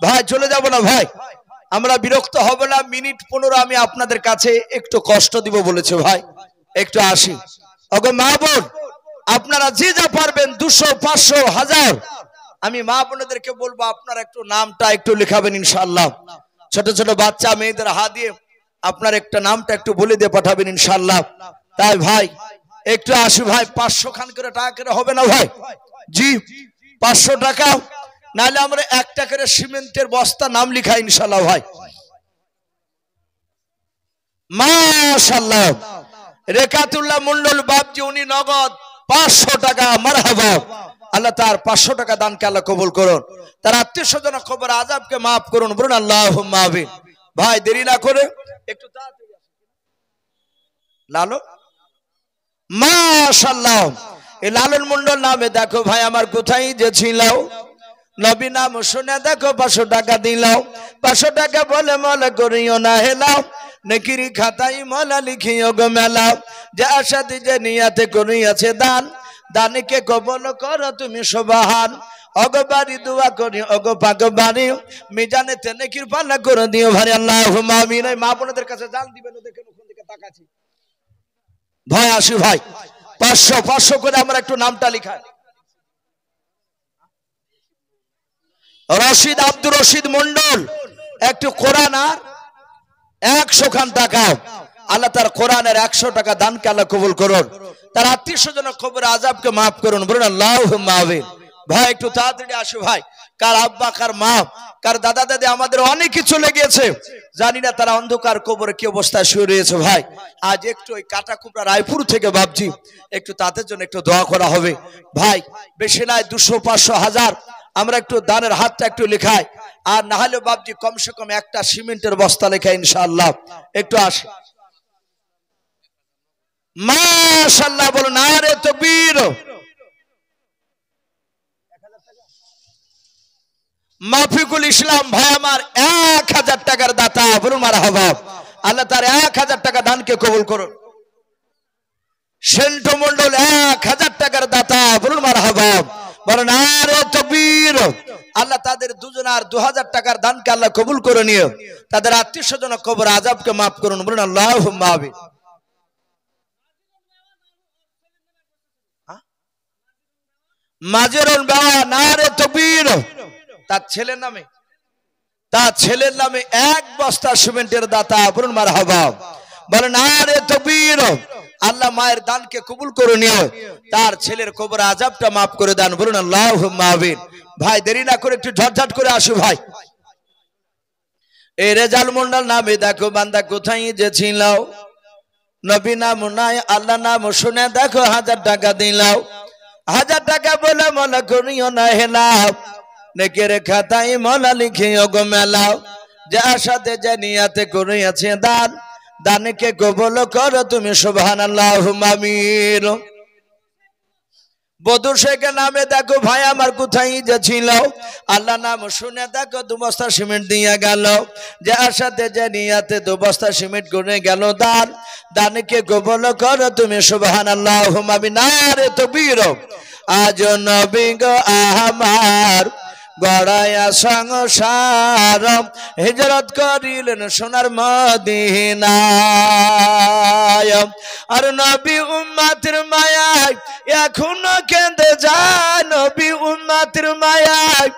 ভাই চলে যাব না ভাই, আমরা বিরক্ত হব না, মিনিট 15 আমি আপনাদের কাছে একটু কষ্ট দিব বলেছে ভাই, একটু আসি। ওগো মা বোন, আপনারা যে যা পারবেন 200, 500, 1000, আমি মা বোনদেরকে বলবো আপনারা একটু নামটা একটু লেখাবেন ইনশাআল্লাহ। ছোট ছোট বাচ্চা মেয়েদের হাত দিয়ে আপনার একটা নামটা একটু বলে দিয়ে পাঠাবেন ইনশাআল্লাহ। তাই ভাই একটু আসি ভাই, 500 খান করে টাকা করে হবে না ভাই? জি 500 টাকা, নাহলে আমরা 1 টাকার সিমেন্টের বস্তা নাম লিখা ইনশাআল্লাহ ভাই। মাশাআল্লাহ, রেখাতুল্লাহ মন্ডল বাপজি উনি নগদ 500 টাকা, মারহাবা। আল্লাহ তার 500 টাকা দানকে আল্লাহ কবুল করুন, তার আত্মীয় স্বজন কবর আযাবকে মাফ করুন, বলুন আল্লাহুম্মা আমিন। ভাই দেরি না করে একটু তাড়াতাড়ি লালন, মাশাআল্লাহ। এই লালন মন্ডল নামে দেখো ভাই আমার কোথায় যে ছিল, নবী নাম শুনে দেখো 500 টাকা দিল। 500 টাকা বলে মনে করিও না হেলাও, নেকির খাতায় মলা লিখিও গো মেলাও। যার সাথে যে নিয়াতে করিয়াছে দান, দানকে কবুল করো তুমি সুবহান। অগবারি দোয়া করি অগ পাক বাড়ি, মিজানেতে নেকির পাল্লা করে দিও ভাই, আল্লাহুম্মা আমিন। এই মা বোনদের কাছে জান দিবেন, ওদেরকে কোন দিকে তাকাচ্ছি ভাই। আসি ভাই, 500 করে আমরা একটু নামটা লিখাই। রশিদ আব্দুর রশিদ মন্ডল একটু কোরআন আর 100 খান টাকা, আল্লাহ তার কোরআনের 100 টাকা দানকে আল্লাহ কবুল করুন, তার আত্মীয় স্বজন কবর আযাবকে মাফ করুন, বলুন আল্লাহুম্মা আমিন। ভাই একটু তাড়াতাড়ি আসো ভাই, কার আব্বা কার মা কার দাদা দাদি আমাদের অনেকে চলে গিয়েছে, জানি না তারা অন্ধকার কবরে কি অবস্থায় শুয়ে রয়েছে ভাই। আজ একটু ওই কাটাকুপড়া রায়পুর থেকে ভাবছি একটু তাদের জন্য একটু দোয়া করা হবে ভাই। বেশি নাই 200, 500, 1000 আমরা একটু দানের হাতটা একটু লেখাই, আর না হলে বাবজি কমসে কম একটা সিমেন্টের বস্তা লেখা ইনশাআল্লাহ। একটু আসি, মাশাআল্লাহ বলুন নারে তাকবীর। মাফিকুল ইসলাম ভাই আমার 1000 টাকার দাতা, বলুন মারহাবা। আল্লাহ তার 1000 টাকা দানকে কবুল করুন। সেন্টু মন্ডল 1000 টাকার দাতা, বলুন মারহাবা, বলুন নারে তাকবীর। আল্লাহ তাদের দুজনার 2000 টাকার দানকে আল্লাহ কবুল করে নিও, তাদের আত্মীয় স্বজন কবর আযাবকে মাফ করুন, বলুন আল্লাহুম্মা আমিন। মাজেরুল বাবা নারে তাকবীর, তার ছেলের নামে 1 বস্তা সিমেন্টের দাতা, বলুন মারহাবা, বলেন নারে তাকবীর। আল্লাহ মায়ের দানকে কবুল করে নিও, তার ছেলের কবর আযাবটা মাফ করে দেন, বলুন আল্লাহুম্মা আমিন। ভাই দেরি না করে একটু ঝটঝট করে আসো ভাই। এই রেজাল মন্ডল নামে দেখো বান্দা কোথায় যে ছিল, নবী নাম নাই আল্লাহ নাম শুনে দেখো 1000 টাকা দিলাও। 1000 টাকা বলে মনে করিও না হেলাও, নেকের খাতায় মলা লিখিও গো মেলাও। যার সাথে যে নিয়াতে করিয়াছে দান, দানকে কবুল করো তুমি সুবহানাল্লাহুম্মা আমিন। বদর শেখের নামে দেখো ভাই আমার কোথায় যে ছিল, আল্লাহ নাম শুনে দেখো 2 বস্তা সিমেন্ট দিয়ে গেল। যার সাথে যে নিয়াতে 2 বস্তা সিমেন্ট করে গেল দান, দানকে কবুল করো তুমি সুবহানাল্লাহুম্মা আমিন। নারে তাকবীর। আজ নবী গো আমার গড়ায়া সংসার, হিজরত করিলেন সোনার মদিনায়। আর নবী উম্মতের মায়ায় এখনো কেঁদে যায়, নবী উম্মতের মায়ায়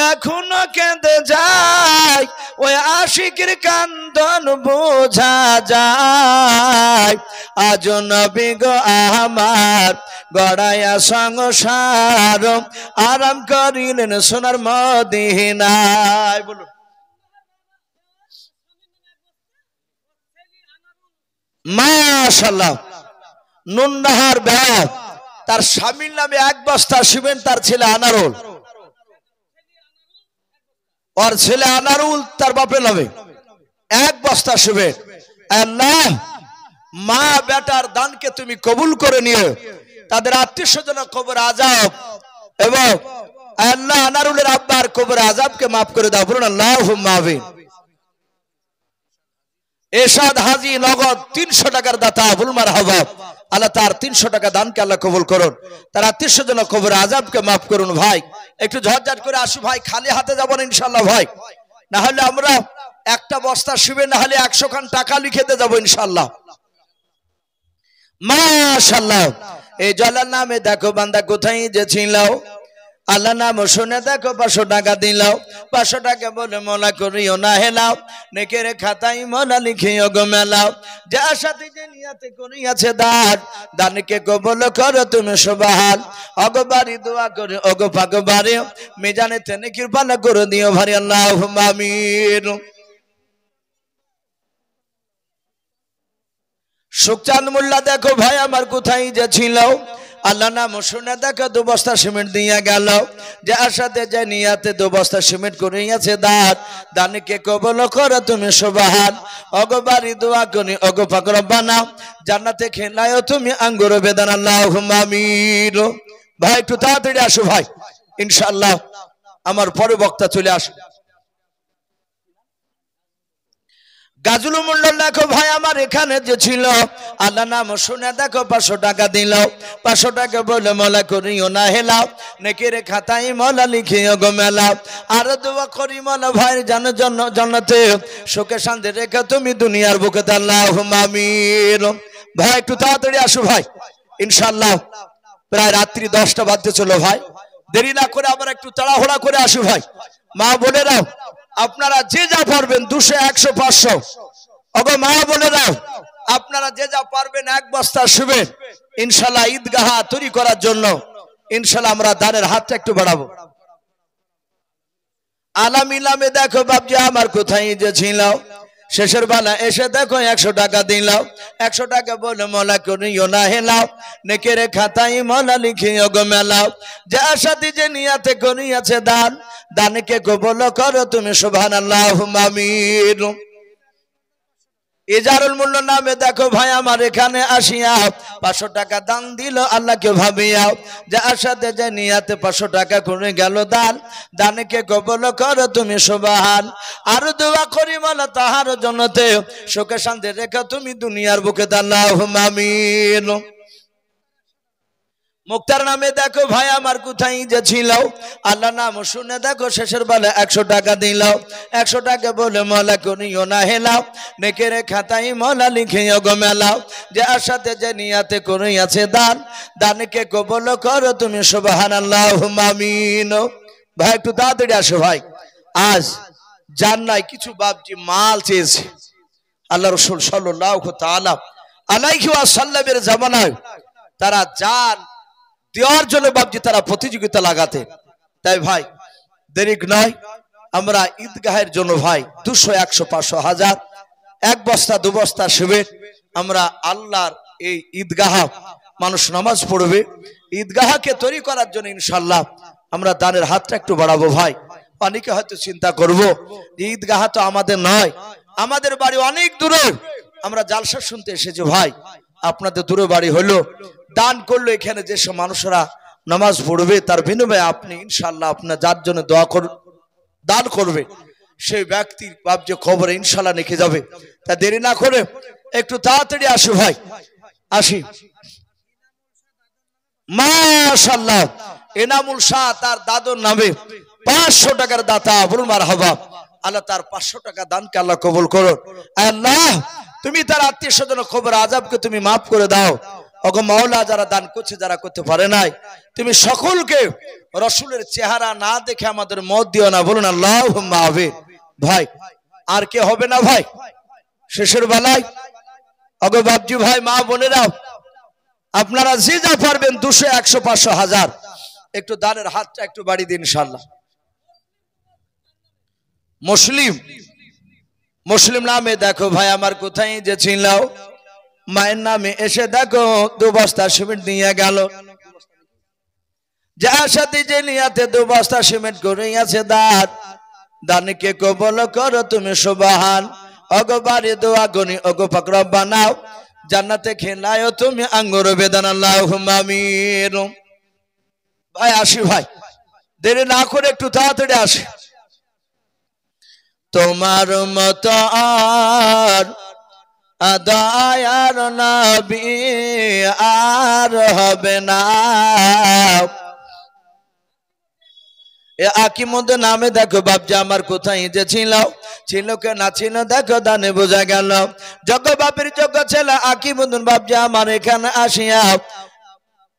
এখনো কেঁদে যায়, ওই আশিকের কান্দন বোঝা যায়। আজ নবী গো আমার গড়াইয়া সংসার আরাম করিলেন সোনার মদিনায়। বলুন মাশাআল্লাহ। নুননাহার ব্যয় তার স্বামীর নামে 1 বস্তা সিমেন্ট, তার ছেলে আনারুল, ওর ছেলে আনারুল তার বাপের নামে 1 বস্তা সিমেন্ট। আল্লাহ মা বেটার দানকে তুমি কবুল করে নিয়ে তাদের আত্মীয় স্বজন কবর আযাব এবং আল্লাহ আনারুলের আব্বার কবর আযাবকে মাফ করে দাও। বলুন আল্লাহুম্মা আমিন। এরশাদ হাজী নগদ 300 টাকার দাতা, বলুন মারহাবা। আল্লাহ তার 300 টাকা দানকে আল্লাহ কবুল করুন, তার আত্মীয় স্বজন কবর আযাবকে মাফ করুন। ভাই একটু ঝটঝট করে আসি ভাই, খালি হাতে যাব না ইনশাআল্লাহ ভাই, না হলে আমরা একটা বস্তা শিবে না হলে 100 খান টাকা লিখেতে যাব ইনশাআল্লাহ। মাশাআল্লাহ। এই জলার নামে দেখো বান্দা কোথায় যে ছিল, আল্লাহ নাম শুনে দেখো 500 টাকা দিলাও, 500 টাকা বলে মোলা করিও না হেলাও, নেকের খাতায় মোলা লিখিও গো মেলাও, যার সাথে যে নিয়াতে করিয়াছে দান, দানকে কবুল করো তুমি সুবহান। অগবারি দোয়া করে ওগো পাকবারে মিজানে তেনে কৃপা করে দিও ভারি, আল্লাহুম্মা আমিন। সুখচাঁদ মোল্লা দেখো ভাই আমার কোথায় যে ছিল, আল্লাহ নাম শুনে দেখো 2 বস্তা সিমেন্ট দিয়া গেল, যার সাথে যে নিয়াতে 2 বস্তা সিমেন্ট করিয়াছে দান, দানকে কবুল করো তুমি সুবহান। অগবারি দোয়া করি ওগো পাক রব্বানা জান্নাতে খেলায়ও তুমি আঙ্গুর বেদানা, আল্লাহুম্মা আমিন। ভাই একটু তাড়াতাড়ি আসো ভাই ইনশাআল্লাহ, আমার পরে বক্তা চলে আসো। গাজুল মন্ডল দেখো ভাই আমার এখানে যে ছিল, আল্লাহ নাম শুনে দেখো 500 টাকা দিল, 500 টাকা বলে মোলা করিও না হেলাও, নেকের খাতায় মোলা লিখিও গো মেলাও, আর দোয়া করি মোলা ভাইয়ের জন্য জান্নাতে সুখে শান্তি রেখে তুমি দুনিয়ার বুকে, আল্লাহুম্মা আমিন। ভাই একটু তাড়াতাড়ি আসো ভাই ইনশাআল্লাহ, প্রায় রাত্রি 10টা বাজতে চলো ভাই, দেরি না করে আবার একটু তাড়াহুড়া করে আসো ভাই। মা বোনেরা আপনারা যে যা পারবেন 200 100 500, ওগো মা বোনেরা আপনারা যে যা পারবেন 1 বস্তা শুবেন ইনশাআল্লাহ ঈদগাহ তৈরি করার জন্য ইনশাআল্লাহ আমরা দানের হাতটা একটু বাড়াবো। আলামিলামে দেখো বাপজি আমার কোথায় যে ছিল, শেষের বেলা এসে দেখো 100 টাকা দিলাও, 100 টাকা বলে মোলা করিও না হেলাও, নেকের খাতায় মোলা লিখিও গো মেলাও, যার সাথে যে নিয়াতে করিয়াছে দান, দানকে কবুল করো তুমি সুবহান, আল্লাহুম্মা আমিন। ইজারুল মোল্লা নামে দেখো ভাই আমার এখানে আসিয়া 500 টাকা দান দিল আল্লাহকে ভাবিয়া, যার সাথে যে নিয়াতে 500 টাকা করে গেল দান, দানকে কবুল করো তুমি সুবহান। আর দোয়া করি মোলা তাহার জন্নতে সুখে শান্তি রেখে তুমি দুনিয়ার বুকে, আল্লাহুম্মা আমিন। মুক্তার নামে দেখো ভাই আমার কোথায় যে ছিল, আল্লাহ নাম শুনে দেখো শেষের বেলা 100 টাকা দিল, 100 টাকা বলে মোলা করিও না হেলাও, নেকের খাতায় মোলা লিখিও গো মেলাও, যার সাথে যে নিয়াতে করিয়াছে দান, দানকে কবুল করো তুমি সুবহান, আল্লাহুম্মা আমিন। ভাই একটু তাড়াতাড়ি আসো ভাই, আজ জান্নায় কিছু বাপজি মাল চেয়েছে, আল্লাহ রাসূল সাল্লাল্লাহু তাআলা আলাইহি ওয়াসাল্লামের জামানায় তারা জান দেওয়ার জন্য বাপজি তারা প্রতিযোগিতা লাগাতে। তাই ভাই দেরি নয়, আমরা ঈদগাহের জন্য ভাই 200 100 500 1000 1 বস্তা 2 বস্তা সিমেন্ট আমরা আল্লাহর এই ঈদগাহ মানুষ নামাজ পড়বে, ঈদগাহকে তৈরি করার জন্য ইনশাআল্লাহ আমরা দানের হাতটা একটু বাড়াবো ভাই। অনেকে হয়তো চিন্তা করব যে ঈদগাহ তো আমাদের নয়, আমাদের বাড়ি অনেক দূরে, আমরা জালসা শুনতে এসেছি ভাই, আপনাদের দূরে বাড়ি হলো, দান করলো এখানে যেসব মানুষরা নামাজ পড়বে তার বিনিময়ে আপনি ইনশাআল্লাহ আপনার যার জন্য দোয়া দান করবে সেই ব্যক্তির বাপ যে খবরে ইনশাআল্লাহ লিখে যাবে। তা দেরি না করে একটু তাড়াতাড়ি আসো ভাই, আসি। মাশাআল্লাহ এনামুল শাহ তার দাদুর নামে 500 টাকার দাতা, বলুন মারহাবা। আল্লাহ তার 500 টাকা দানকে আল্লাহ কবুল করুন। আল্লাহ তুমি তার আত্মীয় স্বজন খবর আযাবকে তুমি মাফ করে দাও, ওগো মাওলা যারা দান করছে যারা করতে পারে নাই তুমি সকলকে রাসূলের চেহারা না দেখে আমাদের মত দিও না, বলুন আল্লাহুম্মা আমিন। ভাই আর কে হবে না ভাই শেষের বেলায়? ওগো বাপজি ভাই মা বোনেরা আপনারা যে যা পারবেন 200 100 500 1000 একটু দানের হাতটা একটু বাড়িয়ে দিন ইনশাআল্লাহ। মুসলিম নামে দেখো ভাই আমার কোথায় যে ছিলাও, মায়ের নামে এসে দেখো 2 বস্তা সিমেন্ট নিয়ে গেল, যার সাথে যে নিয়াতে 2 বস্তা সিমেন্ট করে আছে দানকে কবুল করো তুমি সুবহান। ওগো বাড়ি দোয়া গনি ওগো পাক রব্বানা জান্নাতে খেলায়ো তুমি আঙ্গুর বেদান আল্লাহুম্মা আমিন। ভাই আসি ভাই, দেরি না করে একটু তাড়াতাড়ি আসি। তোমার মতো আর দয়ার নবী আর হবে না। এ আকিমুদ নামে দেখো বাপজি আমার কোথায় যে ছিল কে না ছিল দেখো দানে বোঝা গেল। যজ্ঞ বাপের যজ্ঞ ছেলে আকিমুদ বাপজি আমার এখানে আসিয়া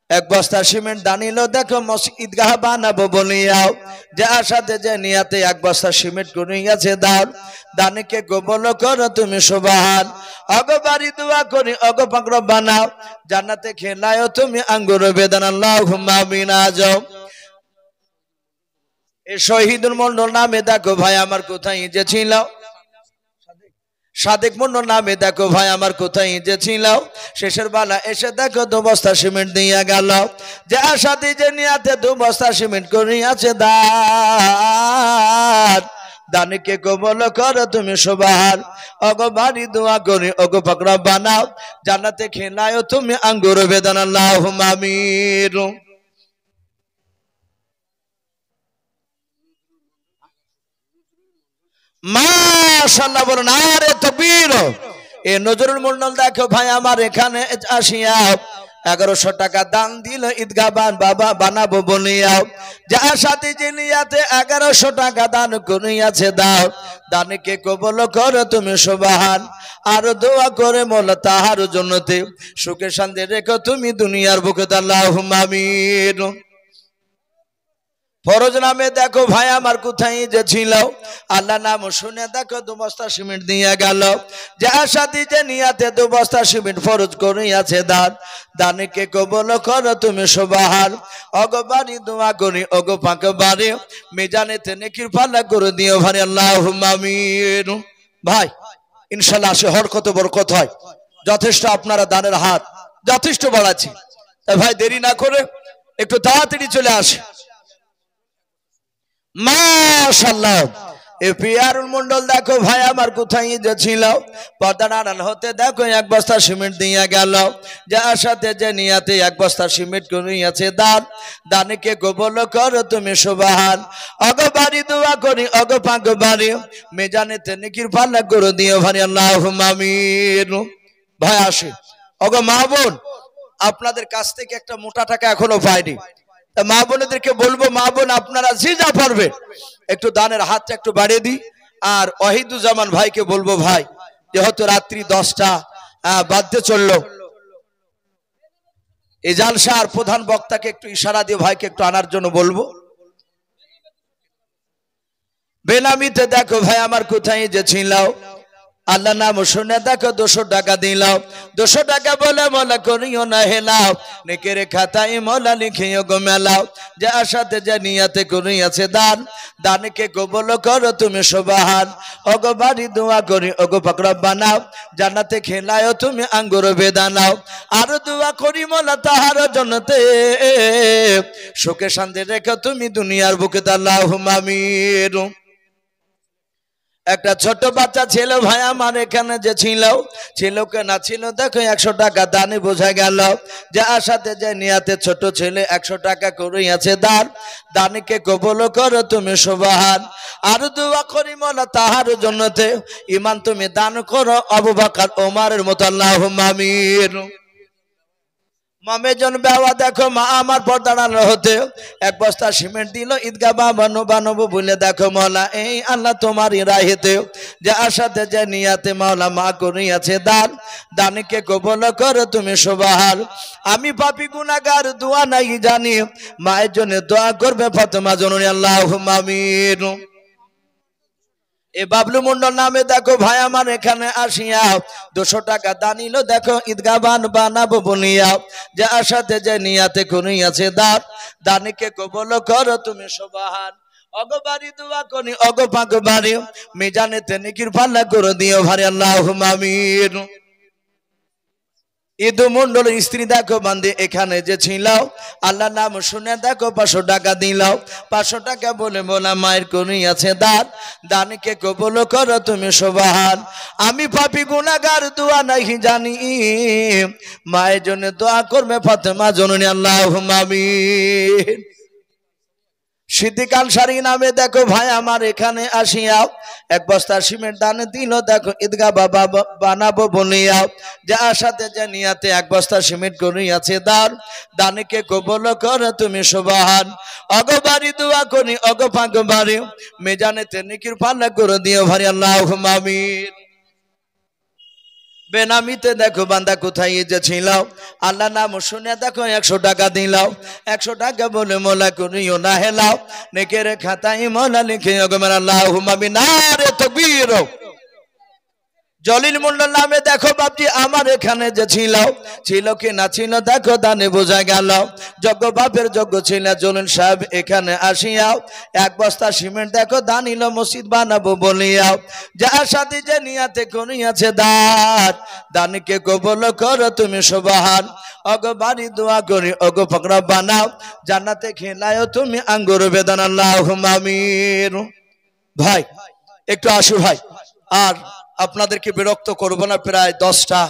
1 বস্তা সিমেন্ট দানিল দেখো মসজিদ গাহ বানাবো বলিয়াও, যে আশাতে যে নিয়াতে 1 বস্তা সিমেন্ট করিয়াছে দানকে কবুল করো তুমি সুবহান। ওগো বাড়ি দোয়া করি ওগো পাক রব্বানা জান্নাতে খেলায়ো তুমি আঙ্গুর বেদান আল্লাহুম্মা আমিন। আজও এই শহীদুল মন্ডল নামে দেখো ভাই আমার কোথায় যে ছিল, সাদেক মন্ডল নামে দেখো ভাই আমার কোথায় যে ছিল, শেষের বেলা এসে দেখো 2 বস্তা সিমেন্ট দিয়ে গেল, যে আশাতে যে নিয়াতে 2 বস্তা সিমেন্ট করিয়াছে দানকে কবুল করো তুমি সুবহান। ওগো বাড়ি দোয়া করি ওগো পাক রব্বানা জান্নাতে খেলায়ো তুমি আঙ্গুর বেদান আল্লাহুম্মা আমিন। মাশাআল্লাহ বলুন আরে তাকবীর। এ নজরুল মন্ডল দেখো ভাই আমার এখানে আসিয়া 1100 টাকা দান দিল ঈদগাহ বাবা বানাবো বলিয়া, যার সাথে যে নিয়াতে 1100 টাকা দান করিয়াছে দানকে কবুল করো তুমি সুবহান। আর দোয়া করে মোলা তাহার জন্নতে সুখে শান্তি রেখো তুমি দুনিয়ার বুকে আল্লাহুম্মা আমিন। ফরজ নামে দেখো ভাই আমার কোথায় যে ছিল, আল্লাহ নাম শুনে দেখো 2 বস্তা সিমেন্ট দিয়ে গেল, যার সাথে যে নিয়াতে 2 বস্তা সিমেন্ট ফরজ করিয়াছে দানকে কবুল করো তুমি সুবহান। ওগো বাড়ি দোয়া করি ওগো পাক বাড়ি মিজানেতে নেকির পাল্লা করে দিও ভাই আল্লাহুম্মা আমিন। ভাই ইনশাআল্লাহ আসে হর কত বরকত হয়, যথেষ্ট আপনারা দানের হাত যথেষ্ট বাড়াচ্ছি, তাই ভাই দেরি না করে একটু তাড়াতাড়ি চলে আসে। মাশাআল্লাহ এ পিয়ারুল মন্ডল দেখো ভাই আমার কোথায় যে ছিল, পর্দার আড়াল হতে দেখো 1 বস্তা সিমেন্ট দিয়ে গেল, যার সাথে যে নিয়াতে 1 বস্তা সিমেন্ট করিয়াছে দানকে কবুল করো তুমি সুবহান। ওগো বাড়ি দোয়া করি ওগো পাক বাড়ি মিজানেতে নেকির পাল্লা করে দিও ভাই আল্লাহুম্মা আমিন। ভাই আসে ওগো মা বোন আপনাদের কাছ থেকে একটা মোটা টাকা এখনো পাইনি, মা বোনেদেরকে বলবো মা বোন আপনারা যে যা পারবে একটু দানের হাতটা একটু বাড়িয়ে দিই। আর ওয়াহিদুজ্জামান ভাইকে বলবো ভাই যেহেতু রাত্রি 10টা বাজতে চললো, এই জালসার প্রধান বক্তাকে একটু ইশারা দিয়ে ভাইকে একটু আনার জন্য বলবো। বেনামিতে দেখো ভাই আমার কোথায় যে ছিল, আল্লাহ নাম শুনে দেখো 200 টাকা দিলাও, 200 টাকা বলে মোলা করিও না হেলাও, নেকের খাতায় মোলা লিখিও গো মেলাও, যার সাথে যে নিয়াতে করিয়াছে দানকে কবুল করো তুমি সুবহান। ওগো বাড়ি দোয়া করি ওগো পাক রব্বানা জান্নাতে খেলায়ো তুমি আঙ্গুর বেদানাও, আর দোয়া করি মোলা তাহার জন্নতে সুখে শান্তি রেখো তুমি দুনিয়ার বুকে আল্লাহুম্মা আমিন। একটা ছোট বাচ্চা ছিল ভাই আমার এখানে যে ছিল কে না ছিল দেখো 100 টাকা দানে বোঝা গেল, যার সাথে যে নিয়াতে ছোট ছেলে 100 টাকা করিয়াছে দানকে কবুল করো তুমি সুবহান। আর দোয়া করি মোলা তাহার জন্নতে ঈমান তুমি দান করো আবু বকর ওমরের মতো আল্লাহুম্মা আমিন। মামেজন বেওয়া দেখো মা আমার পর দাঁড়ানো হতে এক বস্তা সিমেন্ট দিল ঈদগাহ বানাবো বলে দেখো মওলা এই আল্লাহ তোমারই রাহেতে যে আশাতে যে নিয়াতে মাওলা মা করিয়াছে দান, দানকে কবুল করো তুমি সুবহান। আমি পাপী গুনাহগার দোয়া নাই জানি, মায়ের জন্য দোয়া করবে ফাতেমা জননী আল্লাহুম্মা আমিন। এ বাবলু মন্ডল নামে দেখো ভাই আমার এখানে আসিয়া 200 টাকা দানিল দেখো ঈদগাহ বানাবো বলিয়া যে আশাতে যে নিয়াতে করিয়াছে দান, দানকে কবুল করো তুমি সুবহান। অগবারি দোয়া করি অগপাগবারি মিজানেতে নেকির পাল্লা করে দিও ভারে আল্লাহুম্মা আমিন। ঈদ মন্ডল স্ত্রী দেখো বান্ধে এখানে যে ছিল আল্লাহ নাম শুনে দেখো 500 টাকা দিল, 500 টাকা বলে মোলা মায়ের করিয়াছে দান, দানকে কবুল করো তুমি সুবহান। আমি পাপী গুনাহগার দোয়া নাই জানি, মায়ের জন্য দোয়া করবে ফাতেমা জননী আল্লাহুম্মা আমিন। সিদ্দিক আনসারী নামে দেখো ভাই আমার এখানে আসিয়া এক বস্তা সিমেন্ট দান দিল দেখো ঈদগাহ বানাবো বলিয়া যে আশাতে যে নিয়াতে এক বস্তা সিমেন্ট করিয়াছে দান, দানকে কবুল করো তুমি সুবহান। অগবারি দোয়া করি অগপাগবারি মিজানেতে নেকির পাল্লা করে দিও ভারি আল্লাহুম্মা আমিন। বেনামিতে দেখো বান্দা কোথায় যে ছিল আল্লাহ নাম শুনে দেখো 100 টাকা দিলাও, 100 টাকা বলে মোলা করিও না হেলাও, নেকের খাতায় মোলা লিখে ওগো আল্লাহুম্মা আমিন। নারে তাকবীর। জলিল মন্ডল নামে দেখো বাপটি আমার এখানে যে ছিল কি না ছিল দেখো দানে বোঝা গেল, যোগ্য বাপের যোগ্য ছিল জলিল সাহেব এখানে আসিয়া এক বস্তা সিমেন্ট দেখো দানিল মসজিদ বানাবো বলিয়া যার সাথে যে নিয়াতে করিয়াছে দান, দানকে কবুল করো তুমি সুবহান। অগো বাড়ি দোয়া করি অগো ফকরা বানাও জান্নাতে খেলায়ও তুমি আঙ্গুর বেদান আল্লাহুম্মা আমিন। ভাই একটু আসু ভাই, আর আপনাদেরকে বিরক্ত করবো না, প্রায় 10টা